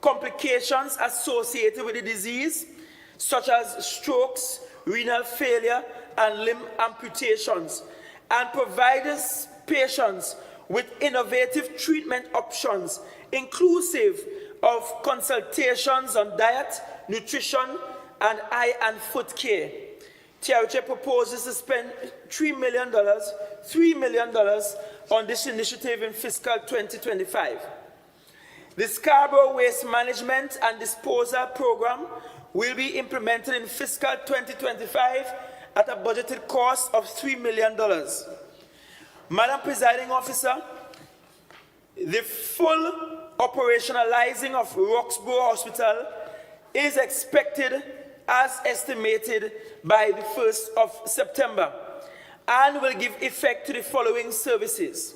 complications associated with the disease, such as strokes, renal failure, and limb amputations, and provides patients with innovative treatment options, inclusive of consultations on diet, nutrition, and eye and foot care. TRHA proposes to spend $3 million on this initiative in fiscal 2025. The Scarborough Waste Management and Disposal Program will be implemented in fiscal 2025 at a budgeted cost of $3 million. Madam Presiding Officer, the full operationalizing of Roxborough Hospital is expected as estimated by the 1st of September and will give effect to the following services: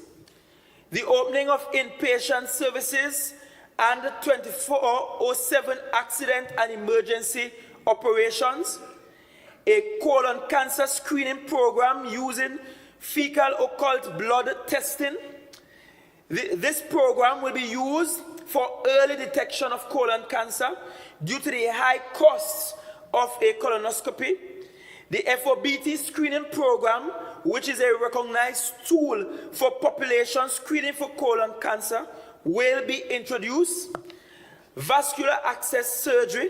the opening of inpatient services and 24/7 accident and emergency operations, a colon cancer screening program using fecal occult blood testing. This program will be used for early detection of colon cancer due to the high costs of a colonoscopy. The FOBT screening program, which is a recognized tool for population screening for colon cancer, will be introduced. vascular access surgery.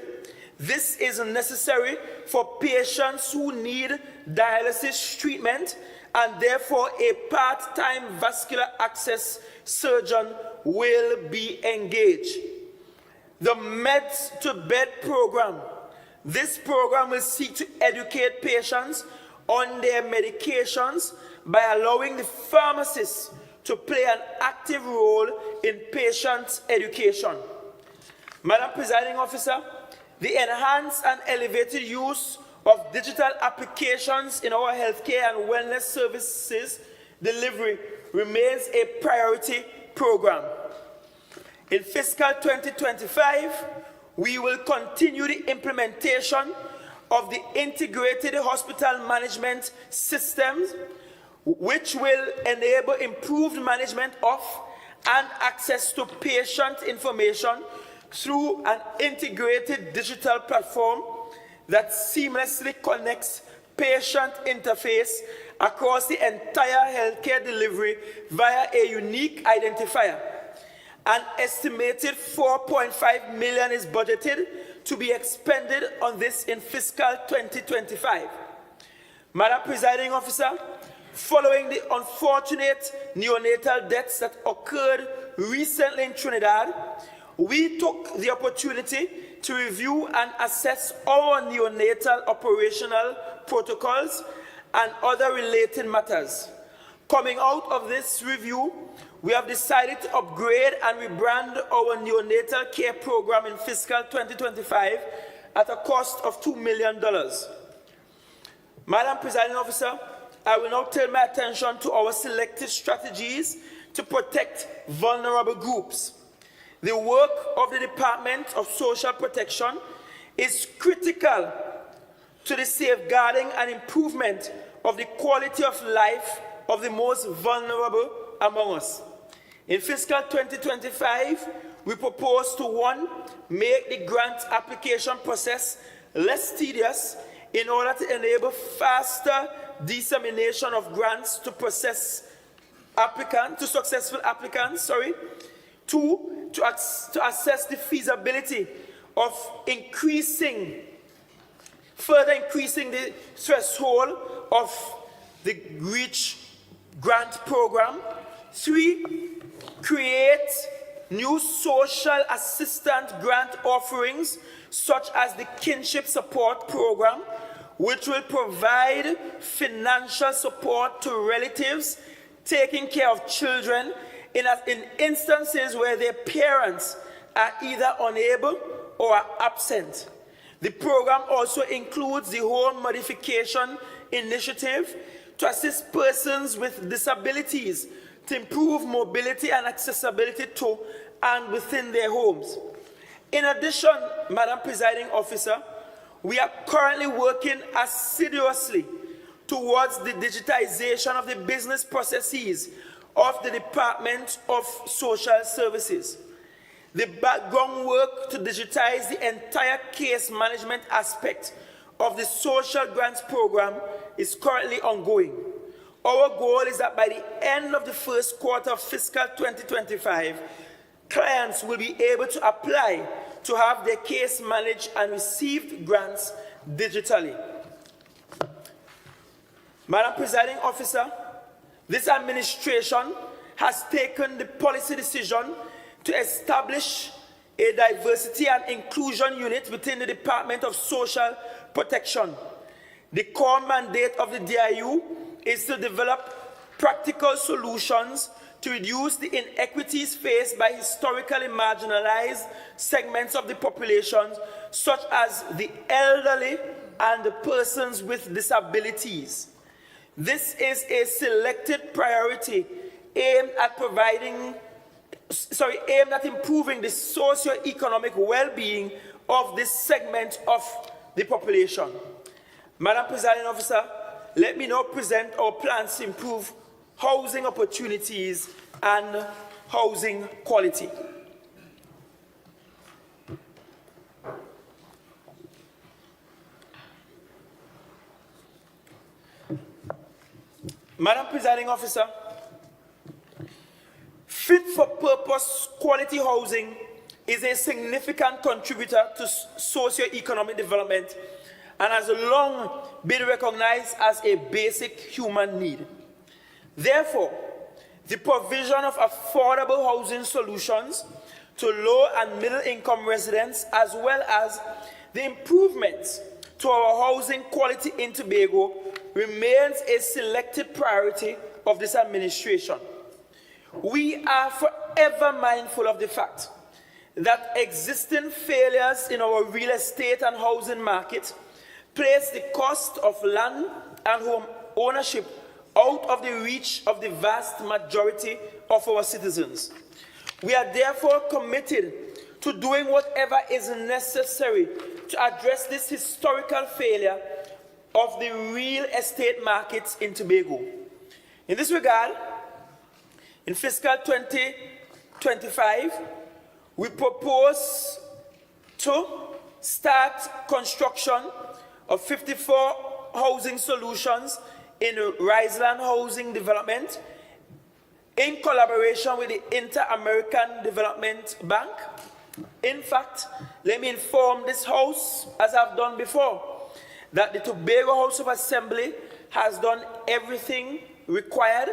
This is necessary for patients who need dialysis treatment, and therefore a part-time vascular access surgeon will be engaged. The Meds to Bed program. This program will seek to educate patients on their medications by allowing the pharmacists to play an active role in patient education. Madam Presiding Officer, the enhanced and elevated use of digital applications in our healthcare and wellness services delivery remains a priority program. In fiscal 2025, we will continue the implementation of the integrated hospital management systems, which will enable improved management of and access to patient information through an integrated digital platform that seamlessly connects patient interface across the entire healthcare delivery via a unique identifier. An estimated $4.5 million is budgeted to be expended on this in fiscal 2025. Madam Presiding Officer, following the unfortunate neonatal deaths that occurred recently in Trinidad, we took the opportunity to review and assess our neonatal operational protocols and other related matters. Coming out of this review, we have decided to upgrade and rebrand our neonatal care program in fiscal 2025 at a cost of $2 million. Madam Presiding Officer, I will now turn my attention to our selected strategies to protect vulnerable groups. The work of the Department of Social Protection is critical to the safeguarding and improvement of the quality of life of the most vulnerable among us. In fiscal 2025, we propose to 1, make the grant application process less tedious in order to enable faster dissemination of grants to successful applicants. 2, to assess the feasibility of further increasing the threshold of the REACH grant program. 3, create new social assistance grant offerings such as the Kinship Support Program, which will provide financial support to relatives taking care of children in instances where their parents are either unable or are absent. The program also includes the Home Modification Initiative to assist persons with disabilities to improve mobility and accessibility to and within their homes. In addition, Madam Presiding Officer, we are currently working assiduously towards the digitization of the business processes of the Department of Social Services. The background work to digitize the entire case management aspect of the social grants program is currently ongoing. Our goal is that by the end of the first quarter of fiscal 2025, clients will be able to apply to have their case managed and receive grants digitally. Madam Presiding Officer, this administration has taken the policy decision to establish a diversity and inclusion unit within the Department of Social Protection. The core mandate of the DIU is to develop practical solutions to reduce the inequities faced by historically marginalized segments of the population, such as the elderly and the persons with disabilities. This is a selected priority aimed at improving the socio-economic well-being of this segment of the population. Madam Presiding Officer, let me now present our plans to improve housing opportunities and housing quality. Madam Presiding Officer, fit-for-purpose quality housing is a significant contributor to socio-economic development and has long been recognized as a basic human need. Therefore, the provision of affordable housing solutions to low and middle income residents, as well as the improvements to our housing quality in Tobago, remains a selected priority of this administration. We are forever mindful of the fact that existing failures in our real estate and housing market place the cost of land and home ownership out of the reach of the vast majority of our citizens. We are therefore committed to doing whatever is necessary to address this historical failure of the real estate markets in Tobago. In this regard, in fiscal 2025, we propose to start construction of 54 housing solutions in Riseland Housing Development in collaboration with the Inter-American Development Bank. In fact, let me inform this House, as I've done before, that the Tobago House of Assembly has done everything required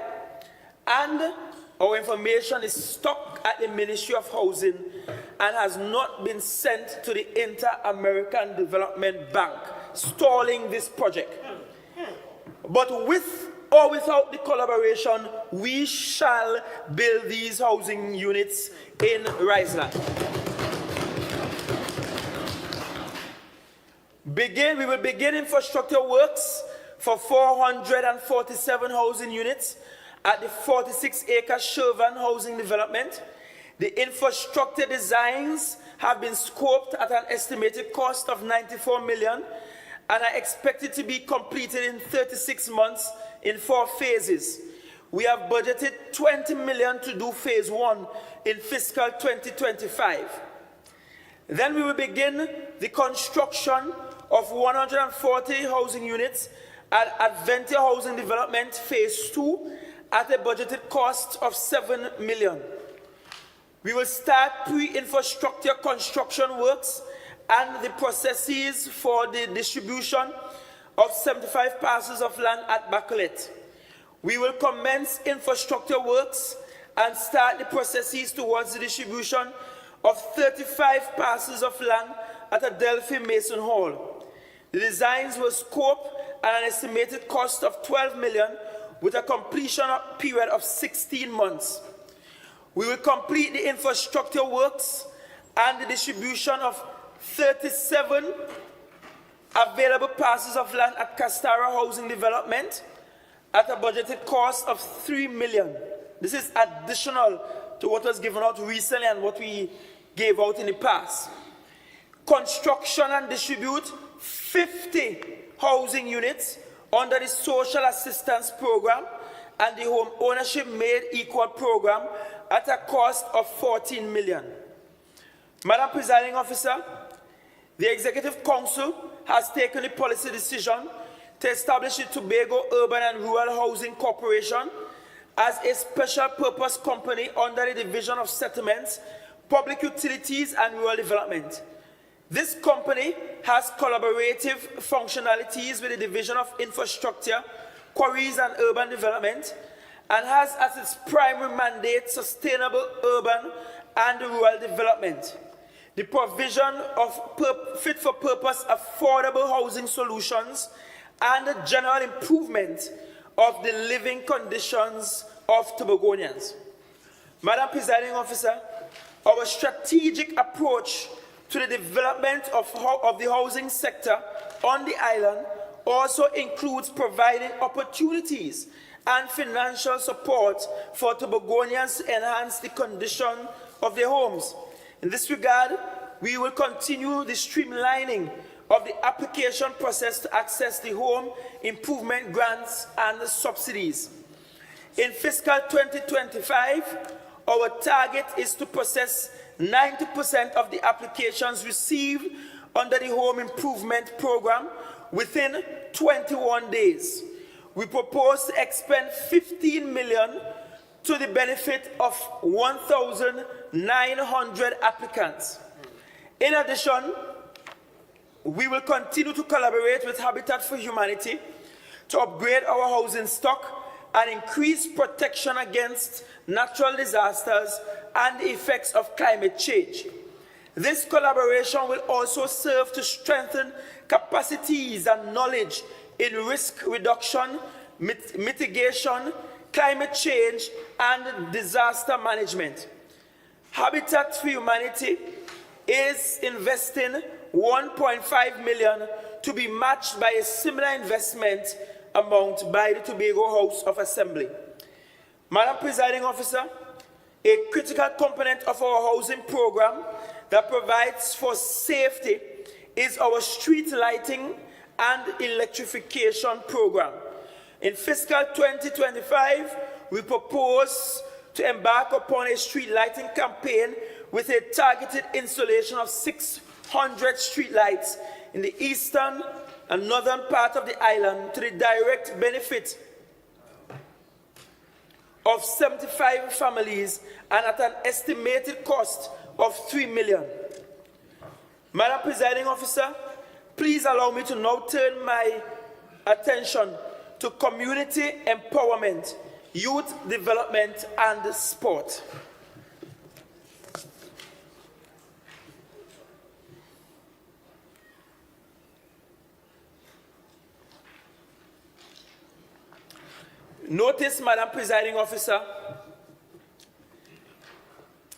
and our information is stuck at the Ministry of Housing and has not been sent to the Inter-American Development Bank, stalling this project. But with or without the collaboration, we shall build these housing units in Riseland. We will begin infrastructure works for 447 housing units at the 46-acre Shervan housing development. The infrastructure designs have been scoped at an estimated cost of 94 million and are expected to be completed in 36 months in 4 phases. We have budgeted 20 million to do phase 1 in fiscal 2025. Then we will begin the construction of 140 housing units at Adventure Housing Development phase 2 at a budgeted cost of 7 million. We will start pre-infrastructure construction works and the processes for the distribution of 75 parcels of land at Bacolet. We will commence infrastructure works and start the processes towards the distribution of 35 parcels of land at Adelphi Mason Hall. The designs were scoped at an estimated cost of 12 million with a completion period of 16 months. We will complete the infrastructure works and the distribution of 37 available parcels of land at Castara Housing Development at a budgeted cost of 3 million. This is additional to what was given out recently and what we gave out in the past. Construction and distribute 50 housing units under the Social Assistance Program and the Home Ownership Made Equal Program at a cost of 14 million. Madam Presiding Officer, the Executive Council has taken a policy decision to establish the Tobago Urban and Rural Housing Corporation as a special purpose company under the Division of Settlements, Public Utilities and Rural Development. This company has collaborative functionalities with the Division of Infrastructure, Quarries and Urban Development, and has as its primary mandate sustainable urban and rural development, the provision of fit-for-purpose affordable housing solutions, and the general improvement of the living conditions of Tobagonians. Madam Presiding Officer, our strategic approach to the development of the housing sector on the island also includes providing opportunities and financial support for Tobagonians to enhance the condition of their homes. In this regard, we will continue the streamlining of the application process to access the home improvement grants and subsidies. In fiscal 2025, our target is to process 90% of the applications received under the Home Improvement Program within 21 days. We propose to expend 15 million to the benefit of 1,900 applicants. In addition, we will continue to collaborate with Habitat for Humanity to upgrade our housing stock and increase protection against natural disasters and the effects of climate change. This collaboration will also serve to strengthen capacities and knowledge in risk reduction, mitigation, climate change, and disaster management. Habitat for Humanity is investing 1.5 million to be matched by a similar investment amount by the Tobago House of Assembly. Madam Presiding Officer, a critical component of our housing program that provides for safety is our street lighting and electrification program. In fiscal 2025, we propose to embark upon a street lighting campaign with a targeted installation of 600 street lights in the eastern and northern part of the island to the direct benefit of 75 families and at an estimated cost of 3 million. Madam Presiding Officer, please allow me to now turn my attention to community empowerment, youth development, and sport. Notice, Madam Presiding Officer,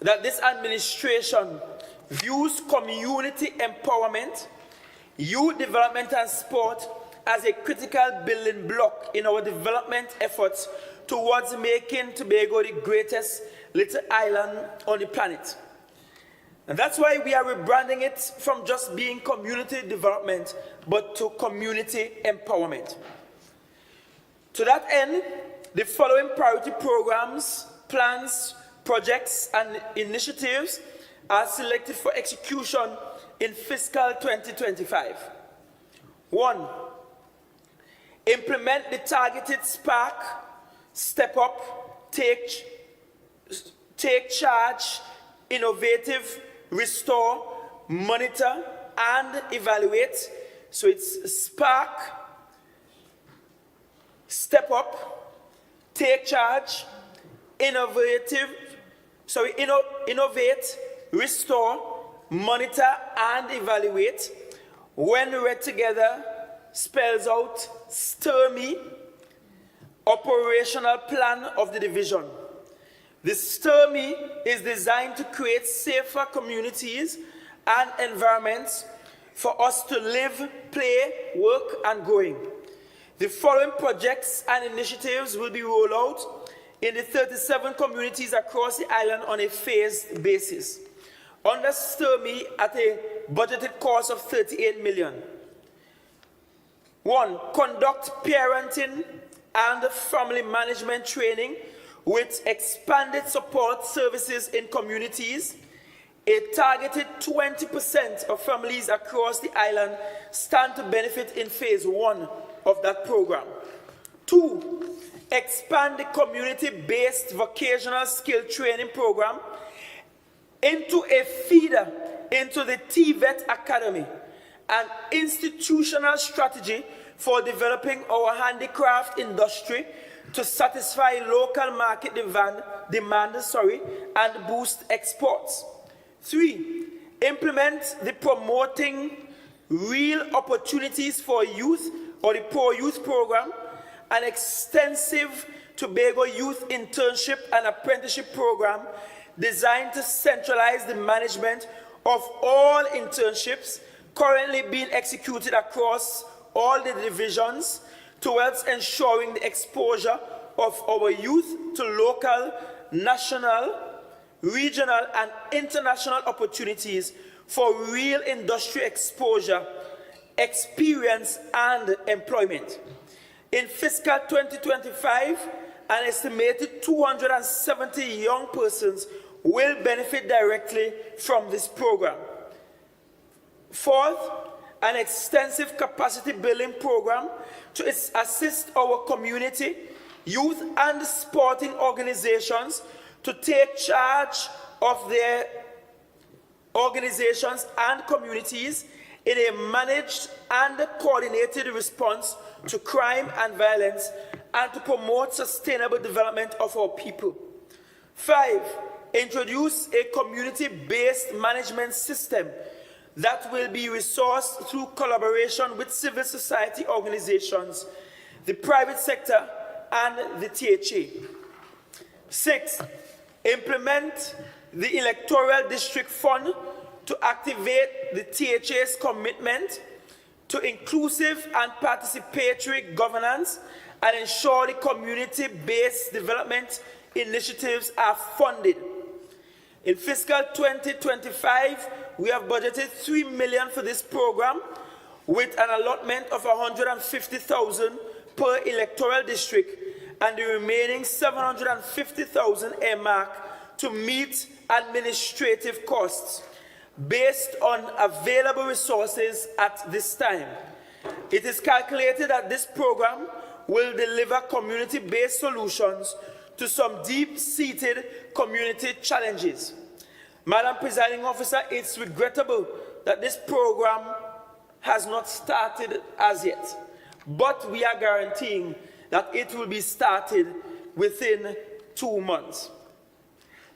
that this administration views community empowerment, youth development and sport as a critical building block in our development efforts towards making Tobago the greatest little island on the planet. And that's why we are rebranding it from just being community development, but to community empowerment. To that end, the following priority programs, plans, projects, and initiatives are selected for execution in fiscal 2025. 1. Implement the targeted Spark, Step Up, Take Charge, Innovative, Restore, Monitor, and Evaluate. So it's Spark, Step Up, Take Charge, Innovate, Restore, Monitor, and Evaluate. When read together, spells out STIRMI, operational plan of the division. The STIRMI is designed to create safer communities and environments for us to live, play, work, and growing. The following projects and initiatives will be rolled out in the 37 communities across the island on a phased basis. Under STIRMI at a budgeted cost of 38 million. 1. Conduct parenting and family management training with expanded support services in communities. A targeted 20% of families across the island stand to benefit in phase 1 of that program. 2. Expand the community-based vocational skill training program into a feeder into the TVET Academy, an institutional strategy for developing our handicraft industry to satisfy local market demand and boost exports. 3. Implement the Promoting Real Opportunities for Youth or the Poor Youth Program, an extensive Tobago Youth Internship and Apprenticeship Program designed to centralize the management of all internships currently being executed across all the divisions towards ensuring the exposure of our youth to local, national, regional, and international opportunities for real industry exposure, experience, and employment. In fiscal 2025, an estimated 270 young persons will benefit directly from this program. 4th, an extensive capacity building program to assist our community youth and sporting organizations to take charge of their organizations and communities in a managed and coordinated response to crime and violence, and to promote sustainable development of our people. 5, introduce a community-based management system that will be resourced through collaboration with civil society organizations, the private sector, and the THA. 6, implement the Electoral District Fund to activate the THA's commitment to inclusive and participatory governance and ensure the community-based development initiatives are funded. In fiscal 2025, we have budgeted $3 million for this program, with an allotment of $150,000 per electoral district and the remaining $750,000 earmarked to meet administrative costs based on available resources at this time. It is calculated that this program will deliver community-based solutions to some deep-seated community challenges. Madam Presiding Officer, it's regrettable that this program has not started as yet, but we are guaranteeing that it will be started within 2 months.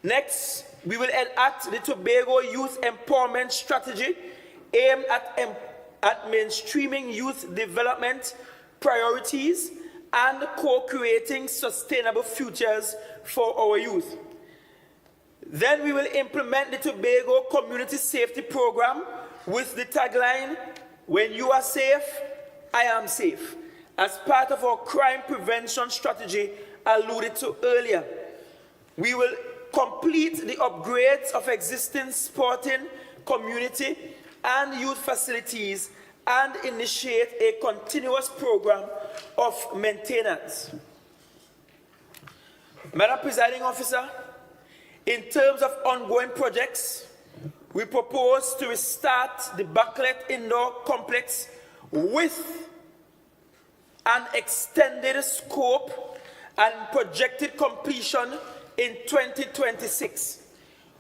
Next, we will enact the Tobago Youth Empowerment Strategy aimed at mainstreaming youth development priorities and co-creating sustainable futures for our youth. Then we will implement the Tobago Community Safety Program with the tagline, "When you are safe, I am safe," as part of our crime prevention strategy alluded to earlier. We will complete the upgrades of existing sporting, community, and youth facilities and initiate a continuous program of maintenance. Madam Presiding Officer, in terms of ongoing projects, we propose to restart the Backlet Indoor Complex with an extended scope and projected completion in 2026.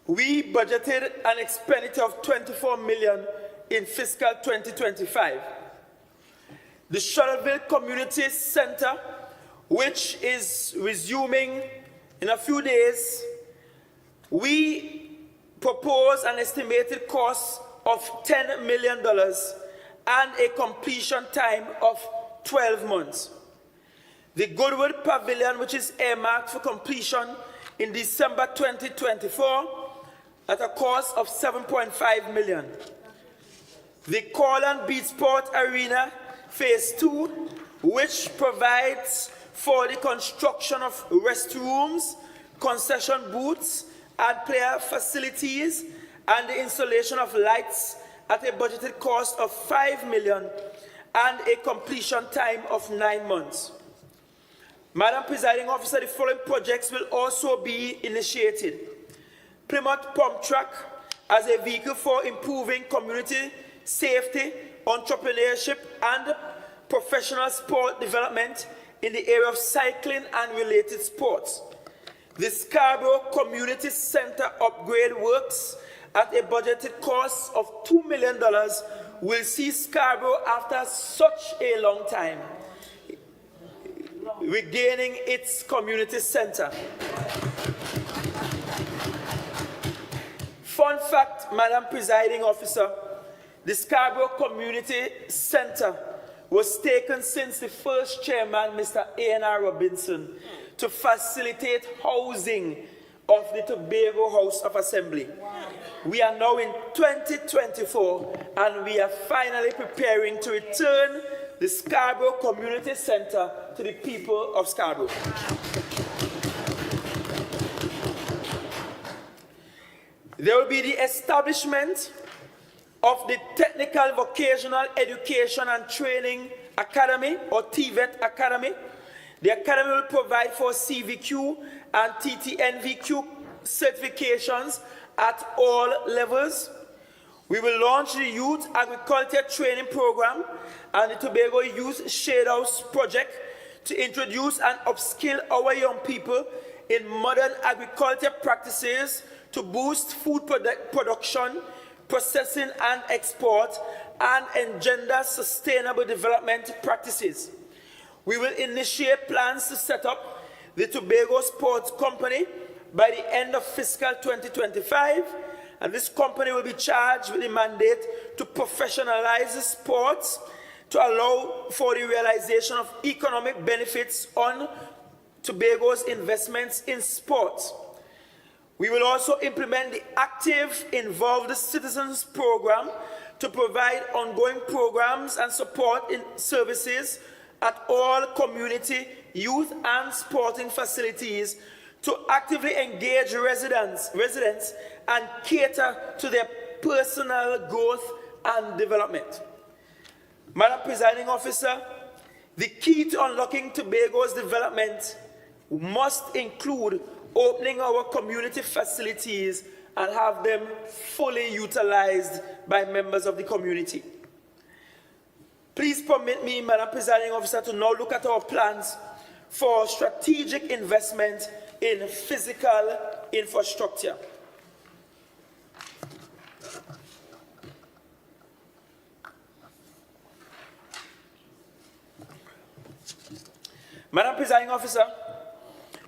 We budgeted an expenditure of $24 million in fiscal 2025. The Shuttleville Community Center, which is resuming in a few days, we propose an estimated cost of $10 million and a completion time of 12 months. The Goodwood Pavilion, which is earmarked for completion in December 2024 at a cost of $7.5 million. The Corland Beach Sport Arena Phase 2, which provides for the construction of restrooms, concession booths, and player facilities, and the installation of lights at a budgeted cost of $5 million and a completion time of 9 months. Madam Presiding Officer, the following projects will also be initiated. Plymouth Pump Track as a vehicle for improving community safety, entrepreneurship, and professional sport development in the area of cycling and related sports. The Scarborough Community Center upgrade works at a budgeted cost of $2 million will see Scarborough, after such a long time, regaining its community center. Fun fact, Madam Presiding Officer, the Scarborough Community Center was taken since the first chairman, Mr. A.N.R. Robinson, to facilitate housing of the Tobago House of Assembly. Wow. We are now in 2024 and we are finally preparing to return the Scarborough Community Center to the people of Scarborough. There will be the establishment of the Technical Vocational Education and Training Academy, or TVET Academy. The academy will provide for CVQ and TTNVQ certifications at all levels. We will launch the Youth Agriculture Training Program and the Tobago Youth Shade House Project to introduce and upskill our young people in modern agriculture practices to boost food production, processing and export, and engender sustainable development practices. We will initiate plans to set up the Tobago Sports Company by the end of fiscal 2025, and this company will be charged with the mandate to professionalize the sports to allow for the realization of economic benefits on Tobago's investments in sports. We will also implement the Active Involved Citizens Program to provide ongoing programs and support in services at all community, youth and sporting facilities to actively engage residents and cater to their personal growth and development. Madam Presiding Officer, the key to unlocking Tobago's development must include opening our community facilities and have them fully utilized by members of the community. Please permit me, Madam Presiding Officer, to now look at our plans for strategic investment in physical infrastructure. Madam Presiding Officer,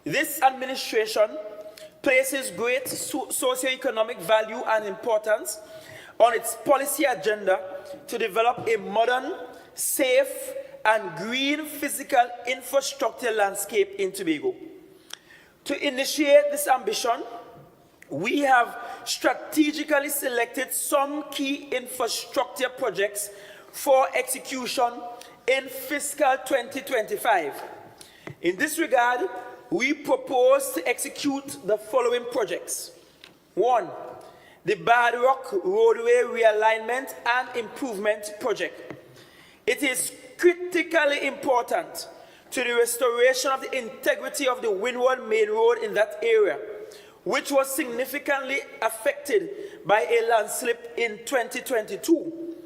this administration places great socio-economic value and importance on its policy agenda to develop a modern, safe, and green physical infrastructure landscape in Tobago. To initiate this ambition, we have strategically selected some key infrastructure projects for execution in fiscal 2025. In this regard, we propose to execute the following projects. 1. The Bad Rock Roadway Realignment and Improvement Project. It is critically important to the restoration of the integrity of the Windward Main Road in that area, which was significantly affected by a landslip in 2022.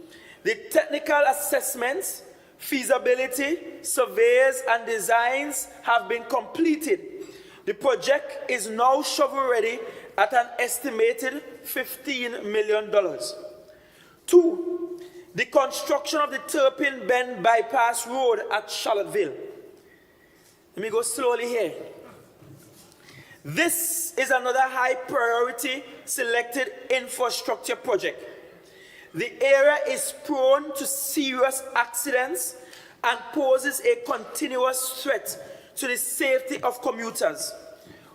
The technical assessments, feasibility, surveys, and designs have been completed. The project is now shovel-ready at an estimated $15 million. 2. The construction of the Turpin Bend Bypass Road at Charlottesville. Let me go slowly here. This is another high-priority selected infrastructure project. The area is prone to serious accidents and poses a continuous threat to the safety of commuters.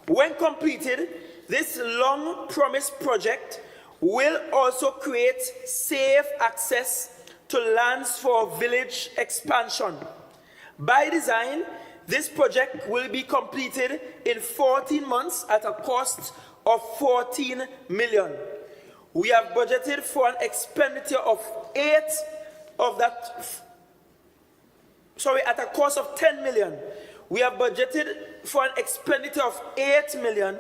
When completed, this long-promised project will also create safe access to lands for village expansion. By design, this project will be completed in 14 months at a cost of $14 million. We have budgeted for an expenditure of at a cost of $10 million. We have budgeted for an expenditure of $8 million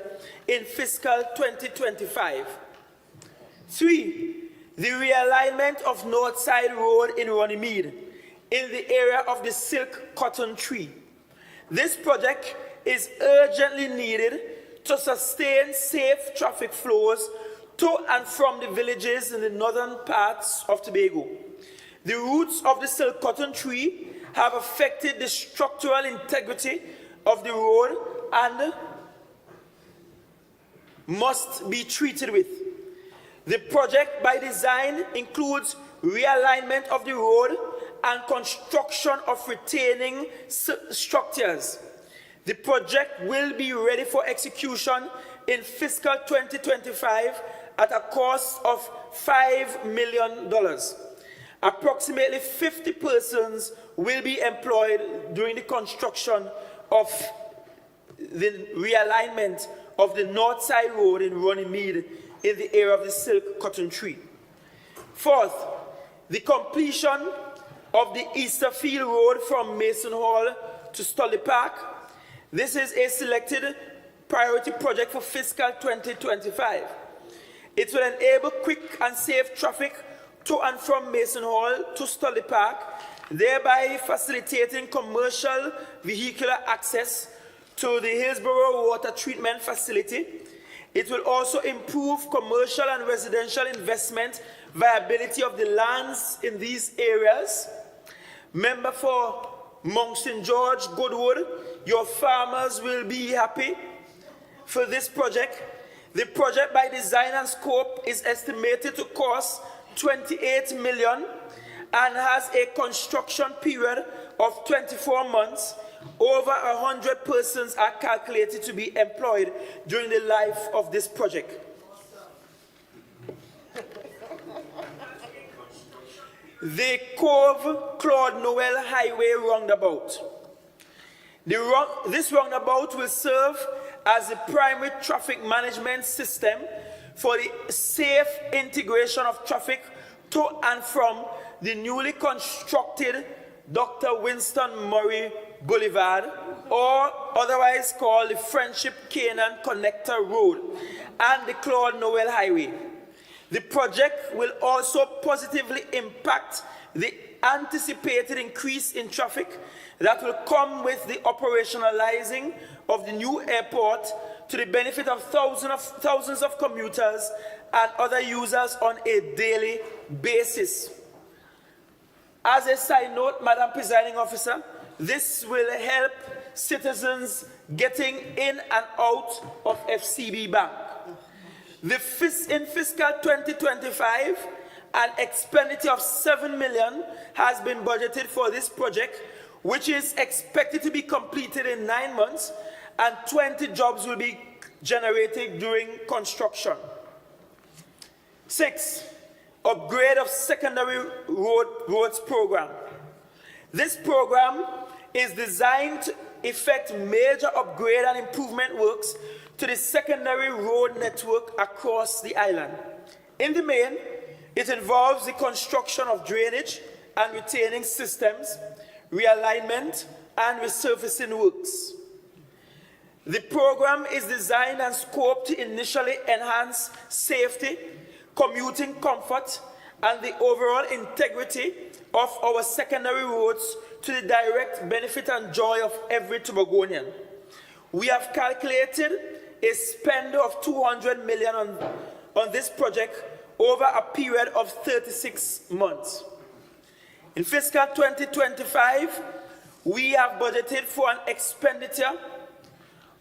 in fiscal 2025. 3. The realignment of Northside Road in Runnymede in the area of the Silk Cotton Tree. This project is urgently needed to sustain safe traffic flows to and from the villages in the northern parts of Tobago. The roots of the Silk Cotton Tree have affected the structural integrity of the road and must be treated with. The project by design includes realignment of the road and construction of retaining structures. The project will be ready for execution in fiscal 2025 at a cost of $5 million. Approximately 50 persons will be employed during the construction of the realignment of the North Side Road in Runnymede in the area of the Silk Cotton Tree. 4th, the completion of the Easterfield Road from Mason Hall to Stolly Park. This is a selected priority project for fiscal 2025. It will enable quick and safe traffic to and from Mason Hall to Stolly Park thereby facilitating commercial vehicular access to the Hillsborough Water Treatment Facility. It will also improve commercial and residential investment viability of the lands in these areas. Member for Mount St. George, Goodwood, your farmers will be happy for this project. The project by design and scope is estimated to cost 28 million and has a construction period of 24 months. Over 100 persons are calculated to be employed during the life of this project. The Cove Claude Noel Highway roundabout. This roundabout will serve as the primary traffic management system for the safe integration of traffic to and from the newly constructed Dr. Winston Murray Boulevard, or otherwise called the Friendship Canaan Connector Road, and the Claude Noel Highway. The project will also positively impact the anticipated increase in traffic that will come with the operationalizing of the new airport to the benefit of thousands of commuters and other users on a daily basis. As a side note, Madam Presiding Officer, this will help citizens getting in and out of FCB Bank. In fiscal 2025, an expenditure of 7 million has been budgeted for this project, which is expected to be completed in 9 months, and 20 jobs will be generated during construction. 6, upgrade of secondary roads program. This program is designed to effect major upgrade and improvement works to the secondary road network across the island. In the main, it involves the construction of drainage and retaining systems, realignment, and resurfacing works. The program is designed and scoped to initially enhance safety, commuting comfort, and the overall integrity of our secondary roads to the direct benefit and joy of every Tobagonian. We have calculated a spend of 200 million on this project over a period of 36 months. In fiscal 2025, we have budgeted for an expenditure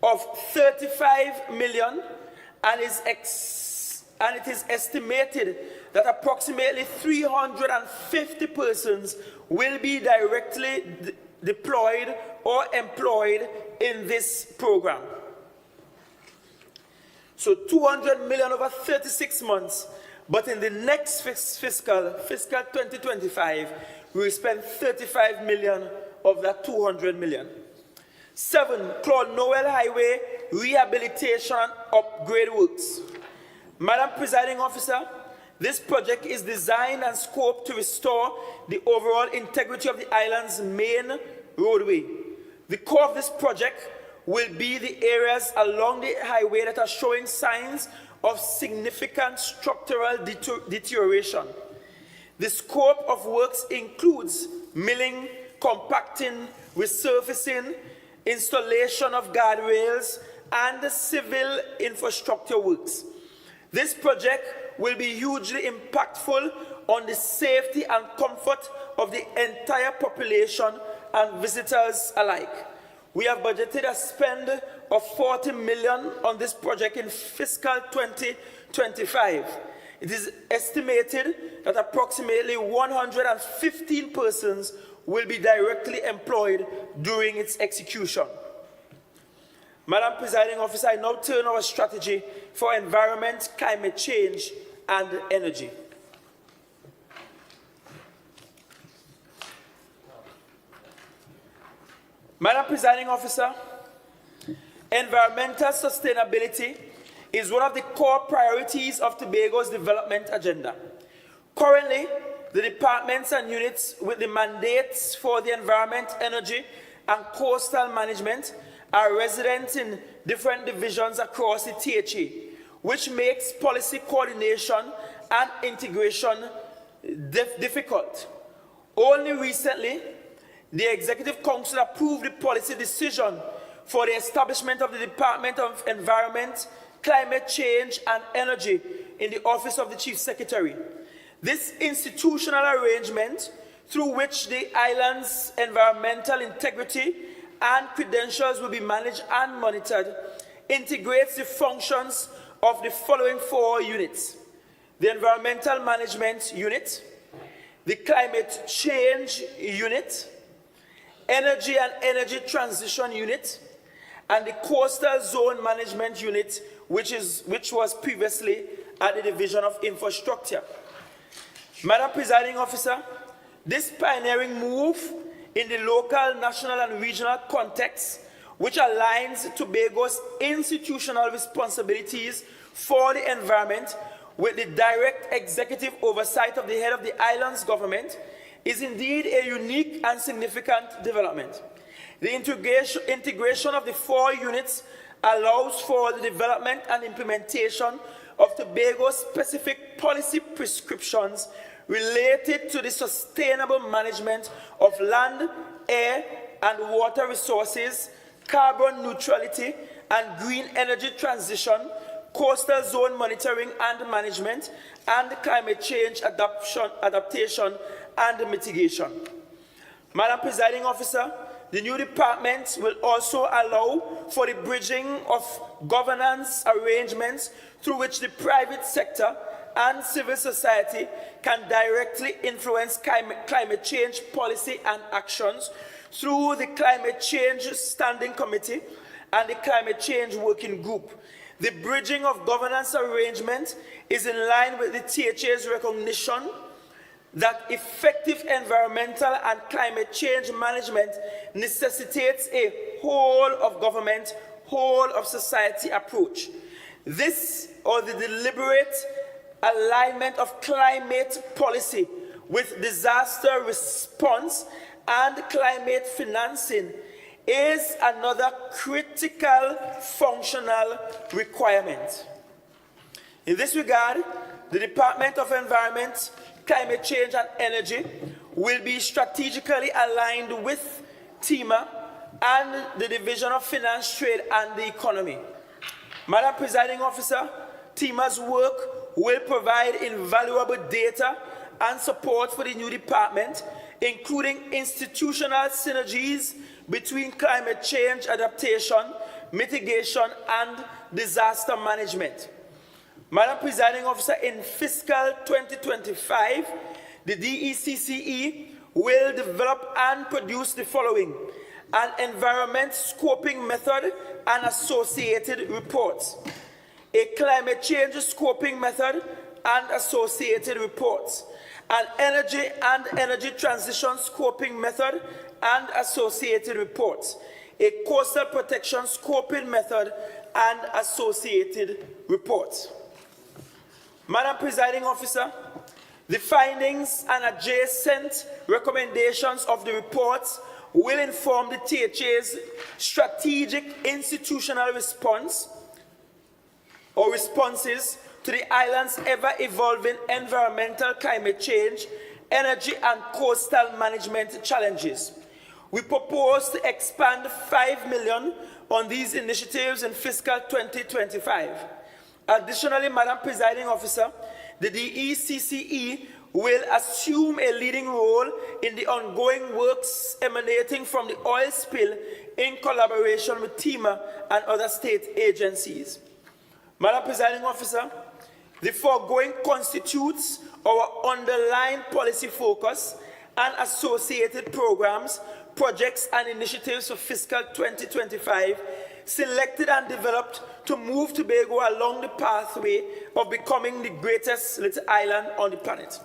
of 35 million, and it is estimated that approximately 350 persons will be directly deployed or employed in this program. So 200 million over 36 months, but in the next fiscal 2025, we will spend 35 million of that 200 million. 7, Claude Noel Highway rehabilitation and upgrade works. Madam Presiding Officer, this project is designed and scoped to restore the overall integrity of the island's main roadway. The core of this project will be the areas along the highway that are showing signs of significant structural deterioration. The scope of works includes milling, compacting, resurfacing, installation of guardrails, and civil infrastructure works. This project will be hugely impactful on the safety and comfort of the entire population and visitors alike. We have budgeted a spend of 40 million on this project in fiscal 2025. It is estimated that approximately 115 persons will be directly employed during its execution. Madam Presiding Officer, I now turn our strategy for environment, climate change, and energy. Madam Presiding Officer, environmental sustainability is one of the core priorities of Tobago's development agenda. Currently, the departments and units with the mandates for the environment, energy, and coastal management are resident in different divisions across the THA, which makes policy coordination and integration difficult. Only recently, the Executive Council approved the policy decision for the establishment of the Department of Environment, Climate Change and Energy in the Office of the Chief Secretary. This institutional arrangement, through which the island's environmental integrity and credentials will be managed and monitored, integrates the functions of the following 4 units: the Environmental Management Unit, the Climate Change Unit, Energy and Energy Transition Unit, and the Coastal Zone Management Unit, which was previously at the Division of Infrastructure. Madam Presiding Officer, this pioneering move in the local, national, and regional context, which aligns Tobago's institutional responsibilities for the environment with the direct executive oversight of the head of the island's government, is indeed a unique and significant development. The integration of the 4 units allows for the development and implementation of Tobago's specific policy prescriptions related to the sustainable management of land, air, and water resources, carbon neutrality and green energy transition, coastal zone monitoring and management, and climate change adaptation and mitigation. Madam Presiding Officer, the new department will also allow for the bridging of governance arrangements through which the private sector and civil society can directly influence climate change policy and actions through the Climate Change Standing Committee and the Climate Change Working Group. The bridging of governance arrangements is in line with the THA's recognition that effective environmental and climate change management necessitates a whole of government, whole of society approach. This, or the deliberate alignment of climate policy with disaster response and climate financing, is another critical functional requirement. In this regard, the Department of Environment, Climate Change and Energy will be strategically aligned with TEMA and the Division of Finance, Trade and the Economy. Madam Presiding Officer, TEMA's work will provide invaluable data and support for the new department, including institutional synergies between climate change adaptation, mitigation, and disaster management. Madam Presiding Officer, in fiscal 2025, the DECCE will develop and produce the following: an environment scoping method and associated reports, a climate change scoping method and associated reports, an energy and energy transition scoping method and associated reports, a coastal protection scoping method and associated reports. Madam Presiding Officer, the findings and adjacent recommendations of the reports will inform the THA's strategic institutional response or responses to the island's ever-evolving environmental, climate change, energy and coastal management challenges. We propose to expand $5 million on these initiatives in fiscal 2025. Additionally, Madam Presiding Officer, the DECCE will assume a leading role in the ongoing works emanating from the oil spill in collaboration with TEMA and other state agencies. Madam Presiding Officer, the foregoing constitutes our underlying policy focus and associated programs, projects and initiatives for fiscal 2025, selected and developed to move Tobago along the pathway of becoming the greatest little island on the planet.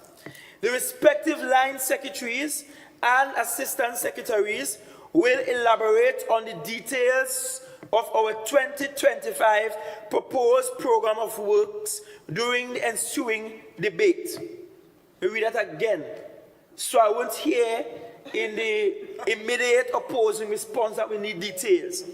The respective line secretaries and assistant secretaries will elaborate on the details of our 2025 proposed program of works during the ensuing debate. We read that again, so I won't hear in the immediate opposing response that we need details.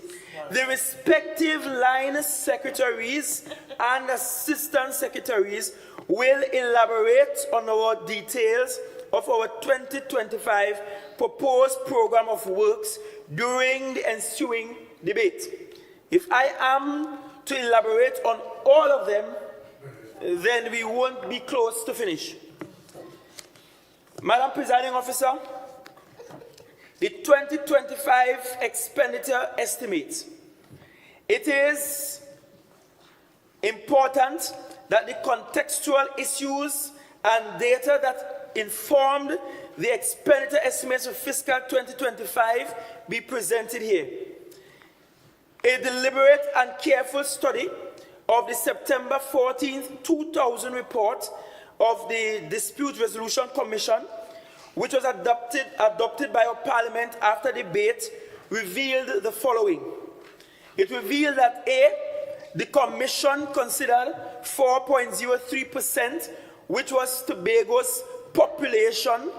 The respective line secretaries and assistant secretaries will elaborate on our details of our 2025 proposed program of works during the ensuing debate. If I am to elaborate on all of them, then we won't be close to finish. Madam Presiding Officer, the 2025 expenditure estimate. It is important that the contextual issues and data that informed the expenditure estimates for fiscal 2025 be presented here. A deliberate and careful study of the September 14, 2000 report of the Dispute Resolution Commission, which was adopted by our Parliament after debate, revealed the following. It revealed that A, the Commission considered 4.03%, which was Tobago's population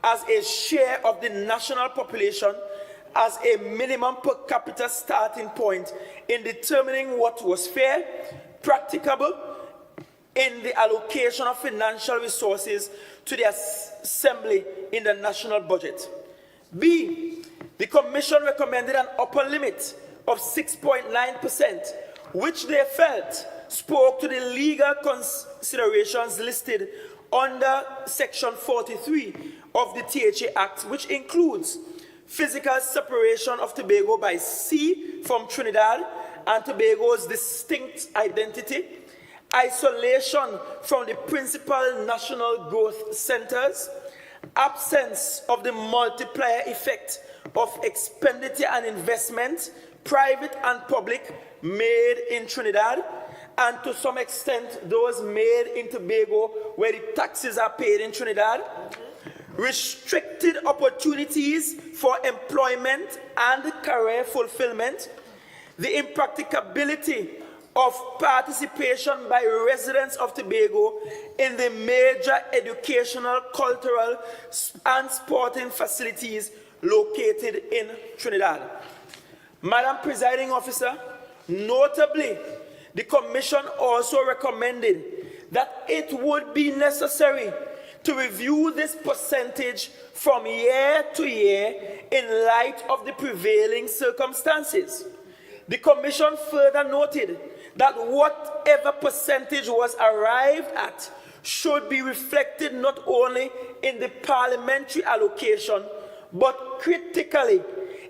as a share of the national population, as a minimum per capita starting point in determining what was fair, practicable in the allocation of financial resources to the Assembly in the national budget. B, the Commission recommended an upper limit of 6.9%, which they felt spoke to the legal considerations listed under Section 43 of the THA Act, which includes physical separation of Tobago by sea from Trinidad and Tobago's distinct identity, isolation from the principal national growth centers, absence of the multiplier effect of expenditure and investment, private and public, made in Trinidad, and to some extent those made in Tobago where the taxes are paid in Trinidad, restricted opportunities for employment and career fulfillment, the impracticability of participation by residents of Tobago in the major educational, cultural, and sporting facilities located in Trinidad. Madam Presiding Officer, notably, the Commission also recommended that it would be necessary to review this percentage from year to year in light of the prevailing circumstances. The Commission further noted that whatever percentage was arrived at should be reflected not only in the parliamentary allocation, but critically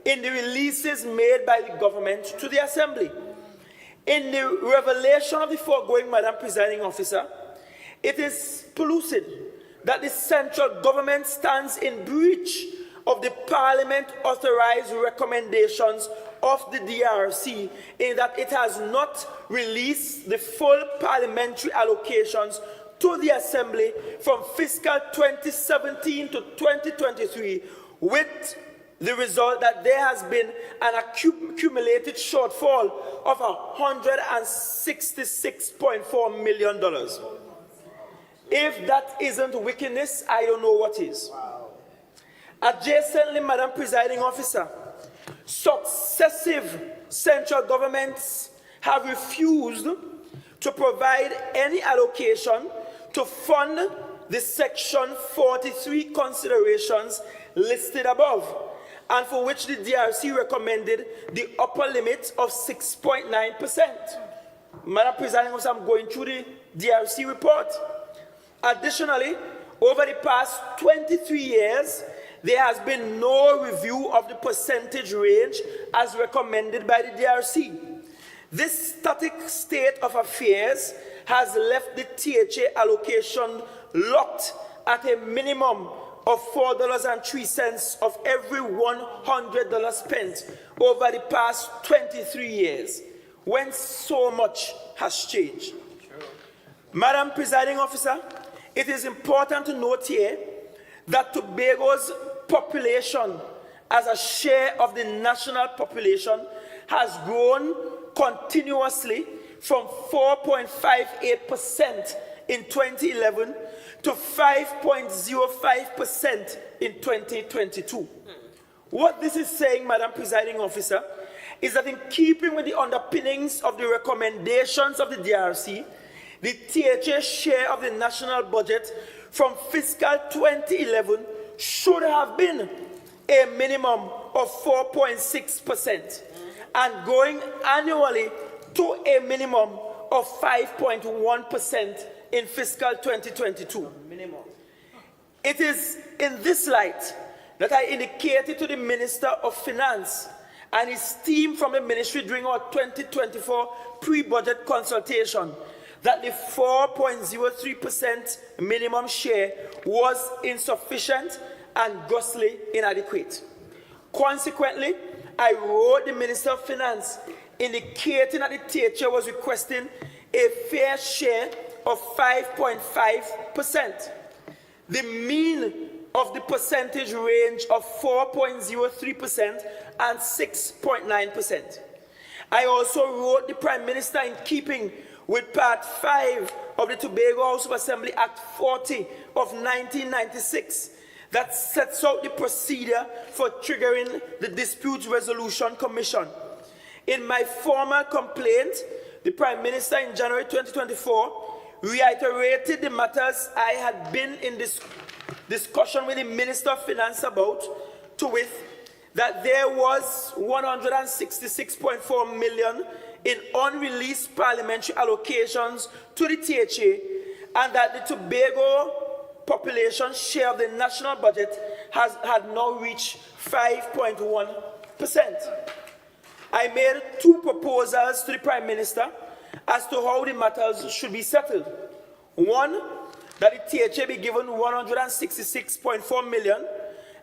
in the releases made by the government to the Assembly. In the revelation of the foregoing, Madam Presiding Officer, it is pellucid that the central government stands in breach of the Parliament-authorized recommendations of the DRC in that it has not released the full parliamentary allocations to the Assembly from fiscal 2017 to 2023, with the result that there has been an accumulated shortfall of $166.4 million. If that isn't wickedness, I don't know what is. Adjacently, Madam Presiding Officer, successive central governments have refused to provide any allocation to fund the Section 43 considerations listed above, and for which the DRC recommended the upper limit of 6.9%. Madam Presiding Officer, I'm going through the DRC report. Additionally, over the past 23 years, there has been no review of the percentage range as recommended by the DRC. This static state of affairs has left the THA allocation locked at a minimum of $4.03 of every $100 spent over the past 23 years, when so much has changed. Madam Presiding Officer, it is important to note here that Tobago's population as a share of the national population has grown continuously from 4.58% in 2011 to 5.05% in 2022. What this is saying, Madam Presiding Officer, is that in keeping with the underpinnings of the recommendations of the DRC, the THA share of the national budget from fiscal 2011 should have been a minimum of 4.6% and going annually to a minimum of 5.1% in fiscal 2022. It is in this light that I indicated to the Minister of Finance and his team from the ministry during our 2024 pre-budget consultation that the 4.03% minimum share was insufficient and grossly inadequate. Consequently, I wrote the Minister of Finance indicating that the THA was requesting a fair share of 5.5%. The mean of the percentage range of 4.03% and 6.9%. I also wrote the Prime Minister in keeping with Part 5 of the Tobago House of Assembly Act 40 of 1996 that sets out the procedure for triggering the Dispute Resolution Commission. In my formal complaint, the Prime Minister in January 2024 reiterated the matters I had been in discussion with the Minister of Finance about, to wit, that there was 166.4 million in unreleased parliamentary allocations to the THA, and that the Tobago population share of the national budget had now reached 5.1%. I made two proposals to the Prime Minister as to how the matters should be settled. One, that the THA be given 166.4 million,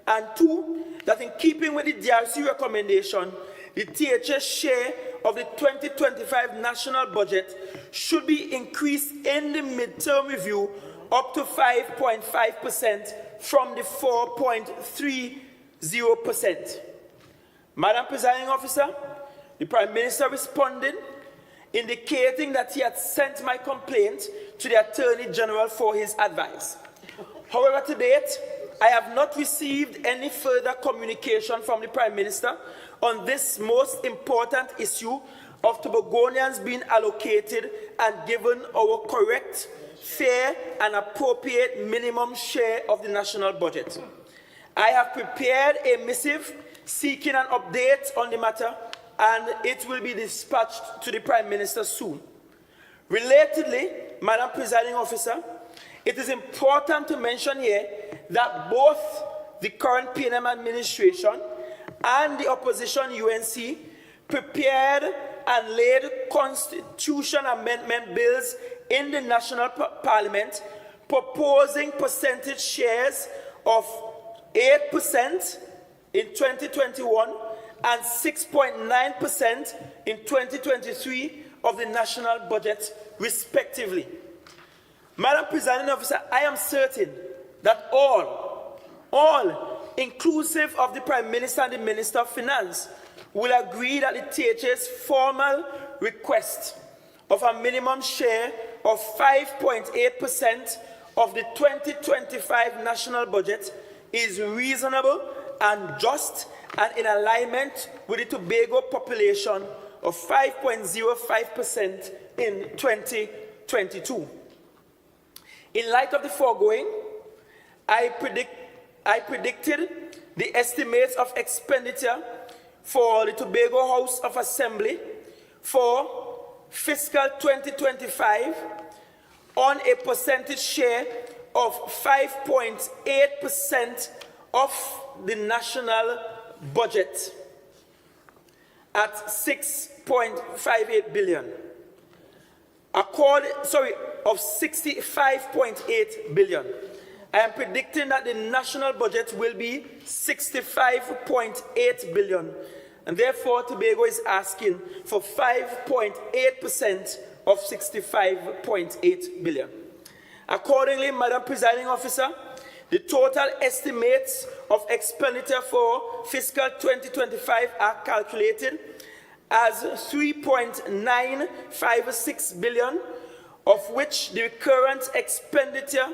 and two, that in keeping with the DRC recommendation, the THA share of the 2025 national budget should be increased in the midterm review up to 5.5% from the 4.30%. Madam Presiding Officer, the Prime Minister responded, indicating that he had sent my complaint to the Attorney General for his advice. However, to date, I have not received any further communication from the Prime Minister on this most important issue of Tobagonians being allocated and given our correct, fair, and appropriate minimum share of the national budget. I have prepared a missive seeking an update on the matter, and it will be dispatched to the Prime Minister soon. Relatedly, Madam Presiding Officer, it is important to mention here that both the current PNM administration and the opposition UNC prepared and laid constitution amendment bills in the National Parliament proposing percentage shares of 8% in 2021 and 6.9% in 2023 of the national budget, respectively. Madam Presiding Officer, I am certain that all, inclusive of the Prime Minister and the Minister of Finance, will agree that the THA's formal request of a minimum share of 5.8% of the 2025 national budget is reasonable and just and in alignment with the Tobago population of 5.05% in 2022. In light of the foregoing, I predicted the estimates of expenditure for the Tobago House of Assembly for fiscal 2025 on a percentage share of 5.8% of the national budget at 6.58 billion. Of 65.8 billion. I am predicting that the national budget will be 65.8 billion, and therefore Tobago is asking for 5.8% of 65.8 billion. Accordingly, Madam Presiding Officer, the total estimates of expenditure for fiscal 2025 are calculated as 3.956 billion, of which the current expenditure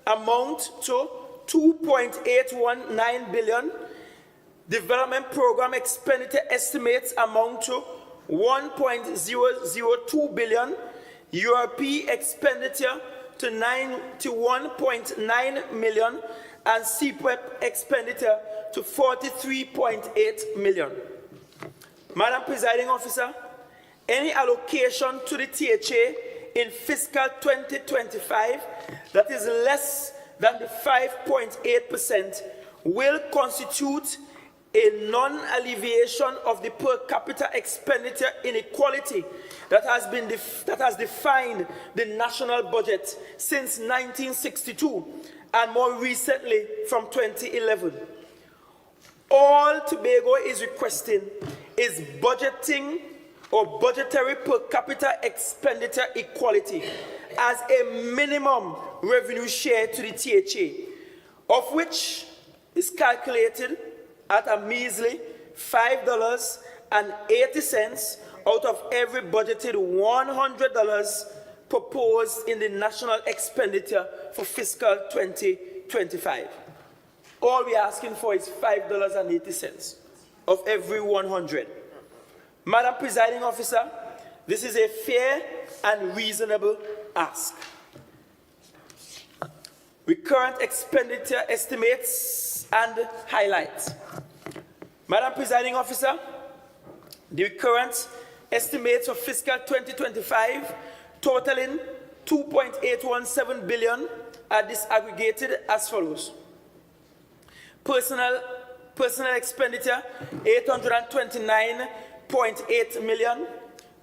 amount to 2.819 billion. Development program expenditure estimates amount to 1.002 billion. URP expenditure to 91.9 million and CPEP expenditure to 43.8 million. Madam Presiding Officer, any allocation to the THA in fiscal 2025 that is less than the 5.8% will constitute a non-alleviation of the per capita expenditure inequality that has defined the national budget since 1962 and more recently from 2011. All Tobago is requesting is budgeting or budgetary per capita expenditure equality as a minimum revenue share to the THA, of which is calculated at a measly $5.80 out of every budgeted $100 proposed in the national expenditure for fiscal 2025. All we are asking for is $5.80 of every 100. Madam Presiding Officer, this is a fair and reasonable ask. Recurrent expenditure estimates and highlights. Madam Presiding Officer, the recurrent estimates for fiscal 2025 totaling $2.817 billion are disaggregated as follows. Personal expenditure, $829.8 million.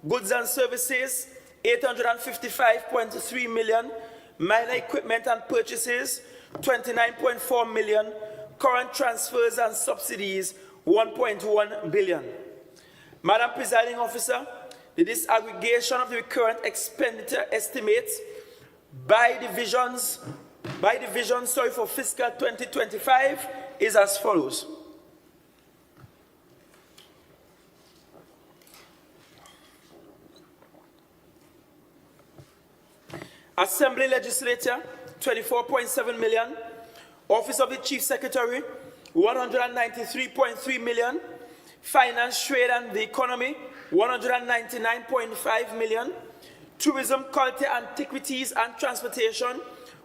Goods and services, $855.3 million. Minor equipment and purchases, $29.4 million. Current transfers and subsidies, $1.1 billion. Madam Presiding Officer, the disaggregation of the recurrent expenditure estimates by division for fiscal 2025 is as follows. Assembly Legislature, $24.7 million. Office of the Chief Secretary, $193.3 million. Finance, Trade and the Economy, $199.5 million. Tourism, Culture, Antiquities and Transportation,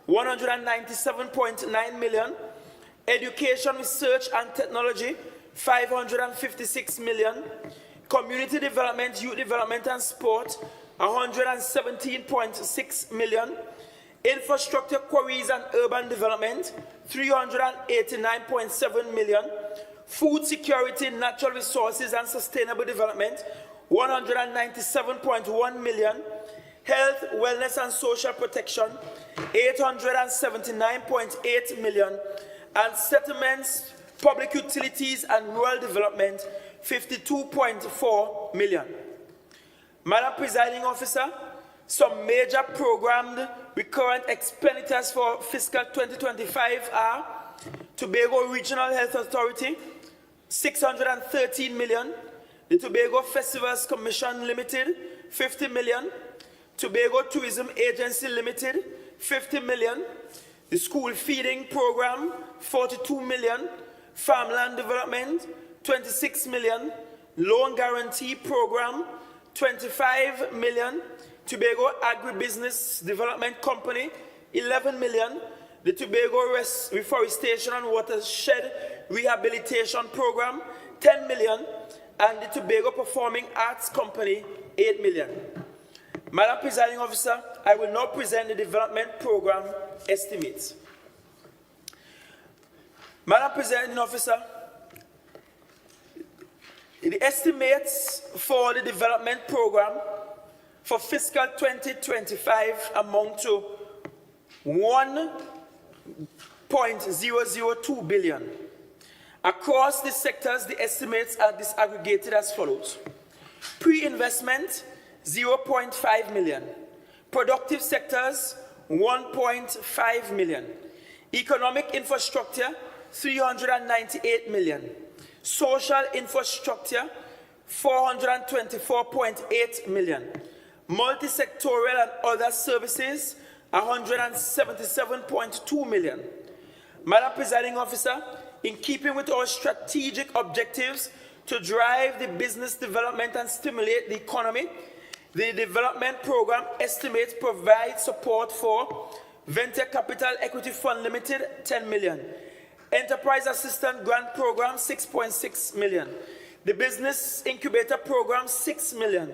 $197.9 million. Education, Research and Technology, $556 million. Community Development, Youth Development and Sport, $117.6 million. Infrastructure, Quarries and Urban Development, $389.7 million. Food Security, Natural Resources and Sustainable Development, $197.1 million. Health, Wellness and Social Protection, $879.8 million. And Settlements, Public Utilities and Rural Development, $52.4 million. Madam Presiding Officer, some major programmed recurrent expenditures for fiscal 2025 are Tobago Regional Health Authority, $613 million. The Tobago Festivals Commission Limited, $50 million. Tobago Tourism Agency Limited, $50 million. The School Feeding Program, $42 million. Farmland Development, $26 million. Loan Guarantee Program, $25 million. Tobago Agribusiness Development Company, $11 million. The Tobago Reforestation and Watershed Rehabilitation Program, $10 million. And the Tobago Performing Arts Company, $8 million. Madam Presiding Officer, I will now present the development program estimates. Madam Presiding Officer, the estimates for the development program for fiscal 2025 amount to $1.002 billion. Across the sectors, the estimates are disaggregated as follows. Pre-investment, $0.5 million. Productive sectors, $1.5 million. Economic infrastructure, $398 million. Social infrastructure, $424.8 million. Multi-sectorial and other services, $177.2 million. Madam Presiding Officer, in keeping with our strategic objectives to drive the business development and stimulate the economy, The development program estimates provide support for Venture Capital Equity Fund Limited, 10 million. Enterprise Assistant Grant Program, 6.6 million. The Business Incubator Program, 6 million.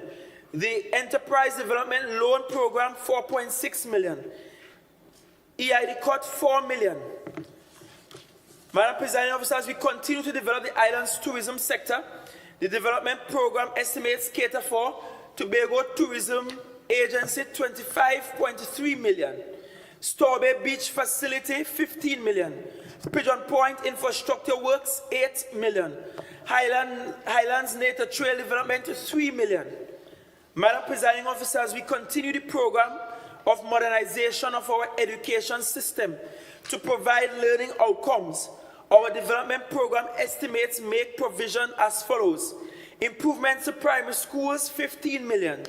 The Enterprise Development Loan Program, 4.6 million. EID Cut, 4 million. Madam Presiding Officer, as we continue to develop the island's tourism sector, the development program estimates cater for Tobago Tourism Agency, 25.3 million. Tobago Beach Facility, 15 million. Pigeon Point Infrastructure Works, 8 million. Highlands Nature Trail Development, 3 million. Madam Presiding Officer, as we continue the program of modernization of our education system to provide learning outcomes, our development program estimates make provision as follows. Improvements to primary schools, 15 million.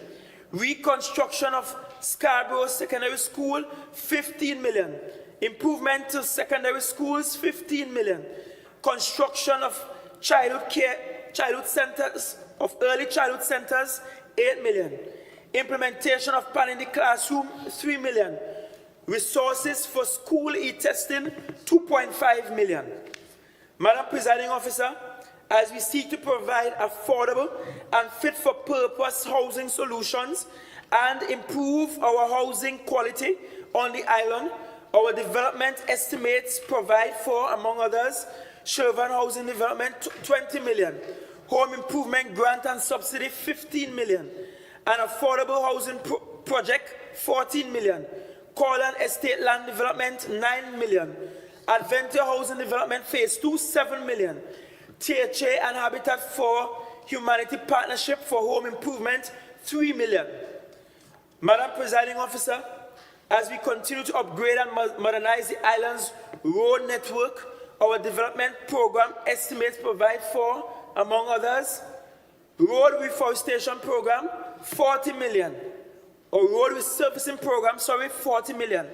Reconstruction of Scarborough Secondary School, 15 million. Improvement to secondary schools, 15 million. Construction of childhood centers, of early childhood centers, 8 million. Implementation of Pan in the Classroom, 3 million. Resources for school e-testing, 2.5 million. Madam Presiding Officer, as we seek to provide affordable and fit-for-purpose housing solutions and improve our housing quality on the island, our development estimates provide for, among others, Shervan Housing Development, 20 million. Home Improvement Grant and Subsidy, 15 million. An Affordable Housing Project, 14 million. Corland Estate Land Development, 9 million. Adventure Housing Development Phase 2, 7 million. THA and Habitat for Humanity Partnership for Home Improvement, 3 million. Madam Presiding Officer, as we continue to upgrade and modernize the island's road network, our development program estimates provide for, among others, road reforestation program, 40 million. Or road resurfacing program, 40 million.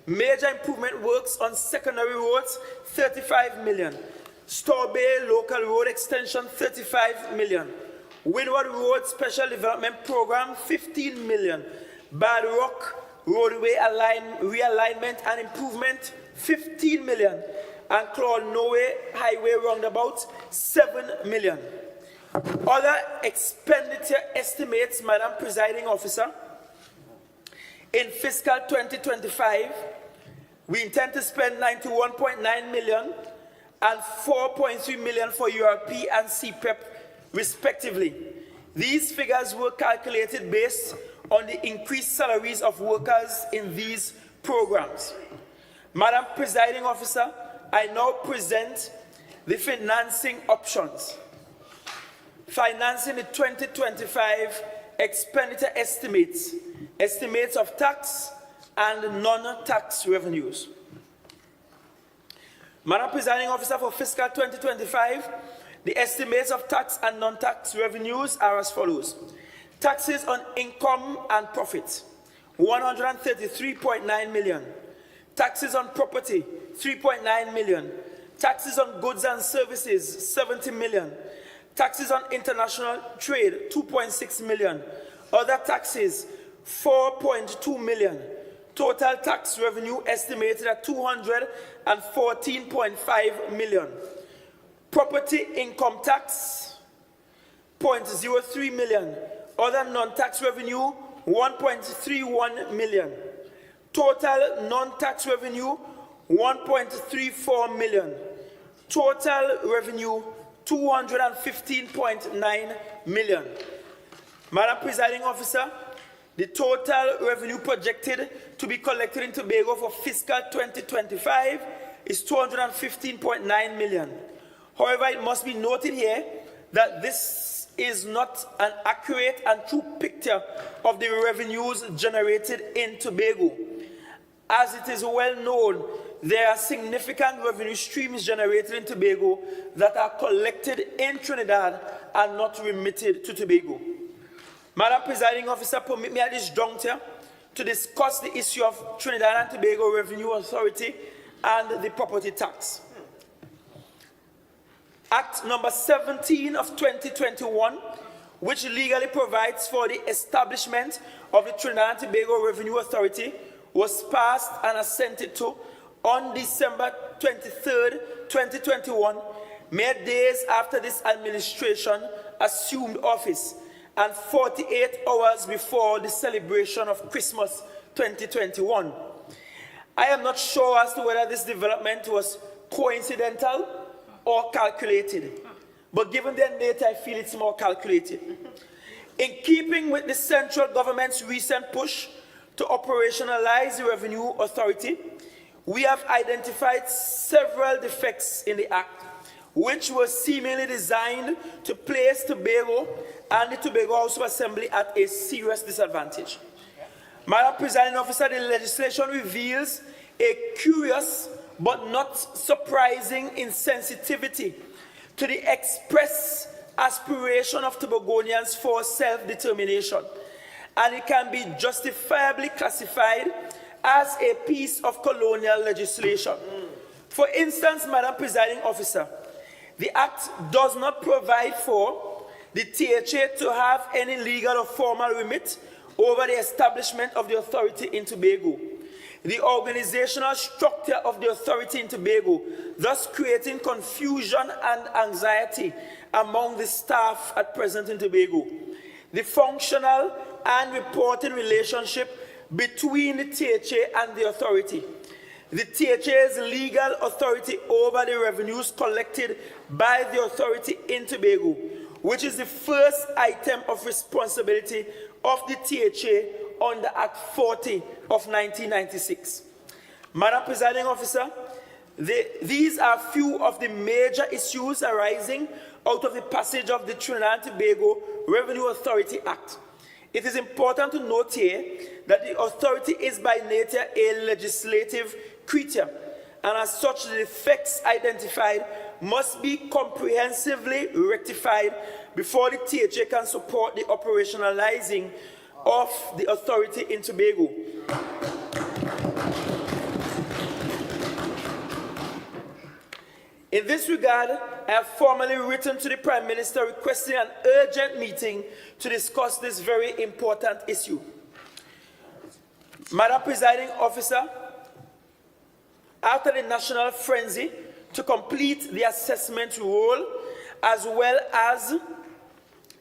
Major improvement works on secondary roads, 35 million. Store Bay Local Road Extension, 35 million. Windward Road Special Development Program, 15 million. Bad Rock Roadway Realignment and Improvement, 15 million. And Claude Noe Highway Roundabout, 7 million. Other expenditure estimates, Madam Presiding Officer, in fiscal 2025, we intend to spend 91.9 million and 4.3 million for URP and CPEP, respectively. These figures were calculated based on the increased salaries of workers in these programs. Madam Presiding Officer, I now present the financing options. Financing the 2025 expenditure estimates of tax and non-tax revenues. Madam Presiding Officer, for fiscal 2025, the estimates of tax and non-tax revenues are as follows. Taxes on income and profit, 133.9 million. Taxes on property, 3.9 million. Taxes on goods and services, 70 million. Taxes on international trade, 2.6 million. Other taxes, 4.2 million. Total tax revenue estimated at 214.5 million. Property income tax, 0.03 million. Other non-tax revenue, 1.31 million. Total non-tax revenue, 1.34 million. Total revenue, 215.9 million. Madam Presiding Officer, the total revenue projected to be collected in Tobago for fiscal 2025 is 215.9 million. However, it must be noted here that this is not an accurate and true picture of the revenues generated in Tobago. As it is well known, there are significant revenue streams generated in Tobago that are collected in Trinidad and not remitted to Tobago. Madam Presiding Officer, permit me at this juncture to discuss the issue of Trinidad and Tobago Revenue Authority and the property tax. Act number 17 of 2021 which legally provides for the establishment of the Trinidad and Tobago Revenue Authority, was passed and assented to on December 23rd, 2021, mere days after this administration assumed office and 48 hours before the celebration of Christmas 2021. I am not sure as to whether this development was coincidental or calculated, but given their nature, I feel it's more calculated. In keeping with the central government's recent push to operationalize the Revenue Authority, we have identified several defects in the Act, which were seemingly designed to place Tobago and the Tobago House of Assembly at a serious disadvantage. Madam Presiding Officer, the legislation reveals a curious but not surprising insensitivity to the express aspiration of Tobagonians for self-determination, and it can be justifiably classified as a piece of colonial legislation. For instance, Madam Presiding Officer, the Act does not provide for the THA to have any legal or formal remit over the establishment of the authority in Tobago. The organizational structure of the authority in Tobago, thus creating confusion and anxiety among the staff at present in Tobago. The functional and reporting relationship between the THA and the authority. The THA's legal authority over the revenues collected by the authority in Tobago, which is the first item of responsibility of the THA under Act 40 of 1996. Madam Presiding Officer, these are few of the major issues arising out of the passage of the Trinidad and Tobago Revenue Authority Act. It is important to note here that the authority is by nature a legislative creature, and as such the defects identified must be comprehensively rectified before the THA can support the operationalizing of the authority in Tobago. In this regard, I have formally written to the Prime Minister requesting an urgent meeting to discuss this very important issue. Madam Presiding Officer, after the national frenzy to complete the assessment role, as well as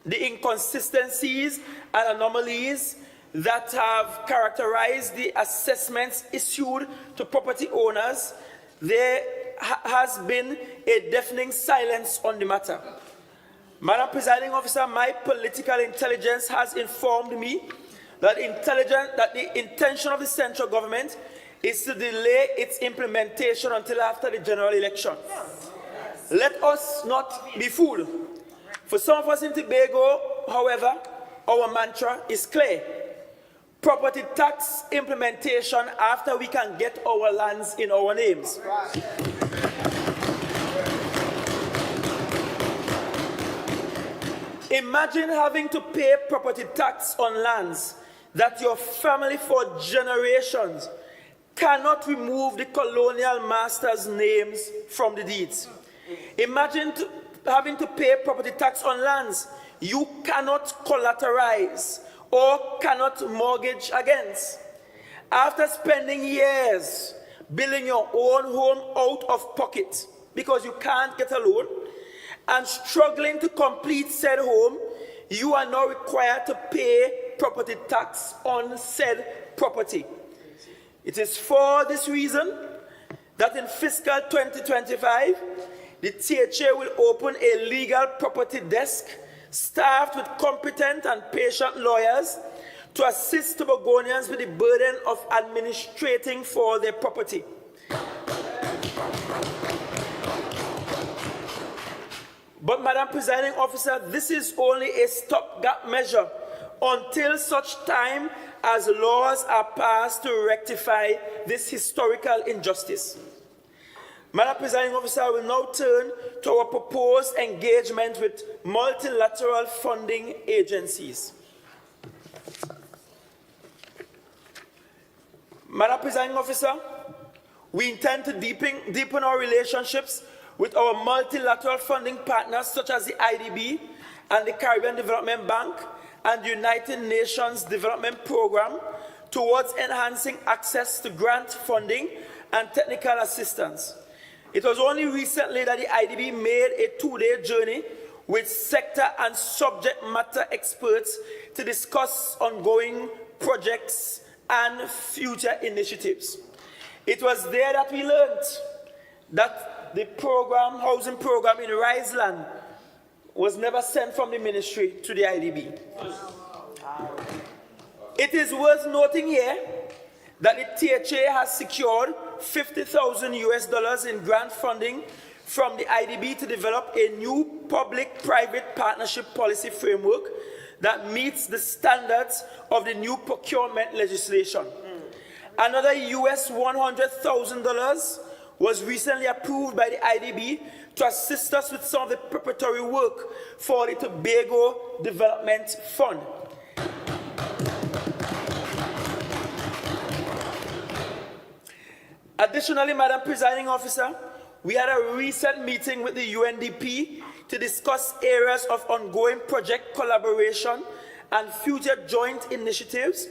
the inconsistencies and anomalies that have characterized the assessments issued to property owners, there has been a deafening silence on the matter. Madam Presiding Officer, my political intelligence has informed me that the intention of the central government is to delay its implementation until after the general election. Let us not be fooled. For some of us in Tobago, however, our mantra is clear. Property tax implementation after we can get our lands in our names. Imagine having to pay property tax on lands that your family for generations cannot remove the colonial masters' names from the deeds. Imagine having to pay property tax on lands you cannot collateralize or cannot mortgage against. After spending years building your own home out of pocket because you can't get a loan and struggling to complete said home, you are now required to pay property tax on said property. It is for this reason that in fiscal 2025, the THA will open a legal property desk staffed with competent and patient lawyers to assist Tobagonians with the burden of administrating for their property. But, Madam Presiding Officer, this is only a stopgap measure until such time as laws are passed to rectify this historical injustice. Madam Presiding Officer, I will now turn to our proposed engagement with multilateral funding agencies. Madam Presiding Officer, we intend to deepen our relationships with our multilateral funding partners such as the IDB and the Caribbean Development Bank and the United Nations Development Program towards enhancing access to grant funding and technical assistance. It was only recently that the IDB made a two-day journey with sector and subject matter experts to discuss ongoing projects and future initiatives. It was there that we learned that the housing program in Riseland was never sent from the ministry to the IDB. It is worth noting here that the THA has secured $50,000 in grant funding from the IDB to develop a new public-private partnership policy framework that meets the standards of the new procurement legislation. Another $100,000 was recently approved by the IDB to assist us with some of the preparatory work for the Tobago Development Fund. Additionally, Madam Presiding Officer, we had a recent meeting with the UNDP to discuss areas of ongoing project collaboration and future joint initiatives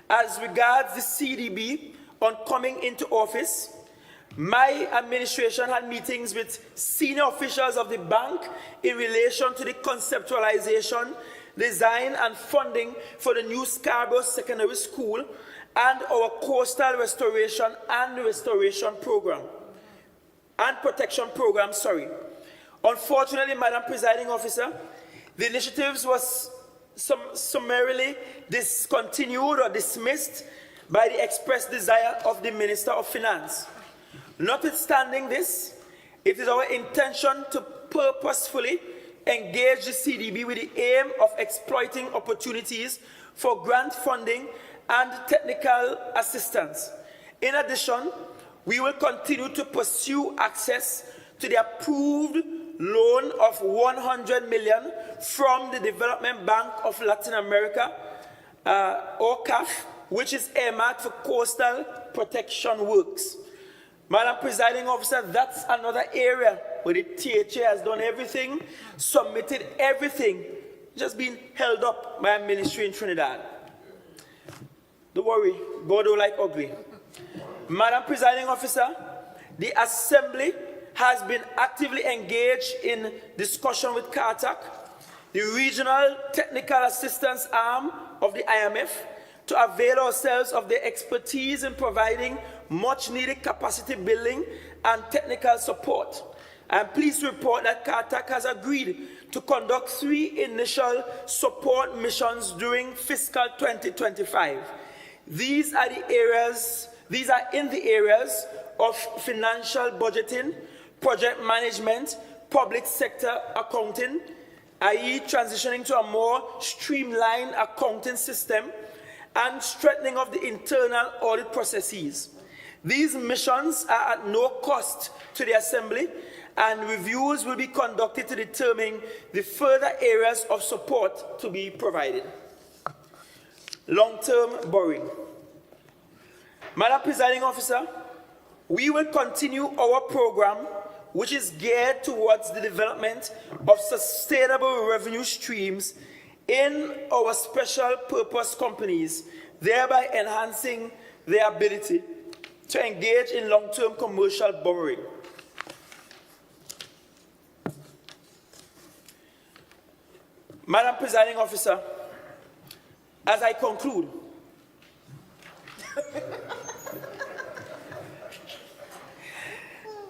as regards the CDB on coming into office. My administration had meetings with senior officials of the bank in relation to the conceptualization, design and funding for the new Scarborough Secondary School and our coastal restoration and protection program, Unfortunately, Madam Presiding Officer, the initiatives was summarily discontinued or dismissed by the express desire of the Minister of Finance. Notwithstanding this, it is our intention to purposefully engage the CDB with the aim of exploiting opportunities for grant funding and technical assistance. In addition, we will continue to pursue access to the approved loan of $100 million from the Development Bank of Latin America, or CAF, which is earmarked for coastal protection works. Madam Presiding Officer, that's another area where the THA has done everything, submitted everything, just been held up by a ministry in Trinidad. Don't worry, God don't like ugly. Madam Presiding Officer, the Assembly has been actively engaged in discussion with CARTAC, the regional technical assistance arm of the IMF, to avail ourselves of their expertise in providing much-needed capacity building and technical support. I am pleased to report that CARTAC has agreed to conduct 3 initial support missions during fiscal 2025. These are in the areas of financial budgeting, project management, public sector accounting, i.e. transitioning to a more streamlined accounting system, and strengthening of the internal audit processes. These missions are at no cost to the Assembly, and reviews will be conducted to determine the further areas of support to be provided. Long-term borrowing. Madam Presiding Officer, we will continue our program, which is geared towards the development of sustainable revenue streams in our special purpose companies, thereby enhancing their ability to engage in long-term commercial borrowing. Madam Presiding Officer, as I conclude,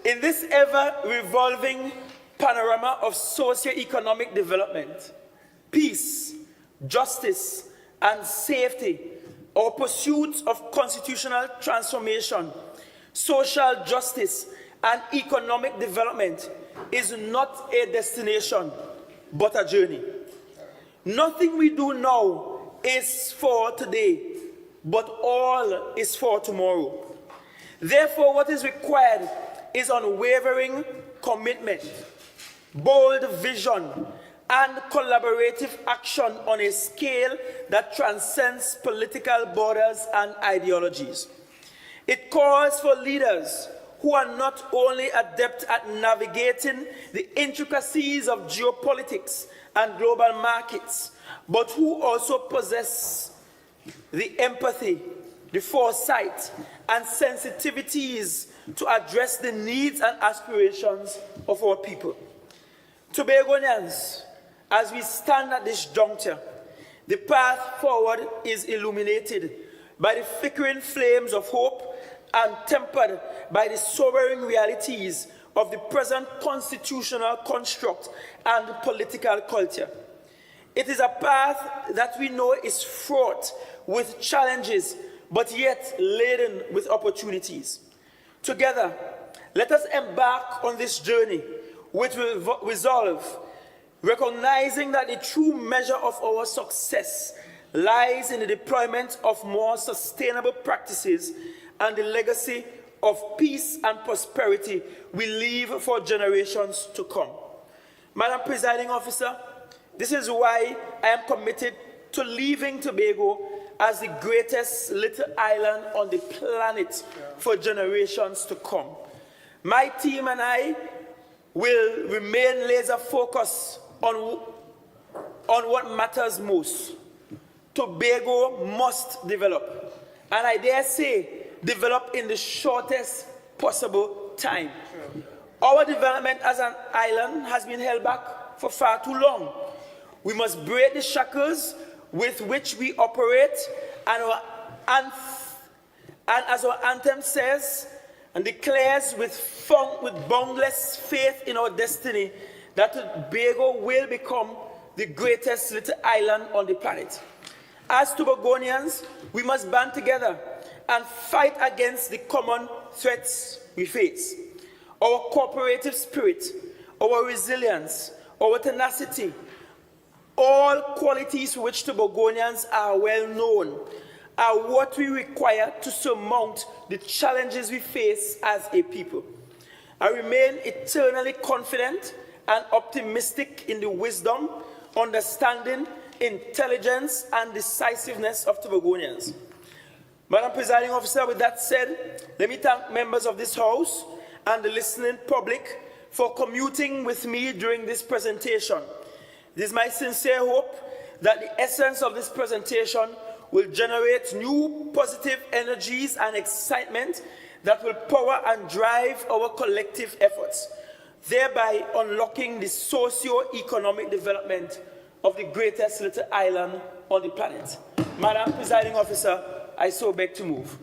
in this ever-revolving panorama of socio-economic development, peace, justice, and safety, our pursuits of constitutional transformation, social justice, and economic development is not a destination, but a journey. Nothing we do now is for today, but all is for tomorrow. Therefore, what is required is unwavering commitment, bold vision, and collaborative action on a scale that transcends political borders and ideologies. It calls for leaders who are not only adept at navigating the intricacies of geopolitics and global markets, but who also possess the empathy, the foresight, and sensitivities to address the needs and aspirations of our people. Tobagonians, as we stand at this juncture, the path forward is illuminated by the flickering flames of hope and tempered by the sobering realities of the present constitutional construct and political culture. It is a path that we know is fraught with challenges, but yet laden with opportunities. Together, let us embark on this journey with resolve, recognizing that the true measure of our success lies in the deployment of more sustainable practices and the legacy of peace and prosperity we leave for generations to come. Madam Presiding Officer, this is why I am committed to leaving Tobago as the greatest little island on the planet for generations to come. My team and I will remain laser focused on what matters most. Tobago must develop, and I dare say, develop in the shortest possible time. Our development as an island has been held back for far too long. We must break the shackles with which we operate, and as our anthem says and declares with boundless faith in our destiny, that Tobago will become the greatest little island on the planet. As Tobagonians, we must band together and fight against the common threats we face. Our cooperative spirit, our resilience, our tenacity, all qualities for which Tobagonians are well known, are what we require to surmount the challenges we face as a people. I remain eternally confident and optimistic in the wisdom, understanding, intelligence, and decisiveness of Tobagonians. Madam Presiding Officer, with that said, let me thank members of this House and the listening public for commuting with me during this presentation. It is my sincere hope that the essence of this presentation will generate new positive energies and excitement that will power and drive our collective efforts, thereby unlocking the socio-economic development of the greatest little island on the planet. Madam Presiding Officer, I so beg to move.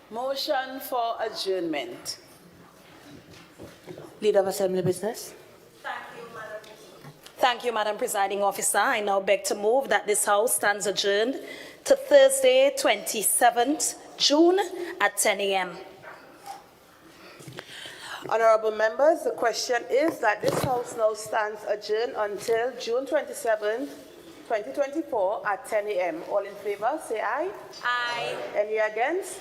Motion for adjournment. Leader of Assembly Business. Thank you, Madam Presiding Officer. I now beg to move that this House stands adjourned to Thursday, 27th June at 10 a.m. Honorable members, the question is that this House now stands adjourned until June 27, 2024 at 10 a.m. All in favor, say aye. Aye. Any against?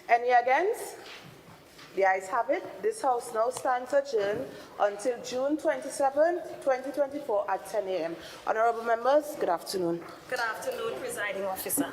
Any against? The ayes have it. This House now stands adjourned until June 27, 2024 at 10 a.m. Honorable members, good afternoon. Good afternoon, Presiding Officer.